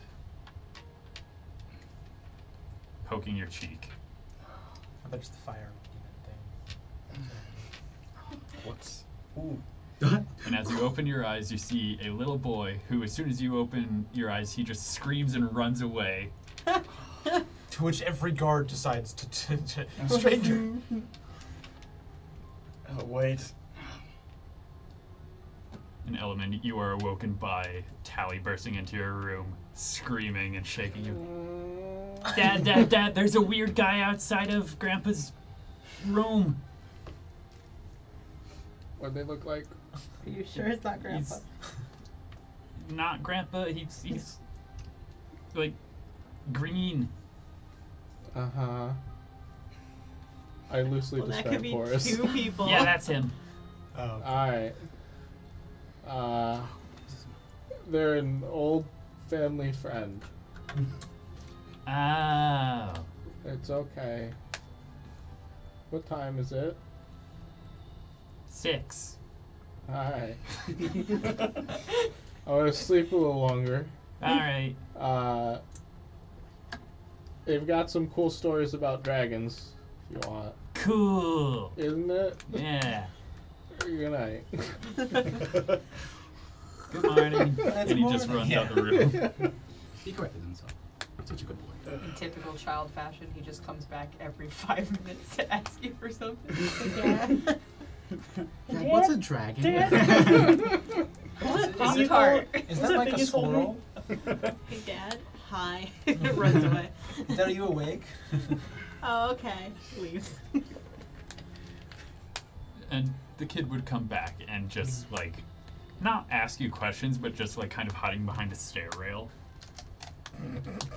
poking your cheek. I bet it's the fire demon thing. What's... Ooh. And as you open your eyes, you see a little boy who, as soon as you open your eyes, he just screams and runs away. To which every guard decides to stranger. Oh, wait. And Element, you are awoken by Tally bursting into your room, screaming and shaking you. Dad, there's a weird guy outside of Grandpa's room. What they look like? Are you sure it's not Grandpa? He's not Grandpa, he's like green. Uh-huh. I loosely Well, that describe could be Horace. 2 people. Yeah, that's him. Oh. Alright. They're an old family friend. Oh. It's okay. What time is it? 6. Alright. I want to sleep a little longer. Alright. They've got some cool stories about dragons, if you want. Cool. Isn't it? Yeah. Good night. Good morning. And he just runs out the room. He corrected himself. Such a good boy. In typical child fashion, he just comes back every 5 minutes to ask you for something. Dad, what's a dragon? Pop-Tart. Is that like a squirrel? Hey, Dad. Hi. Runs away. Dad, are you awake? Oh, okay. Leaves. And the kid would come back and just like not ask you questions, but just like kind of hiding behind a stair rail,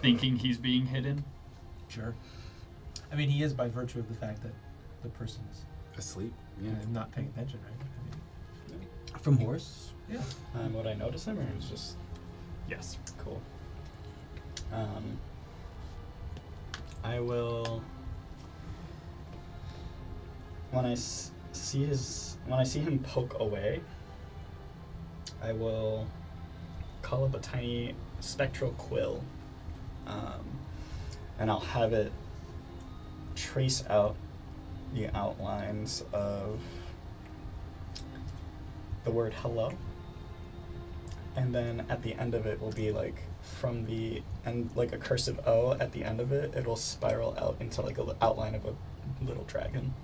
thinking he's being hidden. Sure. I mean, he is by virtue of the fact that the person is Asleep. Yeah. not paying attention, right? I mean, From Horse? yeah. Would I notice him, or is just Yes. cool? I will. When I see him poke away, I will call up a tiny spectral quill, and I'll have it trace out the outlines of the word hello. And then at the end of it will be like from the end, like a cursive O at the end of it, it'll spiral out into like a outline of a little dragon.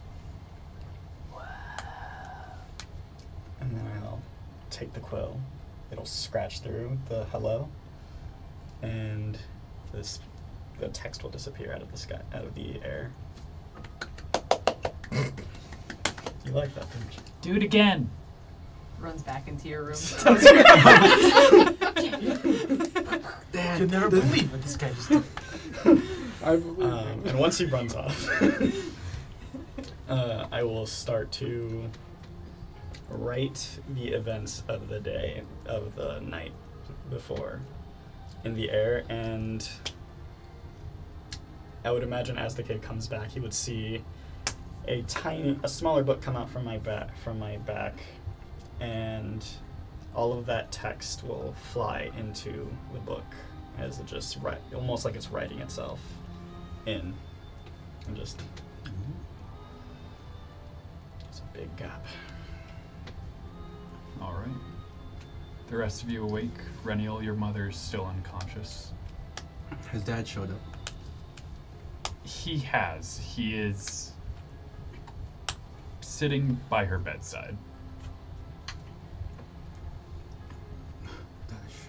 And then I'll take the quill, it'll scratch through the hello, and the text will disappear out of the sky, out of the air. You like that, didn't you? Do it again. Runs back into your room. You'll never believe what this guy just did. I believe And once he runs off, I will start to write the events of the day, of the night before, in the air, and I would imagine as the kid comes back, he would see a smaller book come out from my back, and all of that text will fly into the book as it just almost like it's writing itself in, and just it's a big gap. All right. The rest of you awake. Reniel, your mother's still unconscious. Has Dad showed up? He has. He is sitting by her bedside. Dash.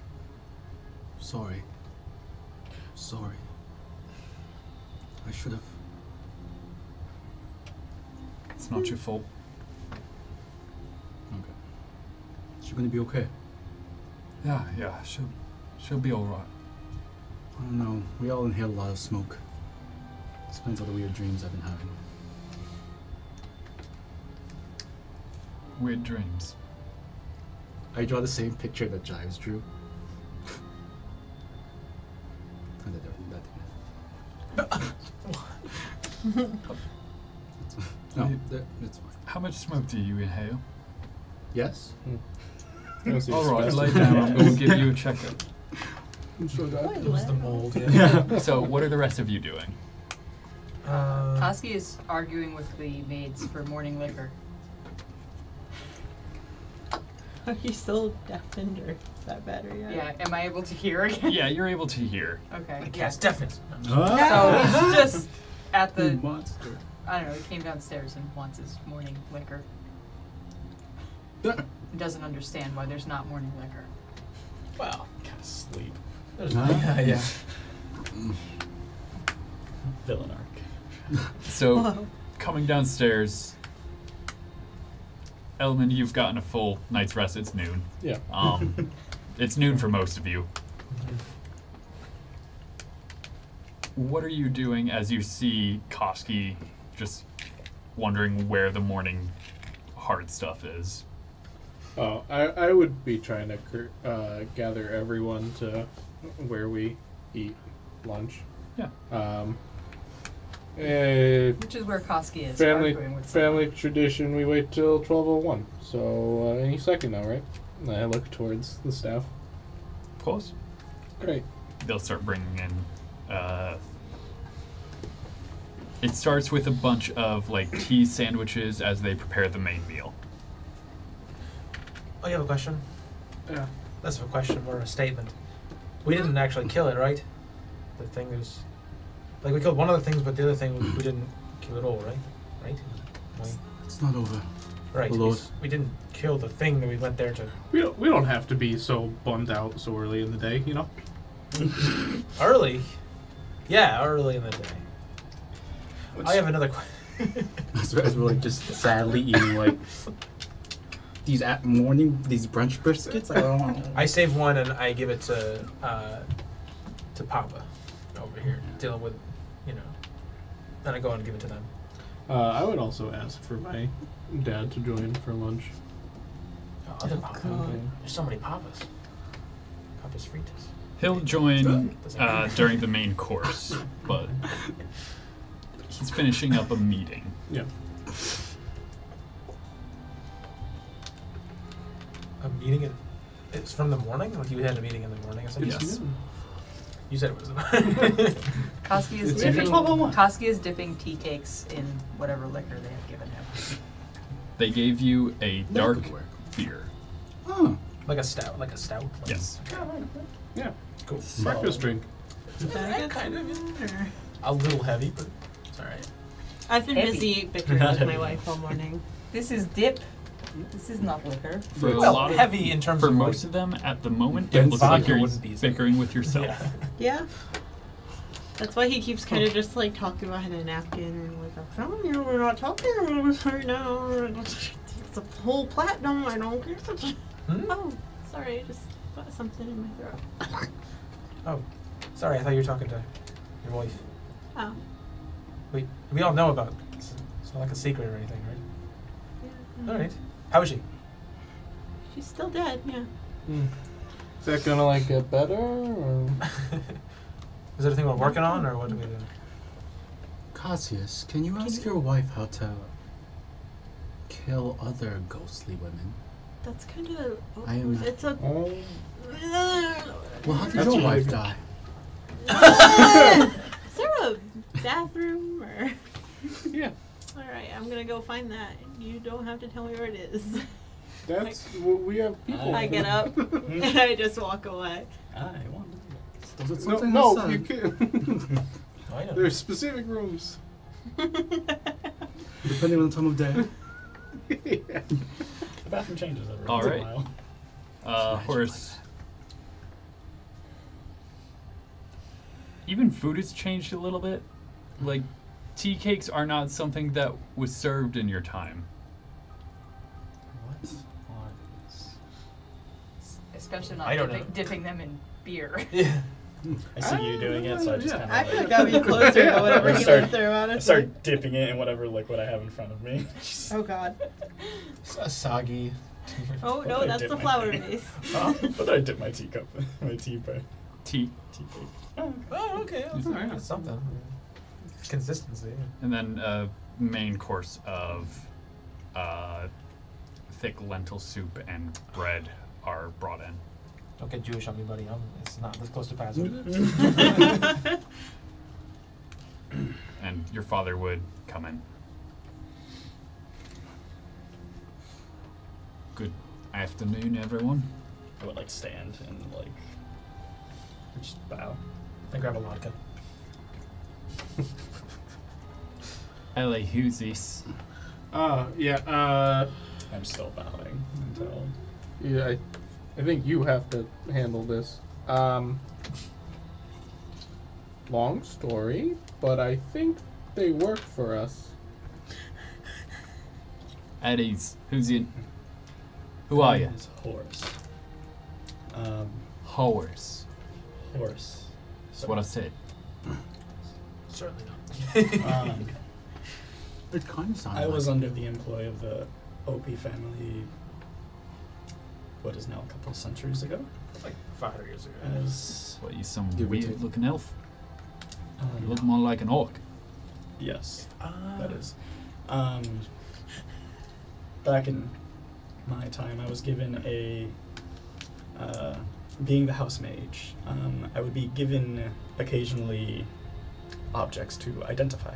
Sorry. Sorry. I should have. It's not your fault. Okay. Is she gonna be okay? Yeah, she'll be all right. I don't know. We all inhale a lot of smoke. Explains all the weird dreams I've been having. Weird dreams. I draw the same picture that Jives drew. No, it's fine. How much smoke do you inhale? Yes? All right, lay down. I'm going to give you a checkup. I'm sure that. It was the mold. Yeah. So, what are the rest of you doing? Koski is arguing with the maids for morning liquor. Are you still deafened or is that better yet? Yeah, am I able to hear again? Yeah, you're able to hear. Okay. I cast deafness. So he's just at the, monster. I don't know, he came downstairs and wants his morning liquor. He doesn't understand why there's not morning liquor. Well, Kind of sleep. yeah. Villain arc. So, Whoa. coming downstairs, Elman, you've gotten a full night's rest. It's noon. Yeah. It's noon for most of you. What are you doing as you see Koski just wondering where the morning hard stuff is? Oh, I would be trying to gather everyone to where we eat lunch. Yeah. Which is where Koski is arguing with Family tradition, we wait till 12:01. So any second now, right? And I look towards the staff. Close. Great. They'll start bringing in, it starts with a bunch of like tea sandwiches as they prepare the main meal. Oh, you have a question? Yeah. Less of a question, more of a statement. We didn't actually kill it, right? The thing is, like, we killed one of the things, but the other thing we didn't kill at all, right? Right? It's not over. Right. Oh, Lord. We didn't kill the thing that we went there to. We don't have to be so bummed out so early in the day, you know? Early? Yeah, early in the day. I have another question. As we're like just sadly eating like these these brunch biscuits. I don't know. I save one and I give it to Papa over here, dealing with, then I go and give it to them. I would also ask for my dad to join for lunch. Other Papa. God. There's so many Papas. Papas fritas. He'll join during the main course, but he's finishing up a meeting. Yeah. A meeting it's from the morning? Like you had a meeting in the morning or something? Yes. You said it was. Koski is It's dipping. 12:01. Koski is dipping tea cakes in whatever liquor they have given him. They gave you a dark could work. beer. Oh, Like a stout. Like, Yes. Yeah. Cool. Breakfast drink. That kind of. A little heavy, but it's alright. I've been Heavy. busy bickering Not with my heavy. wife all morning. This is dip. This is not liquor. For a Well, lot of, heavy in terms for of most like, of them, at the moment, Then it looks like vodka you're wouldn't be as bickering with yourself. yeah. Yeah. That's why he keeps kind of just like talking behind a napkin and like, oh, you know, we're not talking about this right now. It's a whole platinum. I don't care. Oh, sorry, I just got something in my throat. Oh, sorry. I thought you were talking to your wife. Oh, We all know about it. It's not like a secret or anything, right? yeah. All right. How is she? She's still dead. Yeah. Is that gonna like get better? Or? Is there anything we're working on, or what do we do? Cassius, can you ask your wife how to kill other ghostly women? That's kind of. I am not- It's a. Oh. Well, how did That's your really wife good. die? Is there a bathroom or? Yeah. All right, I'm gonna go find that. You don't have to tell me where it is. That's what we have people. I get up and I just walk away. I want to do Was it No, something no, I you said? can't. I know. There's specific rooms. Depending on the time of day. Yeah. The bathroom changes every All once in right. a while. Horace. Even food has changed a little bit. Like, tea cakes are not something that was served in your time. What? Especially I not don't know. dipping them in beer. Yeah. I see you doing it, so I just yeah. kind I of feel like, like I'll be closer to whatever I he start- went through, I honestly. start dipping it in whatever liquid I have in front of me. Oh god. A soggy. Oh What no, did I that's dip the my flour thing? base. But I dip my teacup, my tea bag, Tea. tea cake. Oh, okay. That's, Alright. that's something. Consistency. And then main course of thick lentil soup and bread are brought in. Don't get Jewish on me, buddy. It's not this close to passing. And your father would come in. Good afternoon, everyone. I would like stand and like just bow. I grab a vodka. Hello, who's this? Yeah, I'm still bowing until yeah, I think you have to handle this. Long story, but I think they work for us. At ease. Who's in? Who are you? It's Horse. Horse. Horse. That's what I said. Certainly not. It kind of sounded I was like under the employ of the OP family. What is now a couple centuries ago? Like 500 years ago. As What, you some Give or weird take. looking elf? You look more like an orc. yes, that is. Back in my time, I was given a being the house mage. I would be given occasionally objects to identify,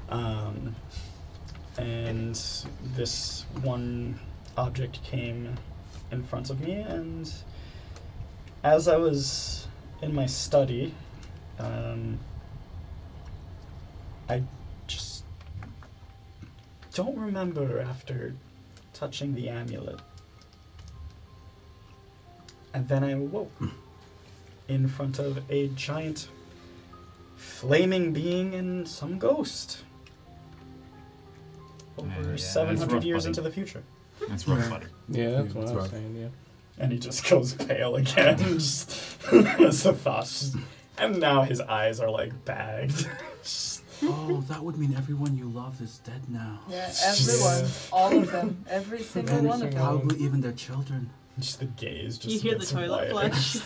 and this one object came in front of me, and as I was in my study, I just don't remember after touching the amulet. And then I awoke in front of a giant flaming being and some ghost. Yeah, Over that's 700 rough, years buddy. into the future. That's rough butter. Yeah, that's what That's I was right. saying, yeah. And he just goes pale again. Just as the thoughts. And now his eyes are like bagged. oh, that would mean everyone you love is dead now. Yeah, everyone, all of them, every single And one of them. probably even their children. Just the gaze just You hear the gets toilet wider. flush.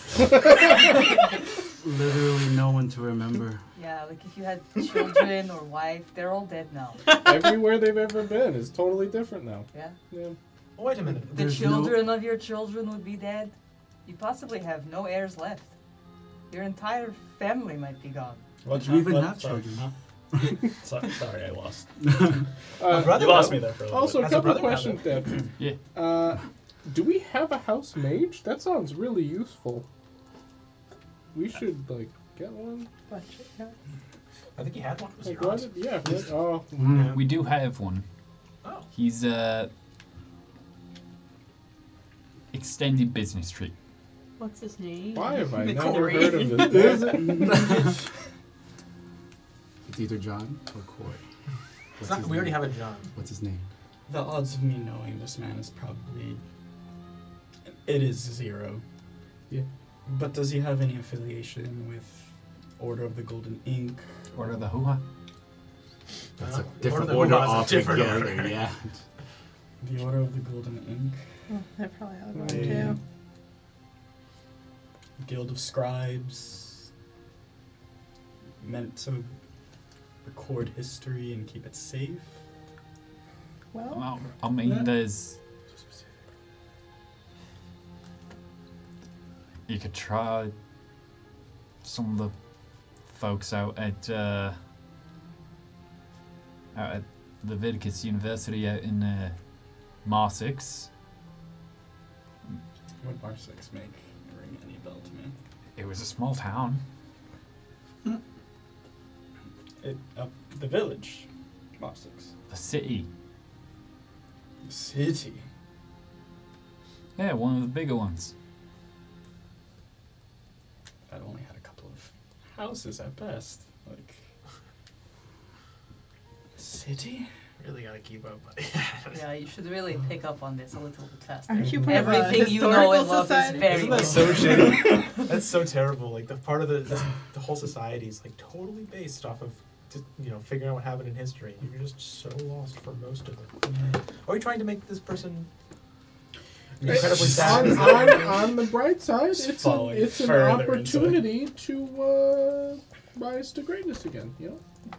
Literally no one to remember. Yeah, like if you had children or wife, they're all dead now. Everywhere they've ever been is totally different now. Yeah. Yeah. Oh, wait a minute. The There's children of your children would be dead. You possibly have no heirs left. Your entire family might be gone. What, Do you even what- have sorry, children? huh? Sorry, I lost. My brother You lost will. me there for a little Also, a As a couple brother, questions, Dad. Yeah. Do we have a house mage? That sounds really useful. We should, like, get one. I think he had one. Was he Like, what? yours? Yeah. What? Oh. Mm. We do have one. Oh. He's extended business trip. What's his name? Why have I never Corey. heard of this? It's either John or Corey. It's not, we already have a John. What's his name? The odds of me knowing this man is probably... It is 0. Yeah. But does he have any affiliation with Order of the Golden Ink? Order the hoo-ha. That's a Order different the order Hoo-Ha's a different altogether. order. Yeah. The Order of the Golden Ink? Oh, I probably have one They- too. Guild of Scribes? Meant to record history and keep it safe? Well, I mean, there's... You could try some of the folks out at the Leviticus University out in Marsix. Would R6 ring any bell to me? It was a small town. The village. R6. The city. The city. Yeah, one of the bigger ones. That only had a couple of houses at best. Like... City? Really gotta keep up, buddy. Yeah, you should really pick up on this a little bit faster. aren't you part of a Everything you know and historical love is society? very Isn't that so shitty? That's so terrible. Like the part of the whole society is like totally based off of just, figuring out what happened in history. You're just so lost for most of it. Are we trying to make this person incredibly sad? on the bright side, Just it's falling an further into opportunity to rise to greatness again.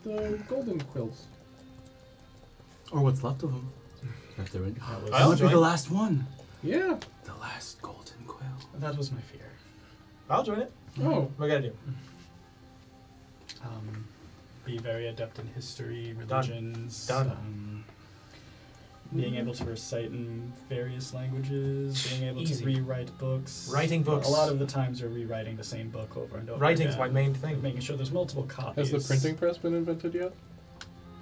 The golden quills. Or what's left of them. If they're in. was- That might be the last one. Yeah. The last golden quill. That was my fear. I'll join it. Oh. What I gotta do? Be very adept in history, Done. religions. Done. Being able to recite in various languages, being able Easy. to rewrite books. Writing books. A lot of the times you're rewriting the same book over and over Writing's again. my main thing. Making sure there's multiple copies. Has the printing press been invented yet?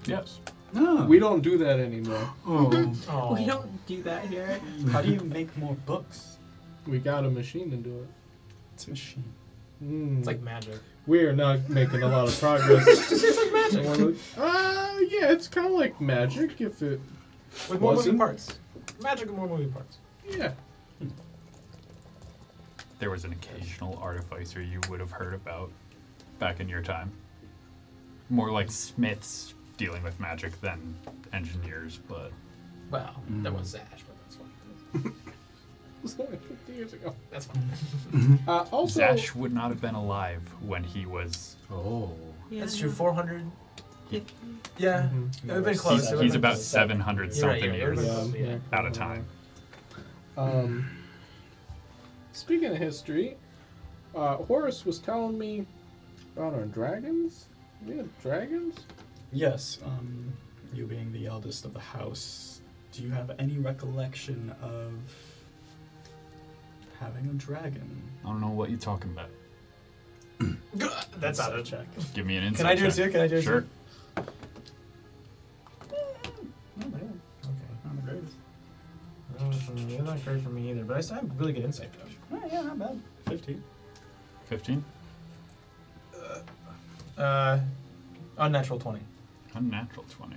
Yes. No. We don't do that anymore. Oh. Oh. we don't do that here. How do you make more books? We got a machine to do it. It's a machine. Mm. It's like magic. We're not making a lot of progress. It's like magic. Yeah, it's kind of like magic if it. With more moving Wasn't? parts. Magic and more moving parts. Yeah. There was an occasional artificer you would have heard about back in your time. More like smiths dealing with magic than engineers, but... Well, that was Ash, but that's fine. It was only 50 years ago. That's fine. Also, Zash would not have been alive when he was... Oh. Yeah, That's true. 400. Yeah. Yeah. Mhm. It would have been close. It would've He's been about close. 700 You're right, something you're right. years Yeah. out of time. Speaking of history, Horace was telling me about our dragons. We have dragons? Yes, you being the eldest of the house, do you have any recollection of having a dragon? I don't know what you're talking about. That's out a of check. Give me an insight Can I do it check. too? Can I do it Sure. too? Not bad. Okay. Not the greatest. It's not great for me either, but I still have really good insight though. Oh, yeah, not bad. 15. 15? Unnatural 20. Unnatural 20.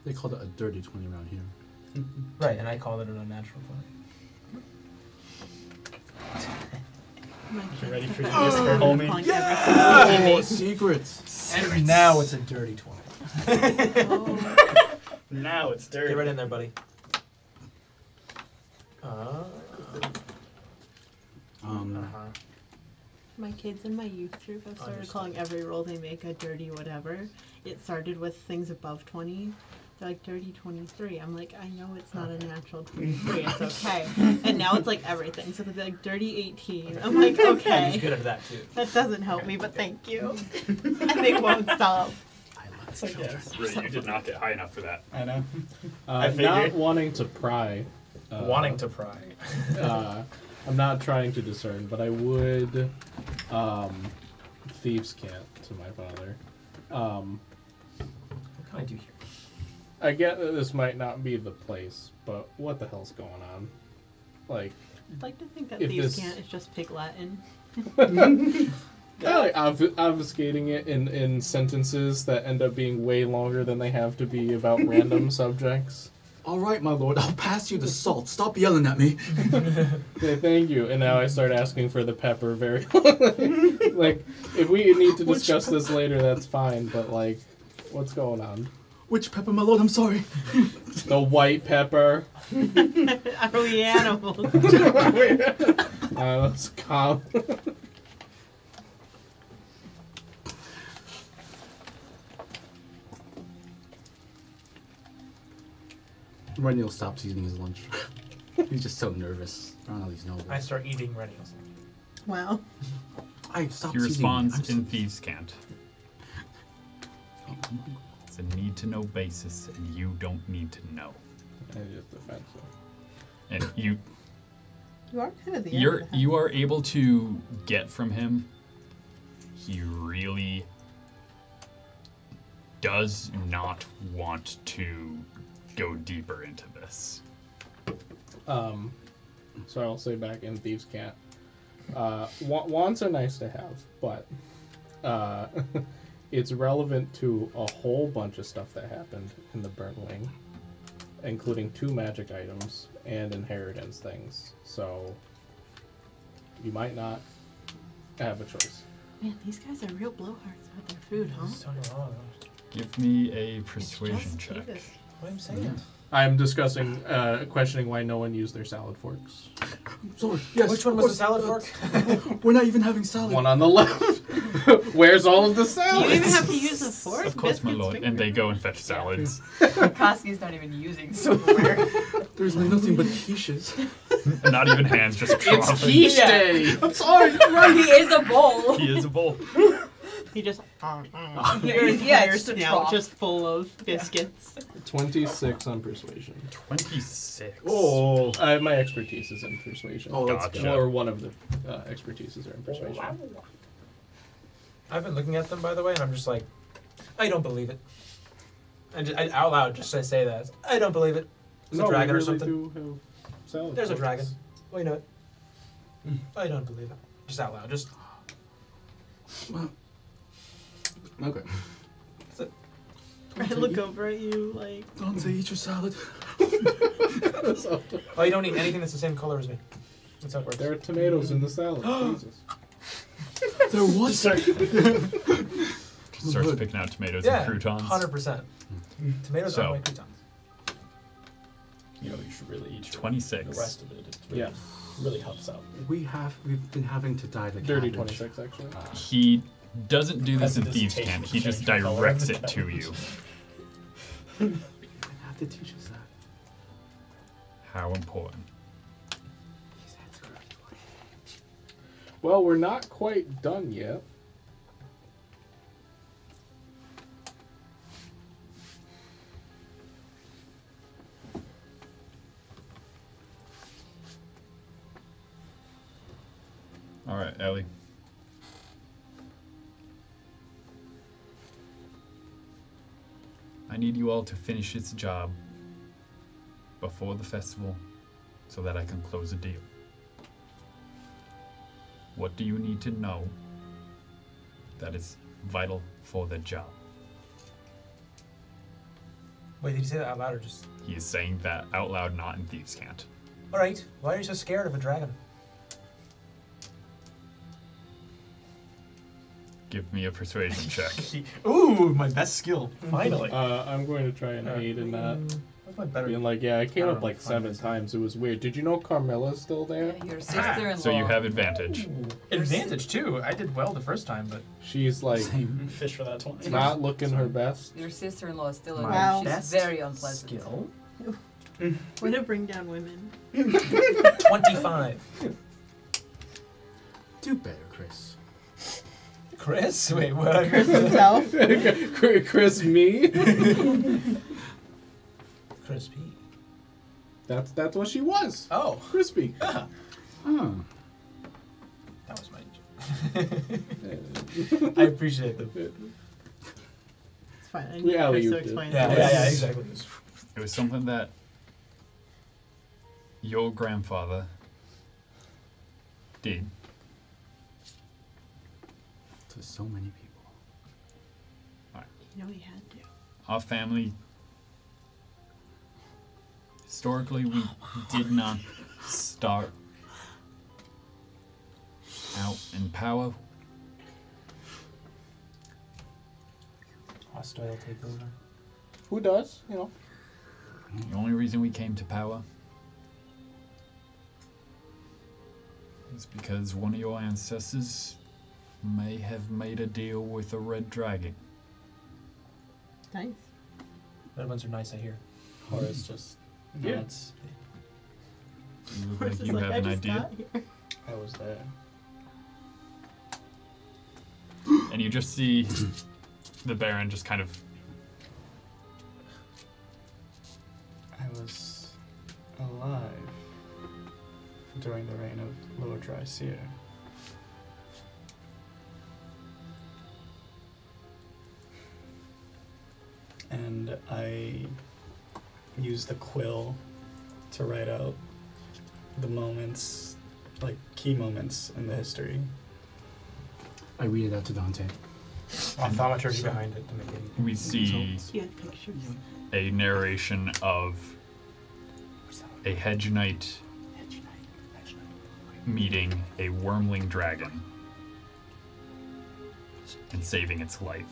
They called it a dirty 20 around here. Right, and I called it an unnatural 20. My You kids ready have for been this, calling homie? everything Oh, secrets. And now it's a dirty 20. Oh. Now it's dirty. Get right in there, buddy. My kids in my youth group have started calling every roll they make a dirty whatever. It started with things above 20. They're like dirty 23. I'm like, I know it's not a natural 23. It's okay. And now it's like everything. So they'll be like dirty 18. I'm like, He's okay. good at that too. That doesn't help me, but thank you. And they won't stop. It's like, yes. Really, you did not get high enough for that. I know. Not figured. wanting to pry. Wanting to pry. I'm not trying to discern, but I would thieves' cant to my father. What can I do here? I get that this might not be the place, but what the hell's going on? Like, I'd like to think that If thieves this- can't. It's just pig Latin. I like obfuscating it in sentences that end up being way longer than they have to be about random subjects. All right, my lord, I'll pass you the salt. Stop yelling at me. Okay, thank you. And now I start asking for the pepper very like, if we need to discuss this later, that's fine, but like, what's going on? Which pepper, my lord? I'm sorry. The white pepper. Are we animals? Let's calm. Renil stops eating his lunch. He's just so nervous around all these nobles. I start eating Rennials. Wow. I stopped He eating. responds I'm in Thieves' Cant. It's a need-to-know basis, and you don't need to know. And just defensive. And you You are kind of the you are able to get from him. He really does not want to go deeper into this. So I'll say back in Thieves' Cant. Wants are nice to have, but it's relevant to a whole bunch of stuff that happened in the Burnt Wing, including 2 magic items and inheritance things. So you might not have a choice. Man, these guys are real blowhards about their food, huh? Just talking wrong. Give me a It's persuasion just check. Jesus. What am I saying? I'm discussing, questioning why no one used their salad forks. sorry. Yes. Which one was the salad fork? We're not even having salad. One on the left. Where's all of the You salad? even have to use a fork? Of course, my Biscuits, lord. finger And they go and fetch salads. Koski's not even using silverware. There's nothing but quiches. Not even hands, just It's dropping. quiche Yeah. day. I'm sorry. He is a bowl. He is a bowl. He just Your entire snout snout just full of biscuits. 26 on persuasion. 26. Oh. My expertise is in persuasion. Oh, that's Gotcha. good. Or one of the expertises are in persuasion. I've been looking at them, by the way, and I'm just like, I don't believe it. I out loud just say that. I don't believe it. It's a dragon we or really something. do have salad There's a forks. dragon. Oh, you know it. I don't believe it. Just out loud. Just. Okay. That's it. I look over at you like, Dante, eat your salad. Oh, you don't eat anything that's the same color as me. That's how it works. There are tomatoes in the salad. Jesus. There was. Starts picking out tomatoes Yeah, and croutons. 100%. Tomatoes So- are my croutons. You know, you should really eat your, 26. the rest of it. It really, Yeah. really helps out. We've been having to dye the Dirty cabbage. 26, actually. He doesn't do this Has in a Thieves' dissertation Cant. He to just change the color directs of it the to you. You have to teach us that. How important. That's correct. Well, we're not quite done yet. All right, Ellie. I need you all to finish this job before the festival so that I can close a deal. What do you need to know that is vital for the job? Wait, did you say that out loud or just. He is saying that out loud, not in Thieves' Cant. Alright, why are you so scared of a dragon? Give me a persuasion check. Ooh, my best skill. Finally. I'm going to try and aid in that. That's my better. Being like, yeah, I came I up don't like know, 7 times. It was weird. Did you know Carmella's still there? Yeah, your sister-in-law. So you have advantage. Advantage too. I did well the first time, but She's like Fish for that 20. not looking her best. Your sister-in-law is still My alive. She's best very unpleasant. Skill. way to bring down women. 25. Do better, Chris. Chris? Wait, what? Himself. Chris, me? Chris P. That's what she was. Oh. Crispy. Huh. That was my joke. I appreciate that. It's fine. I We need Chris alley-ooped to it. explain Yeah, it. yeah, exactly. It was something that your grandfather Did. To so many people. You know he had to. Our family, historically, we did not start out in power. Hostile takeover. Who does? You know. The only reason we came to power is because one of your ancestors may have made a deal with a red dragon. Nice. Red ones are nice, I hear. Horace just Yeah. nods. You look Horse like is you have I an just idea. got here. I was there. And you just see the Baron just kind of... I was alive during the reign of Lord Dryseer. And I used the quill to write out the moments, like key moments in the history. I read it out to Dante. I'll thaumaturgy behind it to make it. We see You had pictures. a narration of a hedge knight meeting a wormling dragon and saving its life.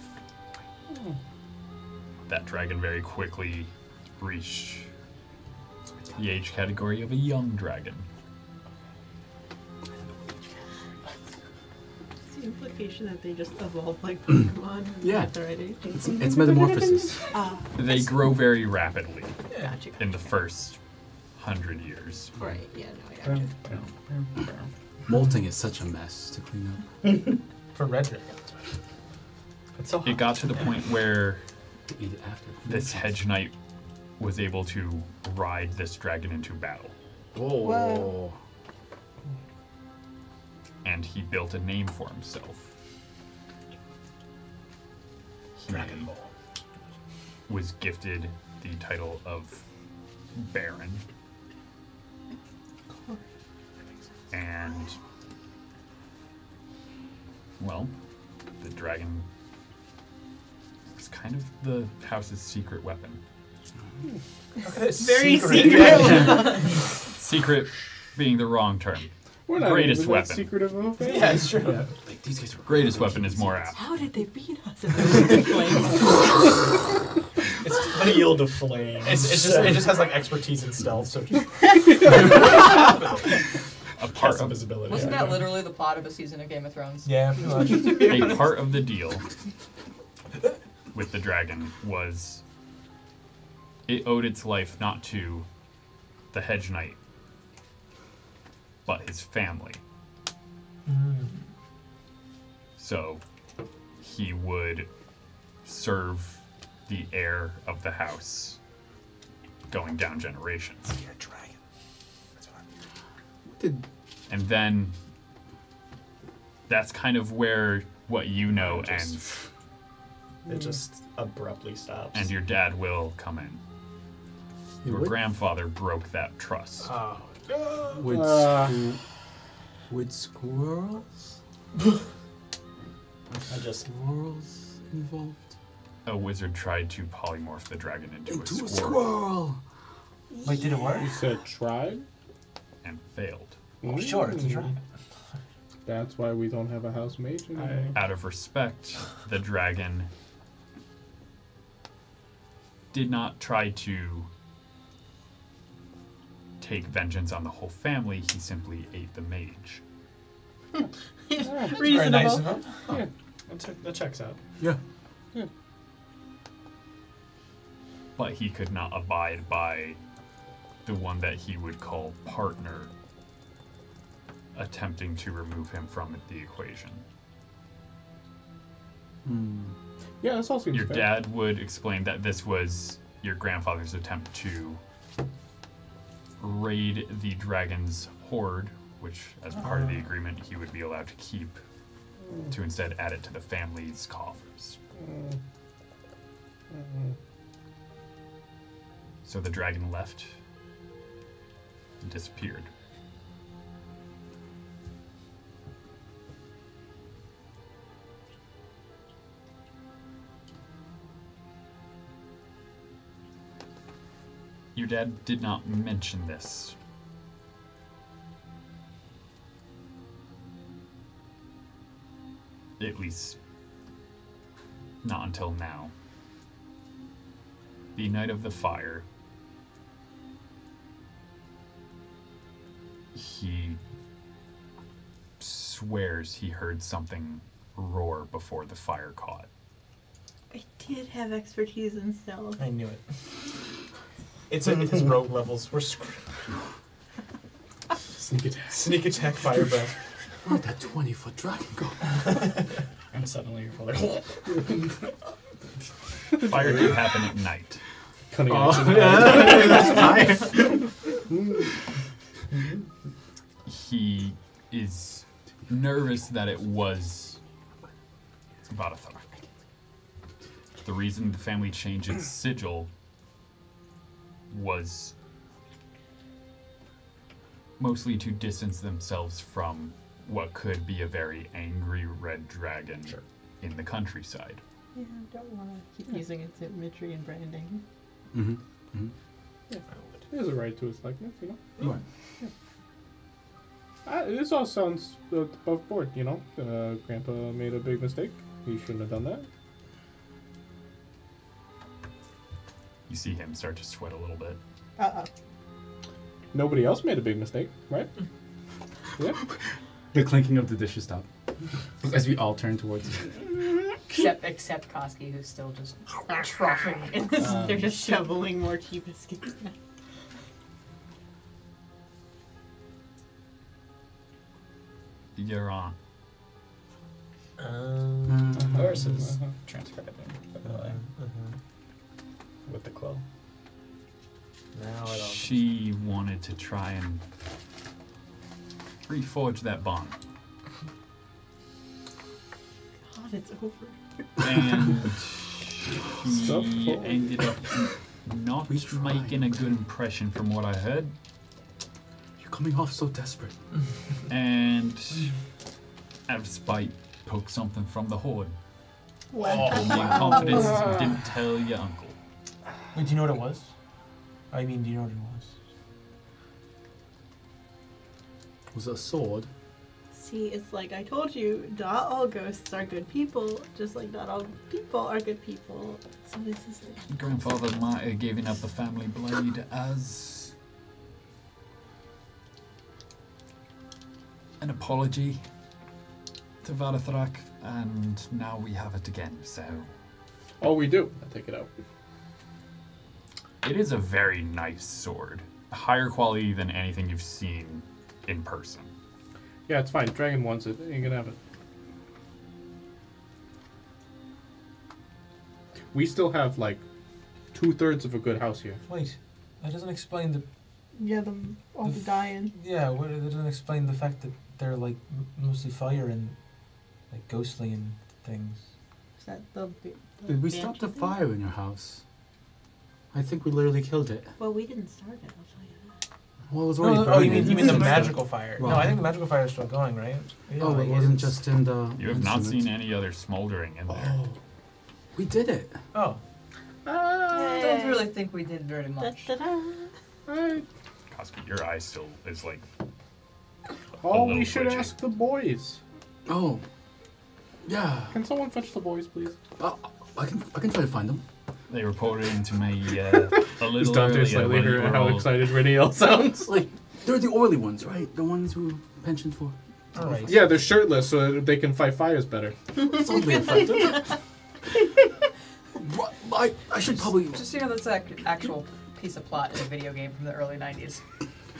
That dragon very quickly reached the age category of a young dragon. It's the implication that they just evolve like Pokemon. Yeah. At the right age. It's metamorphosis. Ah, They grow very rapidly gotcha. in the first 100 years. Right, yeah, no, I gotcha. Molting is such a mess to clean up. For red dragons. It's so hot. It got to the point where To eat it after. this hedge knight was able to ride this dragon into battle. Oh. Whoa. And he built a name for himself. He Dragon Ball. was gifted the title of Baron. And, well, the dragon was kind of the house's secret weapon. Very secret. secret. Secret being the wrong term. We're not Greatest even that weapon. secretive of a family. Yeah, it's true. Like, these guys were Greatest weapon is more apt. How did they beat us if they were in flames? It's Field of flame. it just has like expertise in stealth, so just A part of invisibility. Wasn't that literally the plot of a season of Game of Thrones? yeah, pretty much. a part of the deal with the dragon was it owed its life not to the hedge knight, but his family. So he would serve the heir of the house going down generations. You're a dragon. That's what And then that's kind of where what you know ends, It just abruptly stops. and your dad will come in. Your grandfather broke that trust. Oh, Would squirrels? I just Squirrels involved? A wizard tried to polymorph the dragon into a squirrel squirrel! wait, did it work? You said tribe? and failed. Oh, sure, it's a dragon. That's why we don't have a house mage anymore. Out of respect, the dragon did not try to take vengeance on the whole family. He simply ate the mage. Very nice of Reasonable. him. that checks out. Yeah. But he could not abide by the one that he would call partner attempting to remove him from the equation. Yeah, that's all seems Your fair. dad would explain that this was your grandfather's attempt to raid the dragon's hoard, which, as part of the agreement, he would be allowed to keep, to instead add it to the family's coffers. So the dragon left and disappeared. Your dad did not mention this. At least, not until now. The night of the fire, he swears he heard something roar before the fire caught. I did have expertise in stealth. I knew it. It's his rogue levels. We're screwed. Sneak attack. Sneak attack, fire breath. Where'd that 20-foot dragon go? And suddenly you're like, Fire did happen at night. Cunning Oh, action. He is nervous that it was Vadathar. The reason the family changed its sigil was mostly to distance themselves from what could be a very angry red dragon in the countryside. Yeah, I don't want to keep using its imagery and branding. Mm-hmm. Mm-hmm. He has a right to his likeness, you know? Right. This all sounds above board, you know? Grandpa made a big mistake. He shouldn't have done that. You see him start to sweat a little bit. Uh-oh. Nobody else made a big mistake, right? Yeah. The clinking of the dishes stopped as we all turn towards it. Except Koski, who's still just troughing in this. They're just shoveling more tea biscuits. You're on. Horse is transcribing, by the way, with the quill. Now it all. She wanted to try and reforge that bond. God, it's over. And Stop he calling. ended up not We tried. making a good impression from what I heard. You're coming off so desperate. And out of spite, poke something from the horde. What? Told me in confidence, didn't tell your uncle. Wait, do you know what it was? I mean, do you know what it was? Was it a sword? See, it's like I told you, not all ghosts are good people, just like not all people are good people. So this is it. Grandfather might have given up the family blade as an apology to Vadathrak, and now we have it again, so... Oh, we do. I take it out. It is a very nice sword. Higher quality than anything you've seen in person. Yeah, it's fine. Dragon wants it. You can have it. We still have like 2/3 of a good house here. Wait, that doesn't explain the. Yeah, all the dying. Yeah, that doesn't explain the fact that they're like mostly fire and like ghostly and things. Is that the Did we stop the fire in your house? I think we literally killed it. Well, we didn't start it, I'll tell you that. Well, it was No, already oh, you burning. mean the magical fire? Well- No, I think the magical fire is still going, right? Yeah, Oh, it like, wasn't it's- just in the. You have not instrument. seen any other smoldering in there. Oh, we did it. Oh, I don't really think we did very much. Da-da-da. Koski, your eye still is like... Oh, little we should twitchy. ask the boys. Oh, yeah. Can someone fetch the boys, please? I can try to find them. They reported into me a Is little Dante earlier slightly when you heard were how all- excited Reniel sounds? Like they're the oily ones, right? The ones who pensioned for. all right. Yeah, they're shirtless so that they can fight fires better. It's oddly effective. What? I should probably. Just so you know, that's an actual piece of plot in a video game from the early 90s.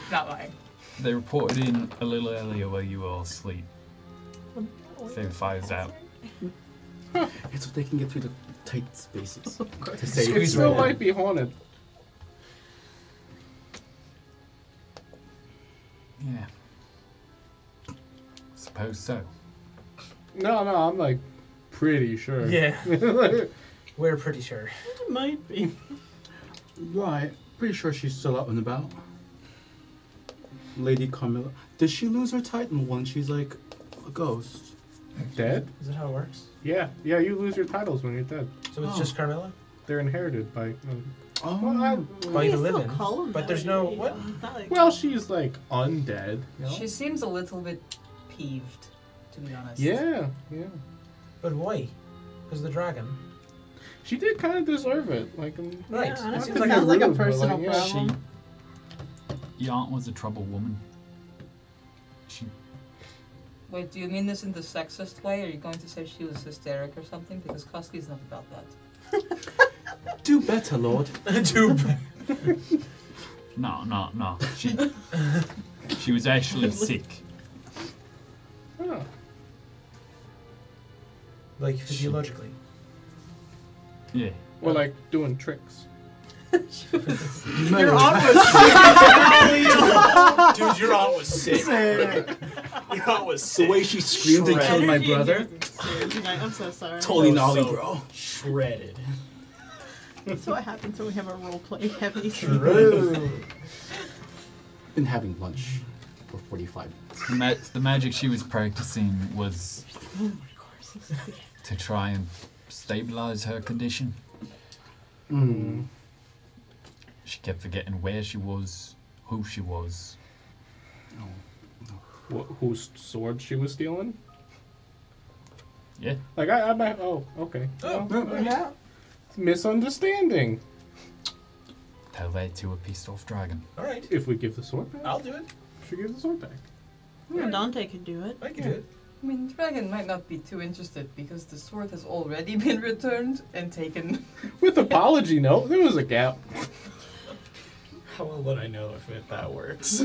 Not mine. They reported in a little earlier while you were all asleep. Say the fire's out. It's so they can get through the tight spaces to It save. still right might be haunted. Yeah. Suppose so. No, I'm like pretty sure. Yeah, we're pretty sure. It might be. Right. Pretty sure she's still out and about. Lady Carmilla. Did she lose her title when she's like a ghost? Dead? Is that how it works? Yeah, you lose your titles when you're dead. So it's Oh. just Carmilla? They're inherited by. Well, you can live still in. call 'em But that there's way, no you what? know, it's not like- Well, she's like undead. You know? She seems a little bit peeved, to be honest. Yeah. But why? Because the dragon. She did kind of deserve it. Like, Right. Yeah, I It don't seems think like sounds like a rude, but, personal yeah, problem. Your aunt was a troubled woman. She Wait, do you mean this in the sexist way? Are you going to say she was hysteric or something? Because Koski's not about that. Do better, Lord. No. She was actually sick. Oh. Like physiologically. Yeah. Well, like doing tricks. Your aunt was Dude, your aunt was sick. Your aunt was sick. The way she screamed and killed my brother. I'm so sorry. Totally Oh, gnarly, so bro. Shredded. That's what happens when we have a roleplay heavy. True. Been having lunch for 45 minutes. The magic she was practicing was to try and stabilize her condition. Mm. She kept forgetting where she was, who she was. Whose sword she was stealing? Yeah. Like I might. Oh, okay. Well, misunderstanding. That led to a pissed off dragon. Alright. If we give the sword back, I'll do it. she gives the sword back. Yeah, Dante could do it. I can do it. I mean, the dragon might not be too interested because the sword has already been returned and taken. With apology note, there was a gap. How well would I know if that works?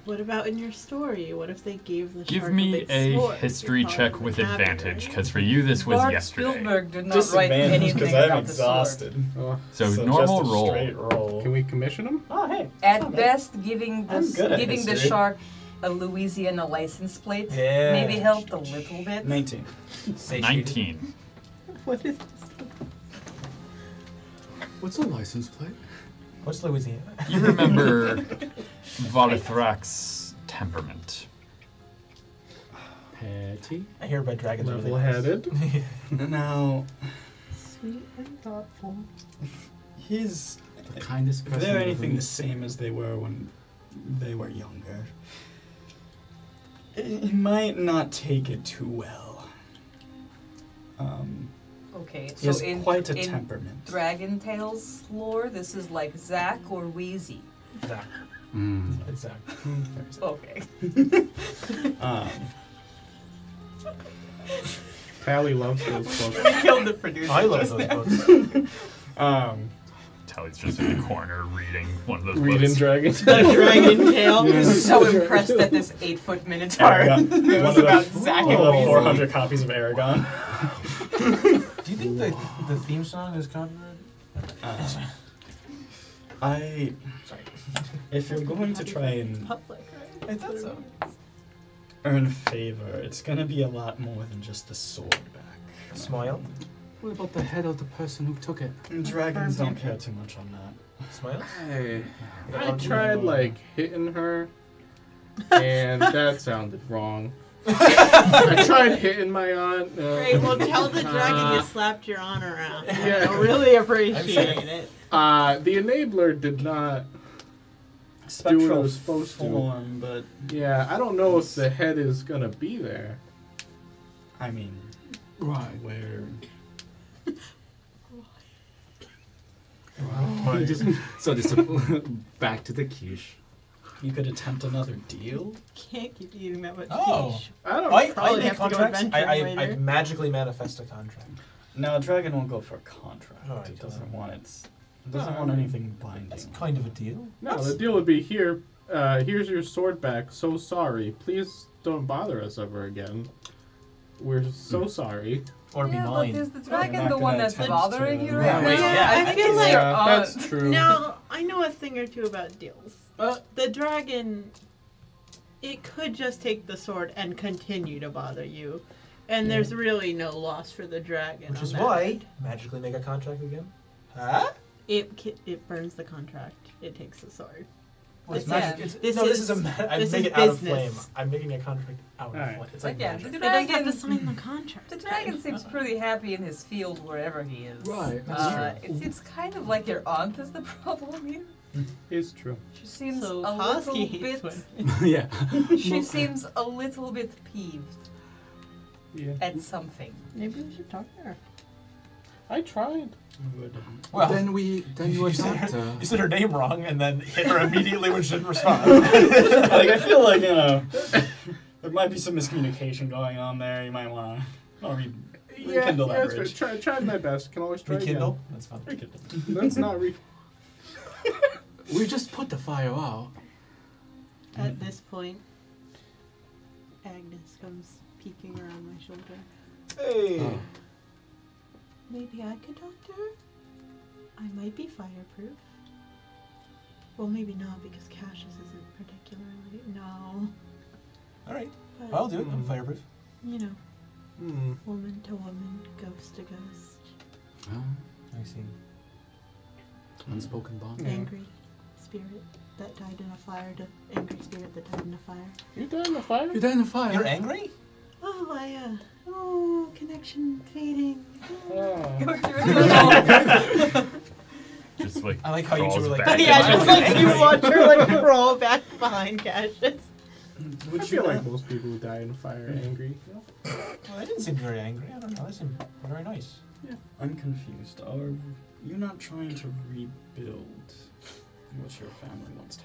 What about in your story? What if they gave the Give shark me big a sword? history You're check probably with happy, advantage, right? because for you this was Bart yesterday. Spielberg did not write Disadvantage anything because I'm about the sword. exhausted. So So normal just a roll. straight roll. Can we commission him? Oh, hey. At best, giving I'm good at the history. shark a Louisiana license plate Yeah. maybe helped a little bit. 19. 19. What is What's a license plate? What's Louisiana? You remember Volithrak's temperament. Petty. I hear about dragons. are really Level-headed. nice. Now, sweet and thoughtful? he's... The kindest If person. they're I've ever anything the met. same as they were when they were younger, he might not take it too well. Okay, He so has in, quite a in temperament. Dragon Tales lore, this is like Zack or Wheezy. Zach. Mm. It's Zach. Okay. Um, Tally loves those books. Killed the producer. I love those books. Tally's just in the corner reading one of those Reading books. dragons. The dragon tail. He was so impressed at this 8-foot minotaur. Aragon. It was about Zack one and of the Wheezy. 400 copies of Aragon. Do you think the theme song is copyrighted? Sorry. If you're going to try and Public, right? I thought so. earn favor, it's gonna be a lot more than just the sword back. Smile. What about the head of the person who took it? Dragons don't care too much on that. Smile. Hey. I tried like hitting her, and that sounded wrong. I tried hitting my aunt. Great, well tell the dragon you slapped your aunt around. Yeah. I'll really appreciate I'm sure. it. The enabler did not. Spectral was supposed to. form, but Yeah, I don't know if the head is gonna be there. I mean, Right. where So this back to the quiche. you could attempt another deal. Can't keep eating that much Oh. quiche. I don't. I Probably make have to go contracts. adventuring I later. magically manifest a contract. No, a dragon won't go for a contract. Alright, It doesn't alright. want It doesn't want anything binding. That's kind of a deal. No, the deal would be here. Here's your sword back. So sorry. Please don't bother us ever again. We're so sorry. Or be Yeah, mine. but is the You're dragon not the one gonna that's attempt bothering to- you Yeah, right wait, now? yeah, I think feel it's like- your Yeah, aunt. that's true. Now, I know a thing or two about deals. The dragon, it could just take the sword and continue to bother you. And there's really no loss for the dragon. Which on is that why end. magically make a contract again. Huh? It burns the contract. It takes the sword. Well, it's It's magic. yeah. It's, This no, this is- is a. I'm this making is it out of business. flame. I'm making a contract out of Alright. flame. It's Like, like yeah, magic. the They don't have to dragon. sign the contract. The dragon seems pretty happy in his field wherever he is. Right, that's It seems kind of like your aunt is the problem here. It's true. She seems So a little Husky hates bit. women. Yeah. She seems a little bit peeved Yeah. at something. Maybe we should talk to her. I tried. Well, then you attacked her. you said her name wrong and then hit her immediately when she didn't respond. Like, I feel like, there might be some miscommunication going on there. You might want to rekindle that that's bridge. fair. Tried my best. Can always try Rekindle? That's fine. Rekindle. again. That's not We just put the fire out. At this point, Agnes comes peeking around my shoulder. Hey. Oh. Maybe I could talk to her? I might be fireproof. Well, maybe not because Cassius isn't particularly. No. All right. But, I'll do it. I'm fireproof. you know, Hmm. woman to woman, ghost to ghost, Oh, I see. unspoken bond. Yeah. angry spirit that died in a fire to angry spirit that died in a fire. You died in the fire? You're dead in the fire. You're angry? Oh, connection fading. Oh. Just like I like how you two crawls were like. back. Yeah, Am I just like you angry? watch her like crawl back behind Cassius. I feel like most people who die in fire are angry. Well, they didn't seem very angry. I don't know. They seemed very nice. I'm confused. Are you not trying to rebuild what your family once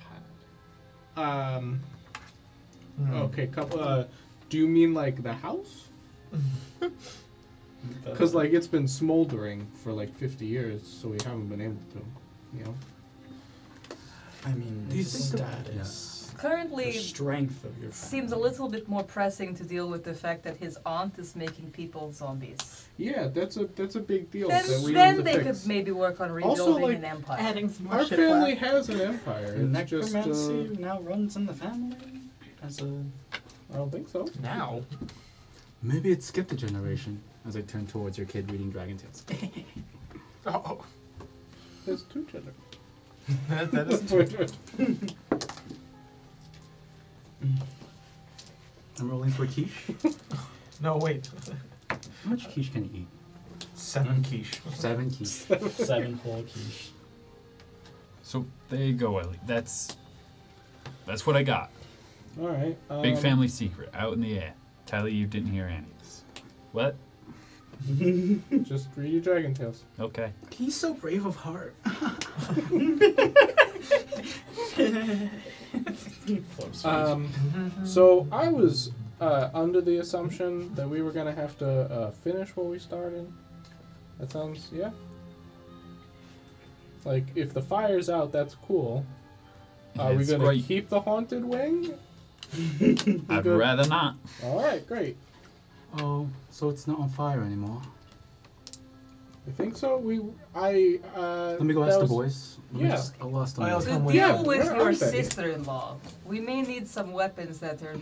had? Okay, couple. Do you mean like the house? Because like it's been smoldering for like 50 years, so we haven't been able to, you know. I mean, Do you the think the- status, the Currently, strength of your family. seems a little bit more pressing to deal with the fact that his aunt is making people zombies. Yeah, that's a big deal. Then, that we then need to they fix. could maybe work on Also, rebuilding like, an empire. Adding some more Our shit family left. has an empire. It's just Necromancy now runs in the family as a. I don't think so. Now. Maybe it skipped a generation. As I turn towards your kid reading Dragon Tales. Oh. There's two children. That is true. I'm rolling for quiche. No, wait. How much quiche can you eat? 7 quiche. 7 quiche. 7 whole quiche. So there you go, Ellie. That's what I got. All right. Big family secret out in the air. Tally, you didn't hear Annie's. What? Just read your Dragon Tales. Okay. He's so brave of heart. So I was under the assumption that we were gonna have to finish what we started. That sounds Like if the fire's out, that's cool. Are we It's gonna great. keep the haunted wing? I'd good. rather not. All right, great. Oh, so it's not on fire anymore. I think so. Let me go ask the boys. I'll ask them. I'll later. come To with deal Yeah, with where your are they? sister-in-law, we may need some weapons that are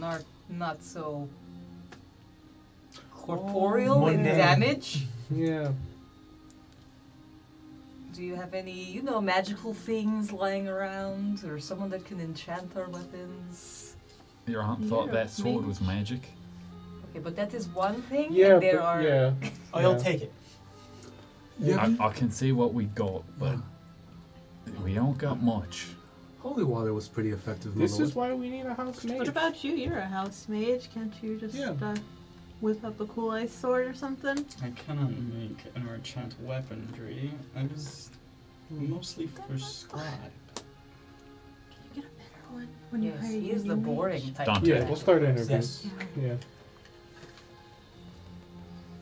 not so corporeal in mundane. damage. Yeah. Do you have any, magical things lying around, or someone that can enchant our weapons? Your aunt thought Yeah, that sword maybe. was magic. Okay, but that is one thing, Yeah, and there but, are. yeah. Oh, you'll Yeah. take it. I can see what we got, but we don't got much. Holy water was pretty effective. This my is lord. why we need a house mage. What about you? You're a house mage. Can't you just Yeah. whip up a cool ice sword or something? I cannot make or enchant weaponry. I was mostly for scribe. Can you get a better one when you Yes, hire he your is the new boring mage? type. Dante. Yeah, we'll start interviews. Yes. Yeah. Yeah.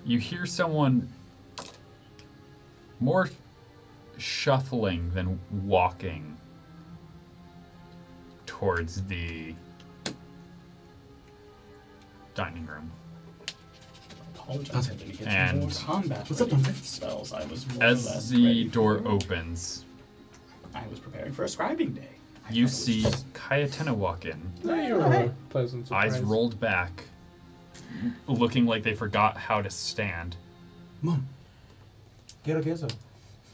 You hear someone more shuffling than walking towards the dining room. Apologize, I didn't get And- more combat What's up, ready Dante? spells. I was more or As less the ready door for- opens, I was preparing for a scribing day. you I was see just- Kayatena walk in, Now you're a pleasant surprise. eyes rolled back, looking like they forgot how to stand. Mom, Quiero queso.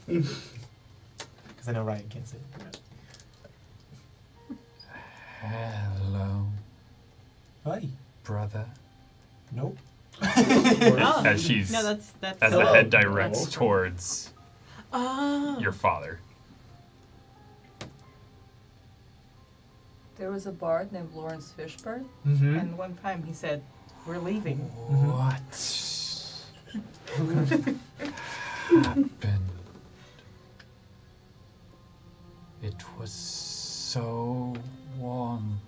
Because I know Ryan can't say it. Hello, Hi. brother. Nope. Oh. As she's No, that's as the head directs towards Oh. your father. There was a bard named Lawrence Fishburne, Mm-hmm. and one time he said, "We're leaving." What happened? It was so warm.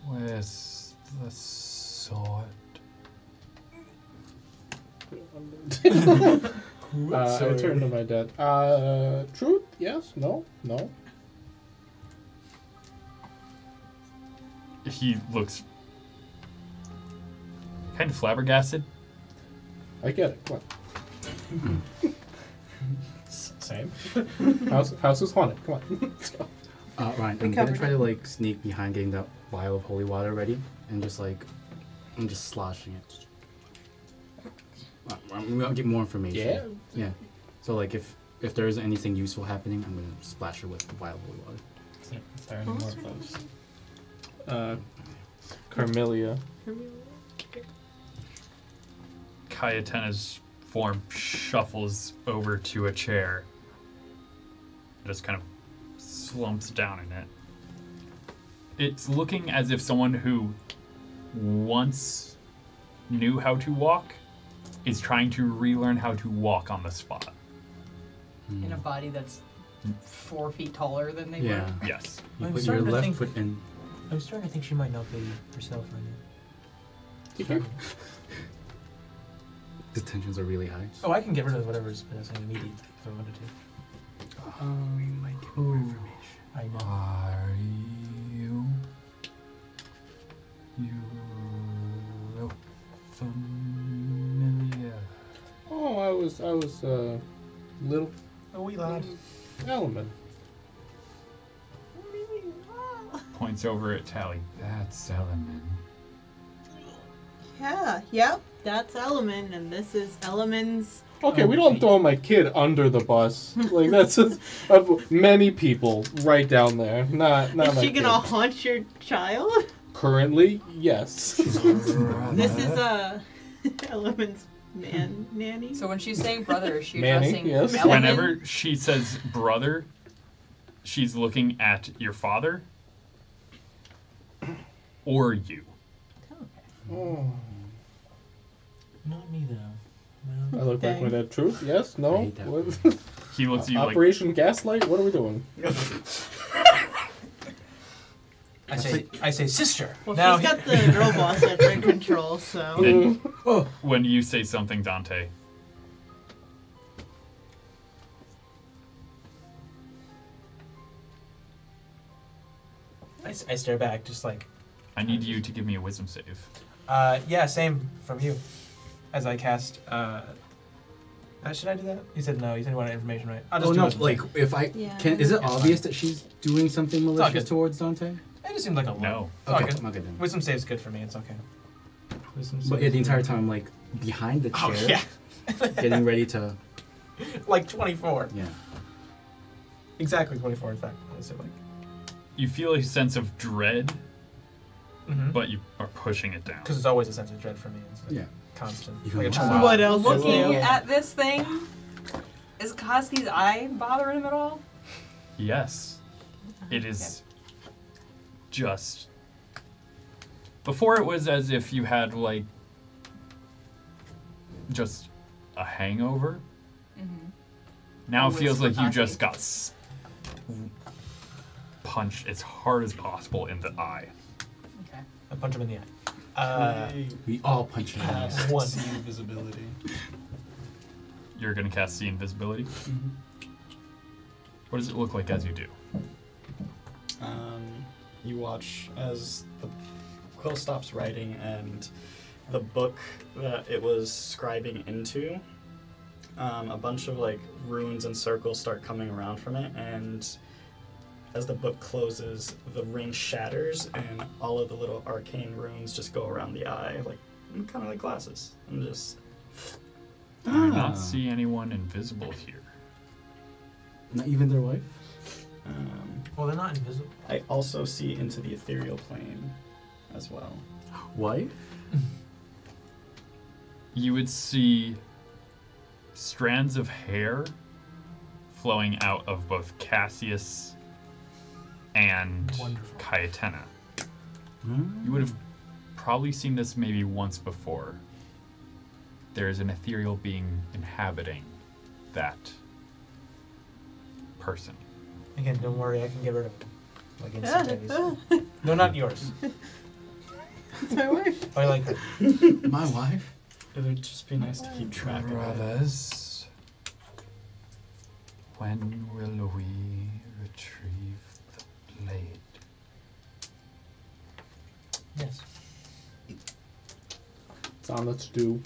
Where's the sword? I turn to my dad. Truth? Yes? No? No? He looks kind of flabbergasted. I get it. Come on. Same. House is haunted. Come on. Let's go. Ryan, I'm gonna try to like sneak behind getting that vial of holy water ready and just like I'm just sloshing it. I'll get more information. Yeah. Yeah. So like if there is anything useful happening, I'm gonna splash her with the vial of holy water. Is there any more of those? Carmelia. Kayatena's form shuffles over to a chair. Just kind of slumps down in it. It's looking as if someone who once knew how to walk is trying to relearn how to walk on the spot. In a body that's 4 feet taller than they Yeah. were. Yes. You I'm put your starting to left think- foot in. I'm starting to think she might not be herself right now. The tensions are really high. Oh, I can get rid of whatever's possessing immediately if I wanted to. We might get more information. I know. Are you? You look familiar. Oh, I was little Oh, wee lad. element. Points over at Tally. That's Elemen. Yeah, yep, that's Element, and this is Element's. Okay, we don't throw my kid under the bus. Like that's of many people right down there. Not Is my she gonna kid. haunt your child? Currently, yes. This is Element's nanny. So when she's saying brother, is she Manny, addressing yes. Element? Whenever she says brother, she's looking at your father or you. Oh. Not me though. I No. look back at my dad. Truth? Yes? I No? hate that What? He looks at you like, Operation Gaslight? What are we doing? I say sister. Well, now she's got the girl boss under control, so. and Oh. when you say something, Dante, I stare back, just like, I need you to give me a wisdom save. yeah, same from you. As I cast, should I do that? You said no. You said you wanted information, right? I'll just Oh do no! it. Like if I Yeah. can, is it It's obvious that she's doing something all malicious good. towards Dante? It just seemed like a lot. No. It's all Okay, good. okay then. Wisdom save's good for me. It's okay. Wisdom But yeah, save. the entire time I'm like behind the chair, Oh yeah. getting ready to. Like 24. Yeah. Exactly 24. In fact, I said like. You feel a sense of dread, Mm-hmm. but you are pushing it down. Because it's always a sense of dread for me. It's like Yeah. constant. Even Like a more. child. What else? Looking is at this thing, is Koski's eye bothering him at all? Yes. It is just... Before it was as if you had, like, just a hangover. Mm-hmm. Now it With feels like you Koski. just got punched as hard as possible in the eye. Okay. I punch him in the eye. We all punch in the Cast eyes. One. see invisibility. You're going to cast See Invisibility. What does it look like as you do? You watch as the quill stops writing and the book that it was scribing into, a bunch of like runes and circles start coming around from it, and as the book closes, the ring shatters and all of the little arcane runes just go around the eye, like kind of like glasses, and just I do Ah. not see anyone invisible here. Not even their wife? Well, they're not invisible. I also see into the ethereal plane as well. Wife? You would see strands of hair flowing out of both Cassius and Wonderful. Cayetana. You would have probably seen this maybe once before. There is an ethereal being inhabiting that person. Again, don't worry, I can get rid of them. Like instantaneously. No, not yours. It's my wife. I like her. My wife? It would just be nice to keep track of it. Brothers, when will we retrieve the blade? Yes. It's on the stew.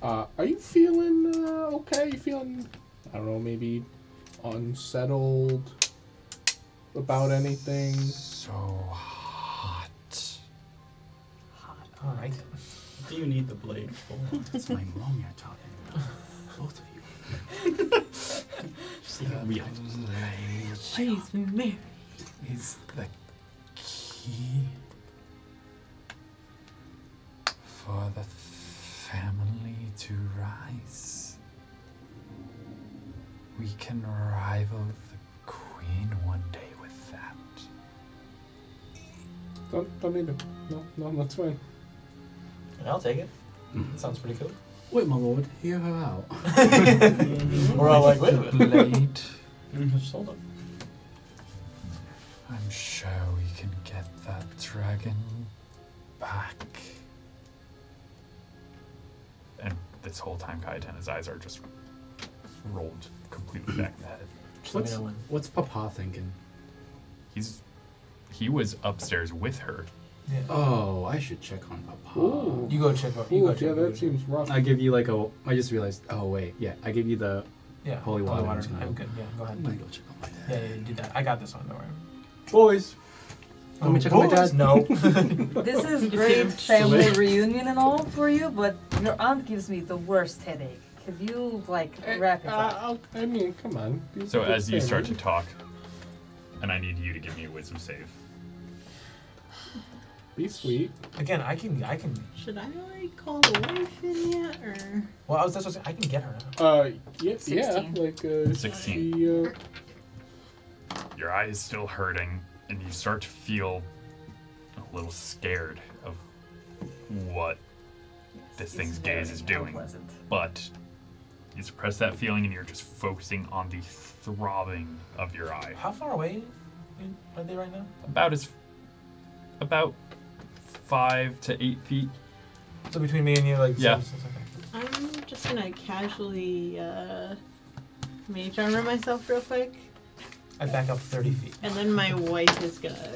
Are you feeling okay? You feeling, I don't know, maybe unsettled about anything? So hot. All right. What do you need the blade for? That's my mom you're talking about. Both of you. The blade She's married. is the key for the family to rise. We can rival the queen one day with that. Don't need it. No, that's fine. And I'll take it. Sounds pretty cool. Wait, my lord, hear her out. We're all like, wait a The minute. blade, Just hold up. I'm sure we can get that dragon back. And this whole time, Cayetana's eyes are just rolled completely back in the head. Just let me know when. What's Papa thinking? He was upstairs with her. Yeah. Oh, I should check on Papa. Ooh. You go check out. Ooh, You go check. yeah, that seems rough. I give you like I just realized, oh wait, yeah, I give you the Yeah. holy water. I'm good. Yeah, go I'm ahead. gonna go check on my Yeah, dad. yeah, do that. I got this one. Don't worry. Boys, let me check on my Boys? dad. No. This is great family reunion and all for you, but your aunt gives me the worst headache. Could you, like, wrap it up? I mean, come on. So as you start to talk, and I need you to give me a wisdom save. Be sweet. Again, I can. Should I like call the wife in yet, or? Well, that's what I can get her now. Yeah, 16. like 16. She, Your eye is still hurting, and you start to feel a little scared of what this thing's gaze is doing. Unpleasant. But you suppress that feeling, and you're just focusing on the throbbing of your eye. How far away are they right now? About 5 to 8 feet. So between me and you, like. Yeah. Okay. I'm just gonna casually mage armor myself real quick, I back up 30 feet. and then my wife is gonna.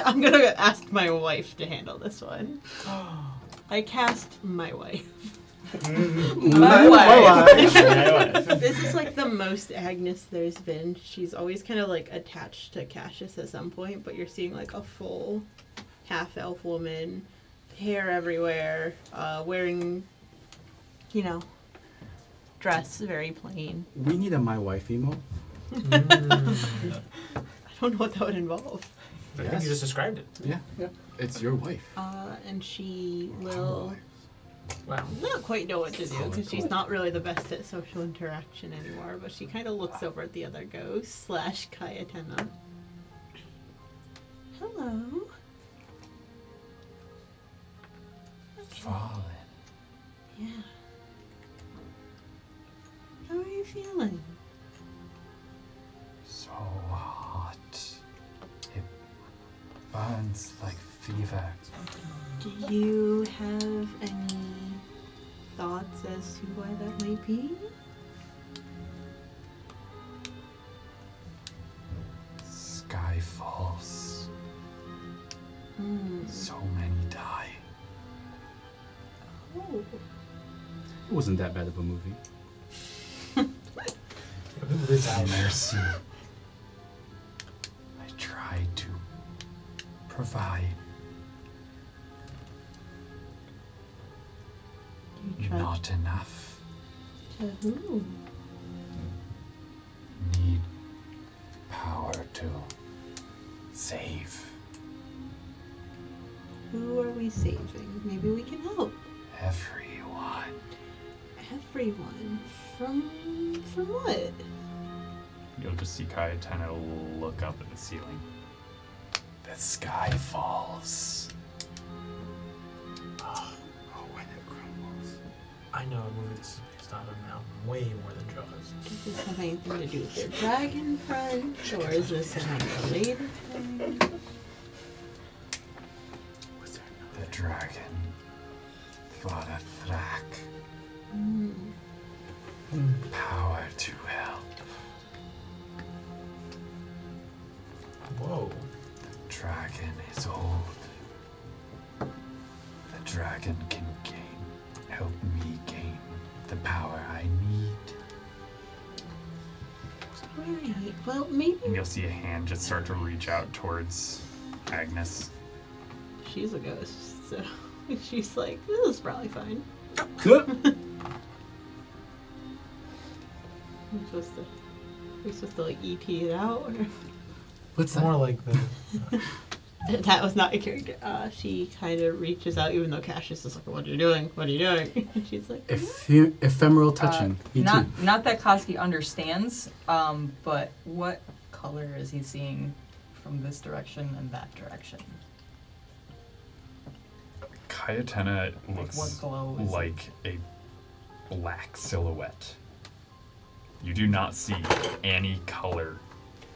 I'm gonna ask my wife to handle this one. I cast my wife. My wife. This is like the most Agnes there's been. She's always kind of like attached to Cassius at some point, but you're seeing like a full half-elf woman, hair everywhere, wearing, dress very plain. We need a my wife emo. I don't know what that would involve. I think you just described it. Yeah, it's your wife. And she will Wow. not quite know what to do because she's not really the best at social interaction anymore, but she kind of looks over at the other ghost / Cayetana. Hello. Fallen. Yeah. How are you feeling? So hot. It burns like fever. Do you have any thoughts as to why that might be? Sky falls. Hmm. So many die. Oh. It wasn't that bad of a movie. Mercy. I tried to provide. You tried Not enough. to who? Need save. Who are we saving? Maybe we can help. Everyone. Everyone. From what? You'll just see Cayetana look up at the ceiling. The sky falls. Oh, when it crumbles. I know a movie this is based on a mountain way more than Jaws. Does this have anything to do with their dragon front? Or is this an unrelated thing? The dragon. Thought a thrack. Power to help. Whoa. The dragon is old. The dragon can help me gain the power I need. Right. Well, maybe And you'll see a hand just start to reach out towards Agnes. she's a ghost, so she's like, this is probably fine. We're supposed to like EP it out. Or... What's It's more like the. That was not a character. She kind of reaches out, even though Cassius is like, "What are you doing? What are you doing?" And she's like, Ephemeral touching. Not that Koski understands, but what color is he seeing from this direction and that direction? Cayetana What looks glow is like a black silhouette. You do not see any color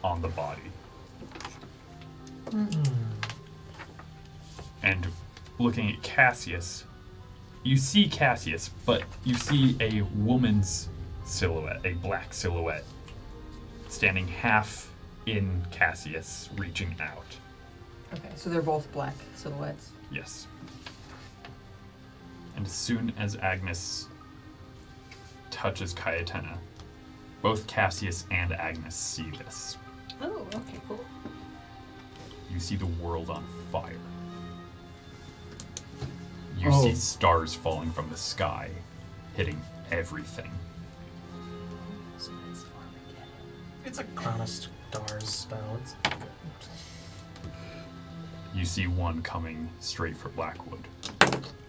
on the body. And looking at Cassius, you see Cassius, but you see a woman's silhouette, a black silhouette, standing half in Cassius, reaching out. Okay, so they're both black silhouettes. Yes. And as soon as Agnes touches Cayetana, both Cassius and Agnes see this. "Oh, okay, cool." You see the world on fire. You Oh. see stars falling from the sky, hitting everything. So it's Armageddon. It's a crown of stars spell. It's You see one coming straight for Blackwood,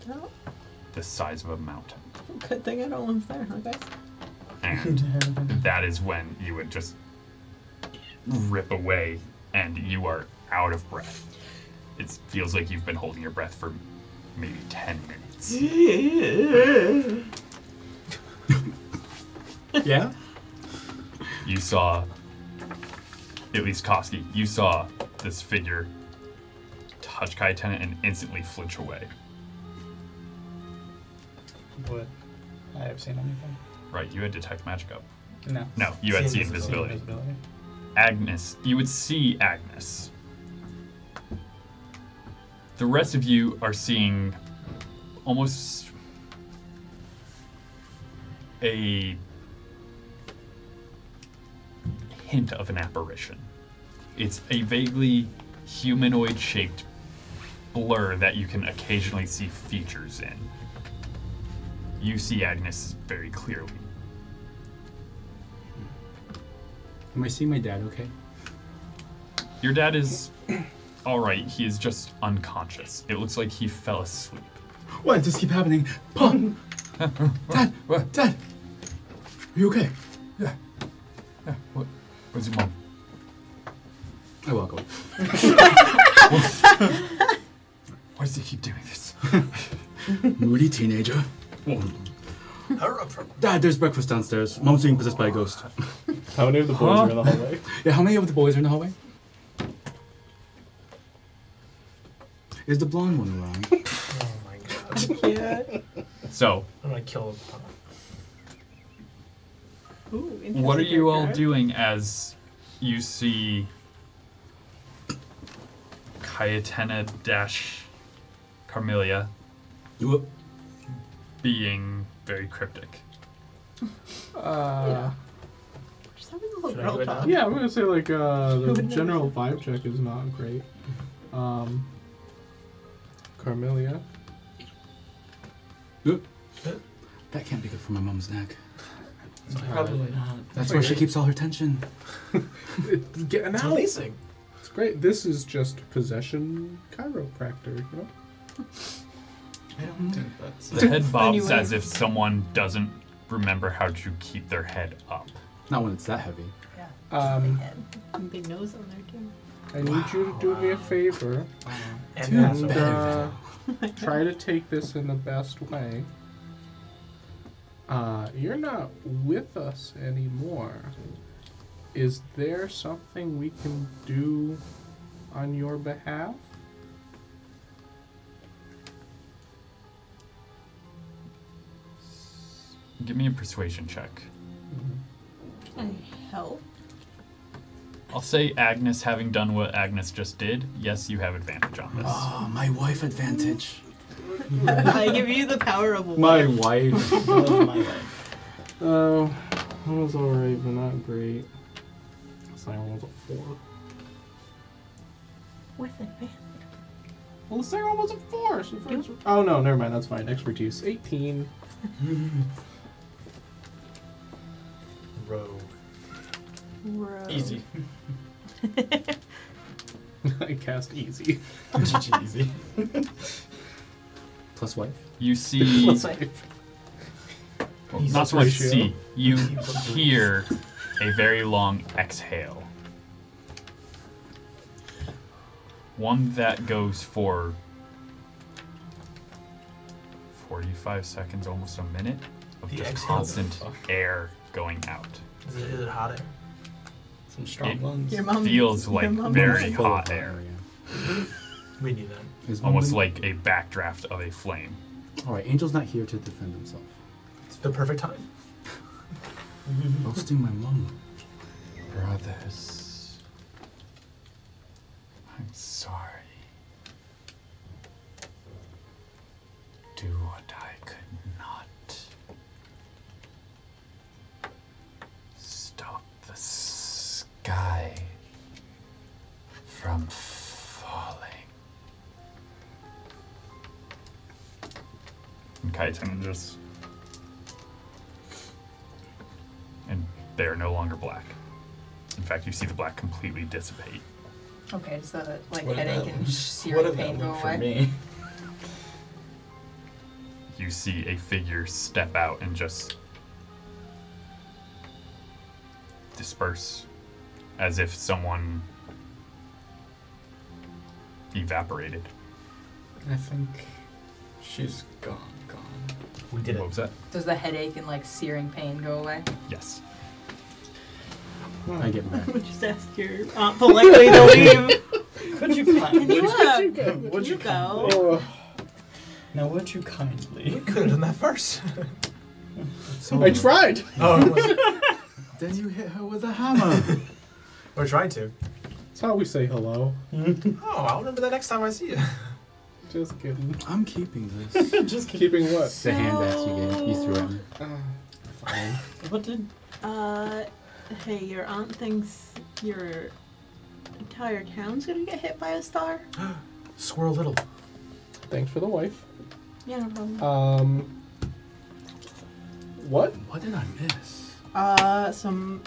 Oh, the size of a mountain. good thing I don't live there, huh, guys? And that is when you would just rip away and you are out of breath. It feels like you've been holding your breath for maybe 10 minutes. Yeah? You saw, at least Koski, you saw this figure touch Cayetana and instantly flinch away. Would I have seen anything? Right, you had detect magic up. No. No, you had See seen invisibility. Invisibility. Agnes, you would see Agnes. The rest of you are seeing almost a hint of an apparition. It's a vaguely humanoid-shaped blur that you can occasionally see features in. You see Agnes very clearly. Am I seeing my dad okay? Your dad is alright, he is just unconscious. It looks like he fell asleep. Why does this keep happening? Pong! Dad! What? Dad! Are you okay? Yeah. Yeah. Where's your mom? I walk away. Why does he keep doing this? Moody teenager. Dad, there's breakfast downstairs. Mom's being possessed by a ghost. How many of the boys are in the hallway? Yeah, how many of the boys are in the hallway? Is the blonde one around? oh my god. Yeah. So, I'm gonna kill Ooh, what are interesting you all character. doing as you see Cayetana-Carmelia Whoop. being very cryptic? We're just having a little Should I girl do it talk. now? Yeah, I'm gonna say like the would general never vibe check is not great. Carmelia. Whoop. That can't be good for my mom's neck. Probably not. That's where she keeps all her tension. Getting It's out. releasing. It's great. This is just possession chiropractor, you know? I don't think that's The head bobs Anyways. as if someone doesn't remember how to keep their head up. Not when it's that heavy. Yeah. Big head. Big nose on there too. I need you to do me a favor And and try to take this in the best way. You're not with us anymore. Is there something we can do on your behalf? Give me a persuasion check. I help. I'll say Agnes, having done what Agnes just did, yes, you have advantage on this. Oh, my wife advantage. I give you the power of My one. wife. my life. Oh, that was alright, but not great. Second one was a 4. With advantage. Well, the second one was a 4. So oh no, never mind. That's fine. Expertise 18. Rogue. Rogue. Easy. I cast easy. Easy. Plus wife. You see, Plus wife. well, not so much ratio. see, you hear a very long exhale. One that goes for 45 seconds, almost a minute, of The just exhale. constant air going out. Is it hot air? Some strong It- lungs. Your mom. Feels your like mom- very Full of hot air. Yeah. We need that. Is Almost one- like a backdraft of a flame. Alright, Angel's not here to defend himself. It's the perfect time. Roasting my mom. Brothers, I'm sorry. Do what I could not. Stop the sky from falling. And Kaiten just... And they are no longer black. In fact, you see the black completely dissipate. Okay, does the like What did headache that and look- what searing did pain that go look for away? me? You see a figure step out and just disperse as if someone evaporated. I think she's gone. We did What it. was that? Does the headache and like searing pain go away? Yes. I get mad. I would just ask your aunt politely to leave. Could you Can kindly? you, Would you go? kindly? Oh, Now, would you kindly? We could have done that first. So, I tried. Oh, it was- Then you hit her with a hammer. we're trying to. That's how we say hello. Oh, I'll remember that next time I see you. Just kidding. I'm keeping this. Just kidding. Keeping what? The hand axe you gave. You threw at me. Fine. What did? Hey, your aunt thinks your entire town's gonna get hit by a star. Squirrel Little. Um, Thanks for the wife. Yeah, no problem. What? What did I miss? Some,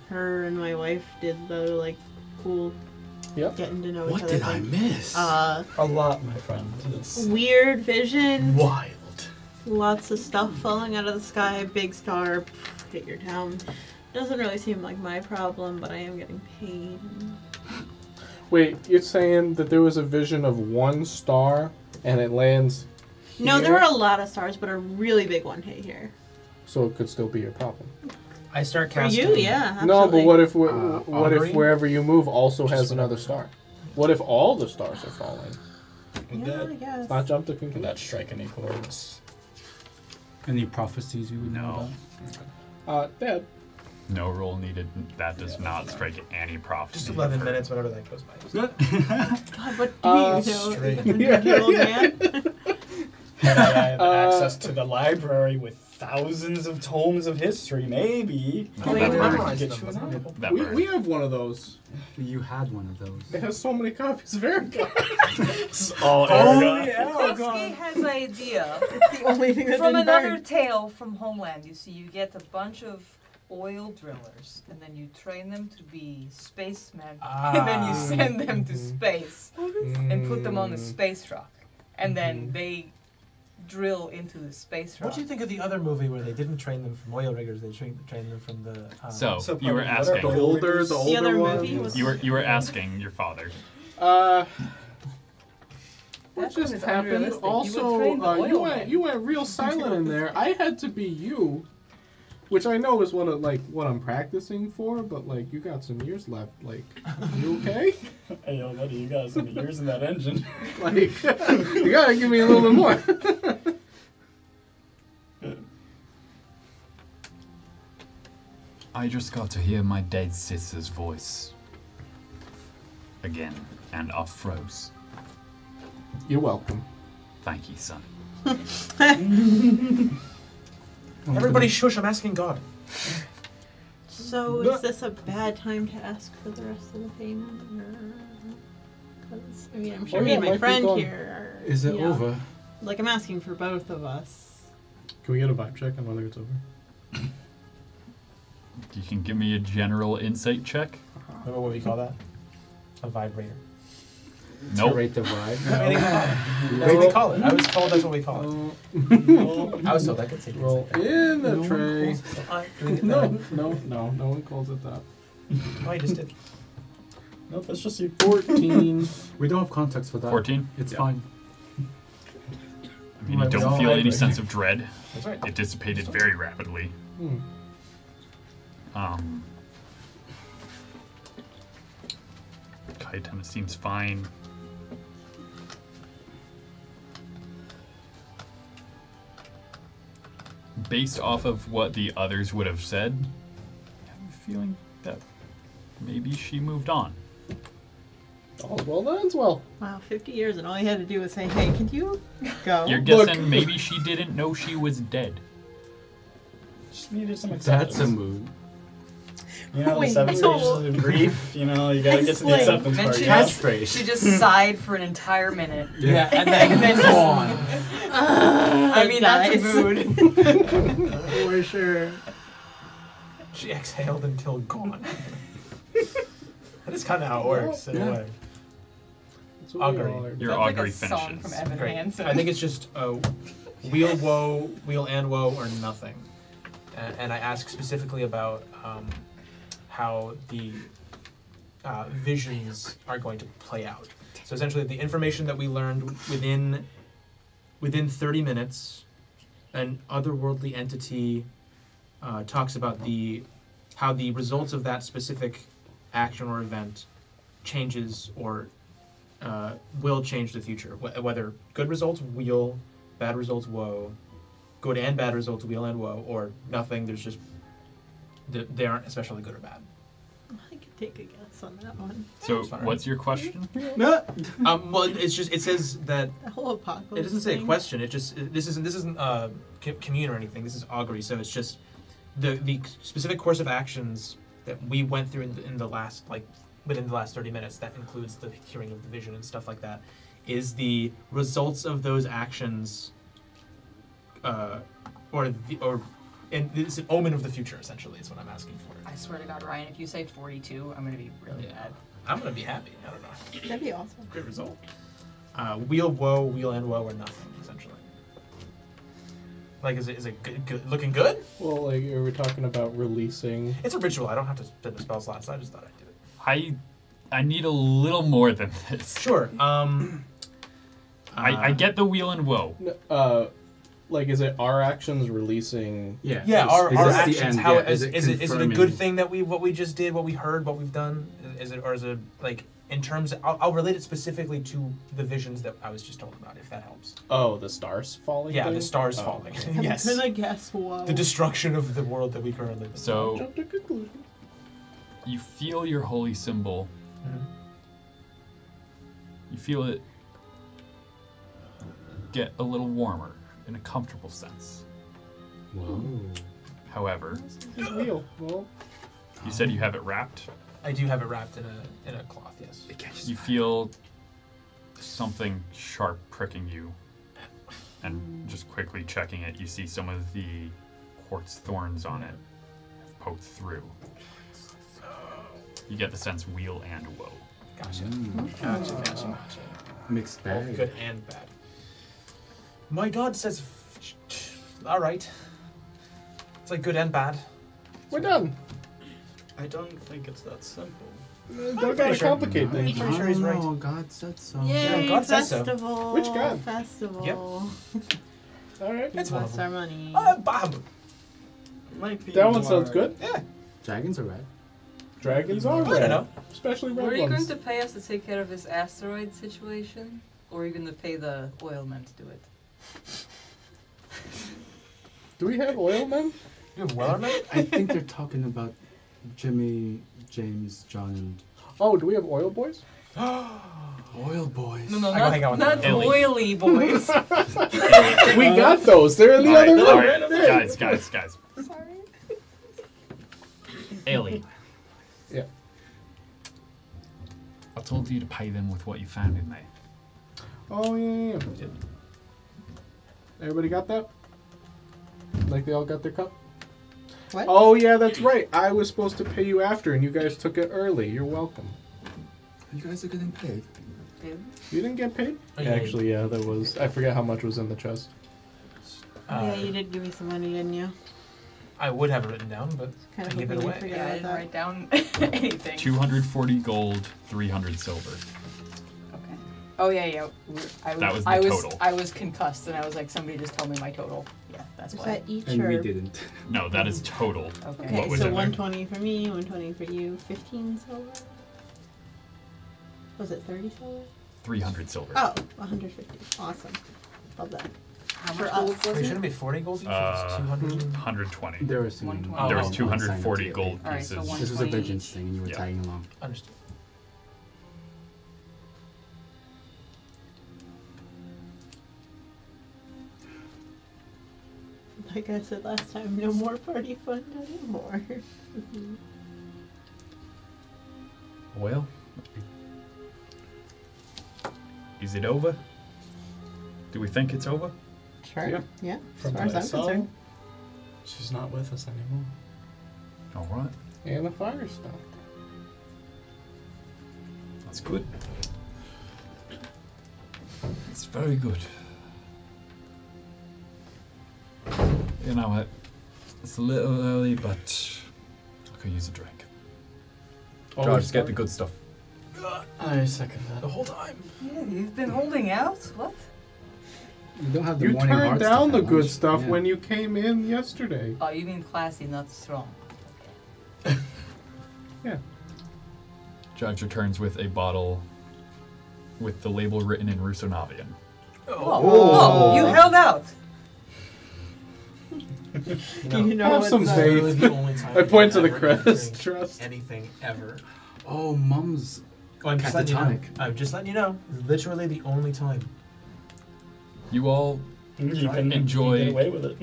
her and my wife did the like cool Yep. getting to know each What other did I thing. miss? A lot, my friend. It's Weird vision. wild. Lots of stuff falling out of the sky. Big star hit your town. Doesn't really seem like my problem, but I am getting paid. Wait, you're saying that there was a vision of one star and it lands No, here? there were a lot of stars, but a really big one hit here. So it could still be your problem. I start For casting. you, yeah. No, but absolutely. what if Augury? wherever you move also Just has another whatever. star? What if all the stars are falling? Would Yeah, I that, guess. Not jump to would conclusion. that strike any chords? Any prophecies you would No. know Dad. No roll needed. That does not strike any prophecy. Just 11 minutes, whatever that goes by. about? God, what do you know? straight. A 100-year-old man? Had I had access to the library with thousands of tomes of history, maybe. Oh, That you burn. memorize Get them, you an that's apple. That We burn. have one of those. You had one of those. It has so many copies of Erica. All Koski has an idea It's the only thing that from didn't another burn. tale from Homeland. You see, you get a bunch of oil drillers, and then you train them to be spacemen, and then you send them to space and put them on the space rock, and then they drill into the space rock. What do you think of the other movie where they didn't train them from oil riggers? They trained them from the. So So you were probably asking. what are The The other older movie ones. was. You were asking your father. What That one just is happened? unrealistic. You would Also, train the oil men. you went real silent in there. I had to be you, which I know is what I'm practicing for. But like, you got some years left. Like, you okay? Hey, yo, buddy, you got some years in that engine. Like, you gotta give me a little bit more. I just got to hear my dead sister's voice again, and I froze. You're welcome. Thank you, son. Everybody shush! I'm asking God. So is this a bad time to ask for the rest of the payment? Because I mean, I'm sure Oh, me yeah, and it might my be friend gone. here. Are, Is it you know, over? Like I'm asking for both of us. Can we get a vibe check on whether it's over? You can give me a general insight check. Remember what we call that? A vibrator. To Nope. rate the vibe? What do they call it? I was told that's what we call it. I was told I could take Roll it. in the tray. No. No one calls it that. Oh, I just did. Nope, that's just you. 14. We don't have context for that. 14? It's Yeah. fine. I mean, you Right, we don't all feel had any like- sense of dread. That's right. It dissipated very rapidly. Kaitana seems fine. Based off of what the others would have said, I have a feeling that maybe she moved on. All's well that ends well. Wow, 50 years and all you had to do was say, "Hey, can you go?" You're Look. guessing maybe she didn't know she was dead. Just needed some acceptance. That's a mood. You know, the Wait, 7 no. stages of grief, you know, you gotta get to the Like- acceptance And part. she you know? just, she just sighed for an entire minute. Yeah, and And then just- gone. I mean, that's a Guys. mood. For sure. She exhaled until gone. That is kind of how it works in Yeah. a way. That's what we Augury. all are. Your Sounds like augury a song finishes. from Evan Great. Hansen. I think it's just wheel woe, wheel and woe, or nothing. And I ask specifically about how the visions are going to play out. So essentially, the information that we learned within 30 minutes, an otherworldly entity talks about how the results of that specific action or event changes or will change the future. Whether good results, wheel, bad results, woe, good and bad results, wheel and woe, or nothing. There's just they aren't especially good or bad. I could take a guess on that one. So, It's fine. what's your question? Well, it says that The whole apocalypse. it doesn't say a thing. question. This isn't commune or anything. This is augury. So it's just the specific course of actions that we went through in the last within the last 30 minutes. That includes the hearing of the vision and stuff like that. Is the results of those actions, and it's an omen of the future. Essentially, is what I'm asking for. I swear to God, Ryan, if you say 42, I'm gonna be really Yeah. mad. I'm gonna be happy. I don't know. That'd be awesome. Great result. Wheel, woe, wheel, and woe, or nothing, essentially. Like, is it good, looking good? Well, like, are we talking about releasing? It's a ritual. I don't have to spend the spell slots. I just thought I'd do it. I need a little more than this. Sure. I get the wheel and woe. Like, is it our actions releasing? Yeah. Yeah, Is our this the actions. end? How Yeah, is it a confirming? good thing that what we just did, what we heard, what we've done? Is it like in terms? I'll relate it specifically to the visions that I was just told about, if that helps. Oh, the stars falling. Yeah, thing? the stars Oh, falling. okay. Yes. I'm gonna guess whoa. The destruction of the world that we currently live in. So, Jump to conclusion. you feel your holy symbol. Mhm. You feel it get a little warmer in a comfortable sense. Whoa. However, Just wheel. Well, you said you have it wrapped. I do have it wrapped in a cloth. Yes. You feel something sharp pricking you, and just quickly checking it, you see some of the quartz thorns on it have poke through. You get the sense weal and woe. Gotcha. Mm. Gotcha. Mixed Both bag. good and bad. My god says, alright. It's like good and bad. We're done. I don't think it's that simple. Don't pretty gotta sure. complicate I'm things. pretty sure he's right. Oh, God said so. Yay, Yeah, God says so. festival. Which god? Festival. All right. It's one of What's them. our money? Bob! Might be That one more- sounds good. Yeah. Dragons are red. Dragons are I red. don't know. Especially red Were you going ones. to pay us to take care of this asteroid situation? Or are you going to pay the oil men to do it? Do we have oil men? You have Wellerman? I think they're talking about Jimmy, James, John, and Oh, do we have oil boys? Oil Boys. No, I gotta hang out with not them. oily boys. We got those. They're in the other room. Alright, guys. Sorry. Ellie, Yeah. I told you to pay them with what you found in there. Oh yeah. Everybody got that? Like they all got their cup? What? Oh yeah, that's right. I was supposed to pay you after, and you guys took it early. You're welcome. You guys are getting paid. You didn't get paid? Oh, yeah, Actually, yeah, there was. I forget how much was in the chest. Yeah, you did give me some money, didn't you? I would have it written down, but Kind I of gave it hoping you away. forget Yeah, I about didn't that. write down anything. 240 gold, 300 silver. Okay. Oh yeah. That was the total. I was concussed, and I was like, somebody just told me my total. Yeah, that's Is why. that each And or? we didn't. No, that is total. Okay. Okay, What was so in there? 120 for me, 120 for you, 15 silver. Was it 30 silver? 300 silver. Oh, 150. Awesome. Love that. How For much us. gold Wait, was it? shouldn't it be 40 gold each? If it's 200. 120. There were some. 120. There was Oh, 240 gold Alright, pieces. so This was a 120 vengeance each. thing, and you were Yeah. tagging along. Understood. Like I said last time, no more party fun anymore. Well, is it over? Do we think it's over? Sure. Yeah. Yeah. From as far as what I I'm saw, concerned. she's not with us anymore. All right, And the fire stopped. that's good. It's very good. You know what? It's a little early, but I could use a drink. George, get the good stuff. I second that. The whole time. Yeah, you've been holding out? What? You don't have the You morning turned hard down stuff the at good lunch. stuff Yeah. when you came in yesterday. Oh, you mean classy, not strong. Yeah. Judge returns with a bottle with the label written in Rusonavian. Oh, you held out. You know Have what's some up. faith. Literally the only time I point to the ever crest. drink Trust. anything ever. Oh, Mum's. Oh, I'm just letting you know. Catatonic. I'm just letting you know. It's literally the only time. You all You can enjoy- get away with it.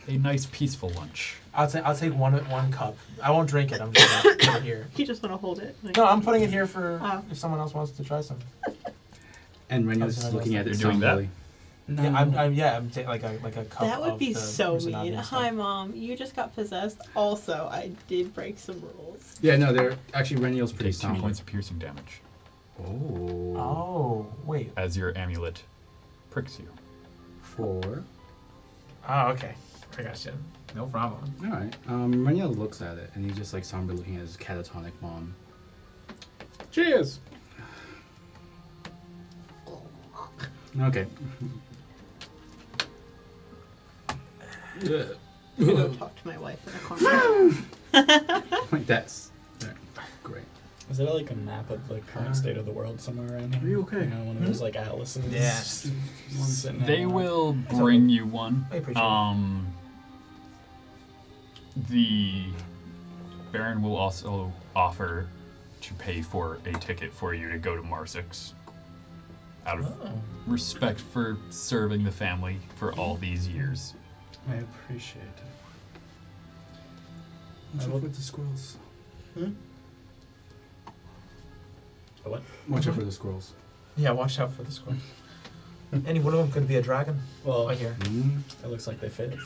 a nice peaceful lunch. I'll take one cup. I won't drink it. I'm just gonna put it here. You just want to hold it. Like, No, I'm putting it here for Oh. if someone else wants to try some. And Renio's How's it looking at it You're doing that? somberly. No. I'm taking like a cup. that would of be the so Rusonavian mean. stuff. Hi, Mom. You just got possessed. Also, I did break some rules. Yeah, no, they're actually Renio's pretty Take 2 somber. points of piercing damage Oh. Oh wait. as your amulet pricks you. 4. Oh okay. I got you. No problem. All right. Renio looks at it, and he's just like somber looking at his catatonic mom. Cheers. Okay. I'm gonna go talk to my wife in the corner. Like that's great. Is there like a map of the current state of the world somewhere around here? Are you okay? You know, one of those like atlases. Yeah. Sitting They around. will bring you one. I appreciate it. The Baron will also offer to pay for a ticket for you to go to Marsix out of Oh. respect for serving the family for all these years. I appreciate it. Watch I out will- for the squirrels. The what? Watch out for the squirrels. Yeah, watch out for the squirrel. Any one of them could be a dragon. Well, Right here. Mm. it looks like they fit.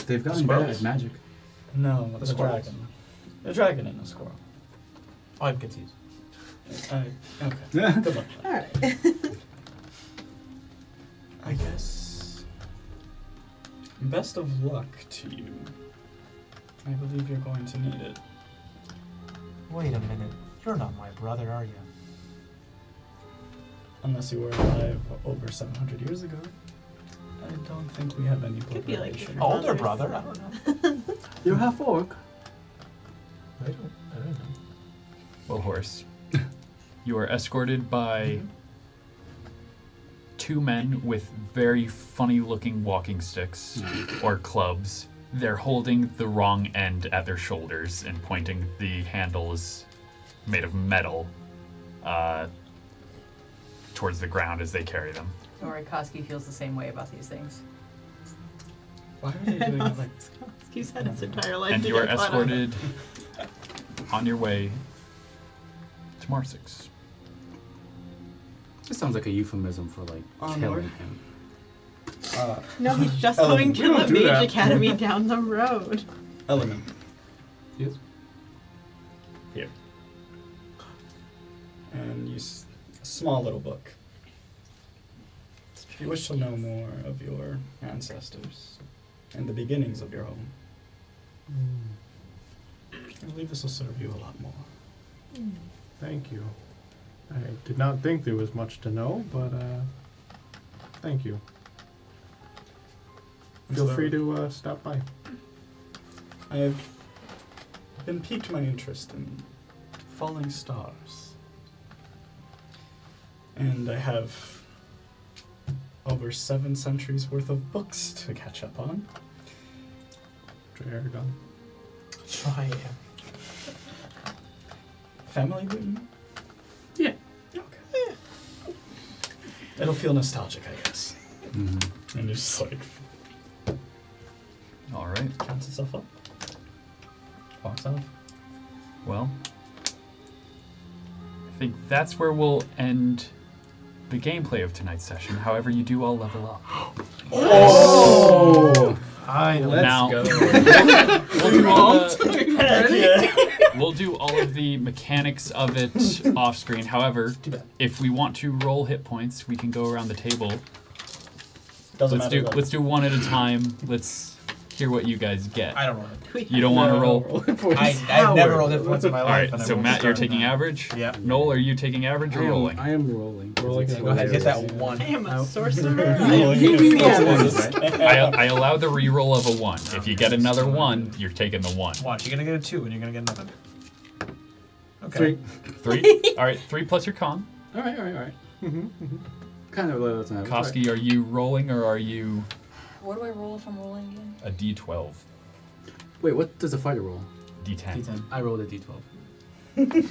They've gotten better Squirrels. at magic. No, the squirrels. dragon. The dragon and the squirrel. Oh, I'm confused. Okay. Good luck. Alright. I guess. Best of luck to you. I believe you're going to need it. Wait a minute. You're not my brother, are you? Unless you were alive over 700 years ago. I don't think we have any Could be like correlation. your Older brothers. brother? I don't know. You have orc. I don't know. Well, horse. You are escorted by two men with very funny-looking walking sticks or clubs. They're holding the wrong end at their shoulders and pointing the handles made of metal towards the ground as they carry them. Don't worry, Koski feels the same way about these things. Why are they doing it like He's had his entire life. And to you are get caught up. escorted on your way to Marsix. This sounds like a euphemism for like Onward. killing him. No, he's just Oh, going we to don't the do Mage that. Academy down the road. element? Yes. Here. And use a small little book. If you wish to know more of your ancestors and the beginnings of your home, I believe this will serve you a lot more. Thank you. I did not think there was much to know, but thank you. Feel free to stop by. I've been piqued my interest in falling stars. And I have over 7 centuries worth of books to catch up on. Aragon. Try it. Family Newton? Yeah. Okay. It'll feel nostalgic, I guess. Mm-hmm. And it's just like All right. counts itself up. Walks off. Well, I think that's where we'll end the gameplay of tonight's session. However, you do all level up. Oh! Now, go. we'll do all the, Heck yeah. we'll do all of the mechanics of it off screen. However, if we want to roll hit points, we can go around the table. Doesn't Let's matter. do though. let's do one at a time. Let's hear what you guys get. I don't roll it. You don't want to roll. I've never rolled hit points in my All life. right. and I So won't Matt, you're start taking now. average. Yeah. Noel, are you taking average or rolling? I am rolling. Rolling. It's Go ahead, get that hilarious. one. I am a sorcerer. I allow the reroll of a 1. If you get another 1, you're taking the 1. Watch, you're gonna get a 2 and you're gonna get another. Okay. 3. 3? All right, 3 plus your con. All right. Kind of low. Koski, are you rolling or are you What do I roll if I'm rolling again? a D12? Wait, what does a fighter roll? D10. D10. I rolled a D12.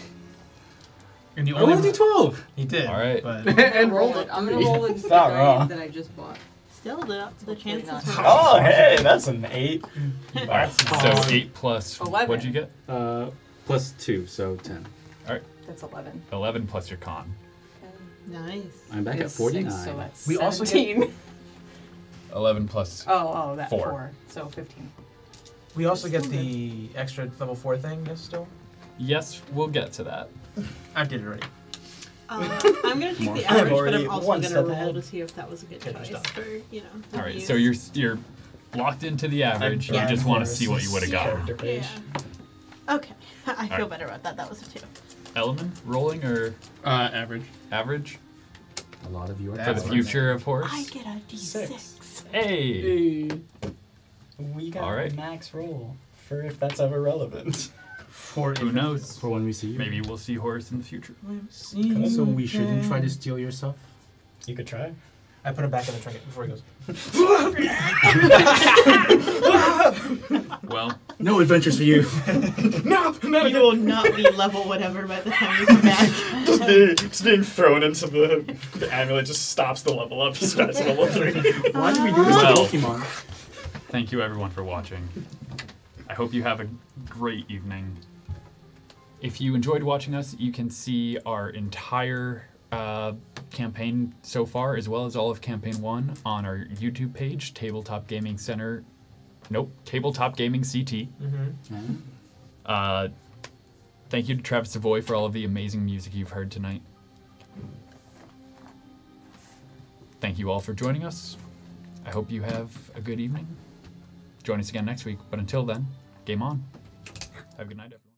And you I rolled a only D12. he did. All right. But And roll it. I'm gonna roll it It's not wrong. that I just bought. Still, the chances not. were. Oh, hey, that's an 8. All right, so 8 plus, 11. what'd you get? Plus 2, so 10. That's 11. 11 plus your con. Nice. I'm back at It's 49. 6, so that's We also 17. 11 plus, Oh, that 4. 4. So 15. we also get the extra level 4 thing, yes, still? yes, we'll get to that. I did it already. I'm gonna take More. the I've average, but already I'm also one gonna step roll ahead. to see if that was a good Get your choice stuff. for the All right, use. so you're locked into the average. You Brian just want to see what Morris's you would have gotten. character page. Yeah. Okay, I feel right. better about that. That was a 2. Element, rolling or Average. average A lot of you are for the That's future of horse? I get a D6. 6. Hey! We got All right. max roll for if that's ever relevant. For Who knows? For when we see you. Maybe we'll see horse in the future. So we shouldn't try to steal your stuff? You could try. I put him back in the trinket before he goes. Well, No adventures for you. You will not be level whatever by the time you come back. Just being thrown into the amulet just stops the level up. He's back to level 3. Why did we do this to Well. Pokemon? thank you everyone for watching. I hope you have a great evening. If you enjoyed watching us, you can see our entire campaign so far, as well as all of Campaign 1 on our YouTube page, Tabletop Gaming Center Nope. Tabletop Gaming CT. Thank you to Travis Savoy for all of the amazing music you've heard tonight. Thank you all for joining us. I hope you have a good evening. Join us again next week. But until then, game on. Have a good night, everyone.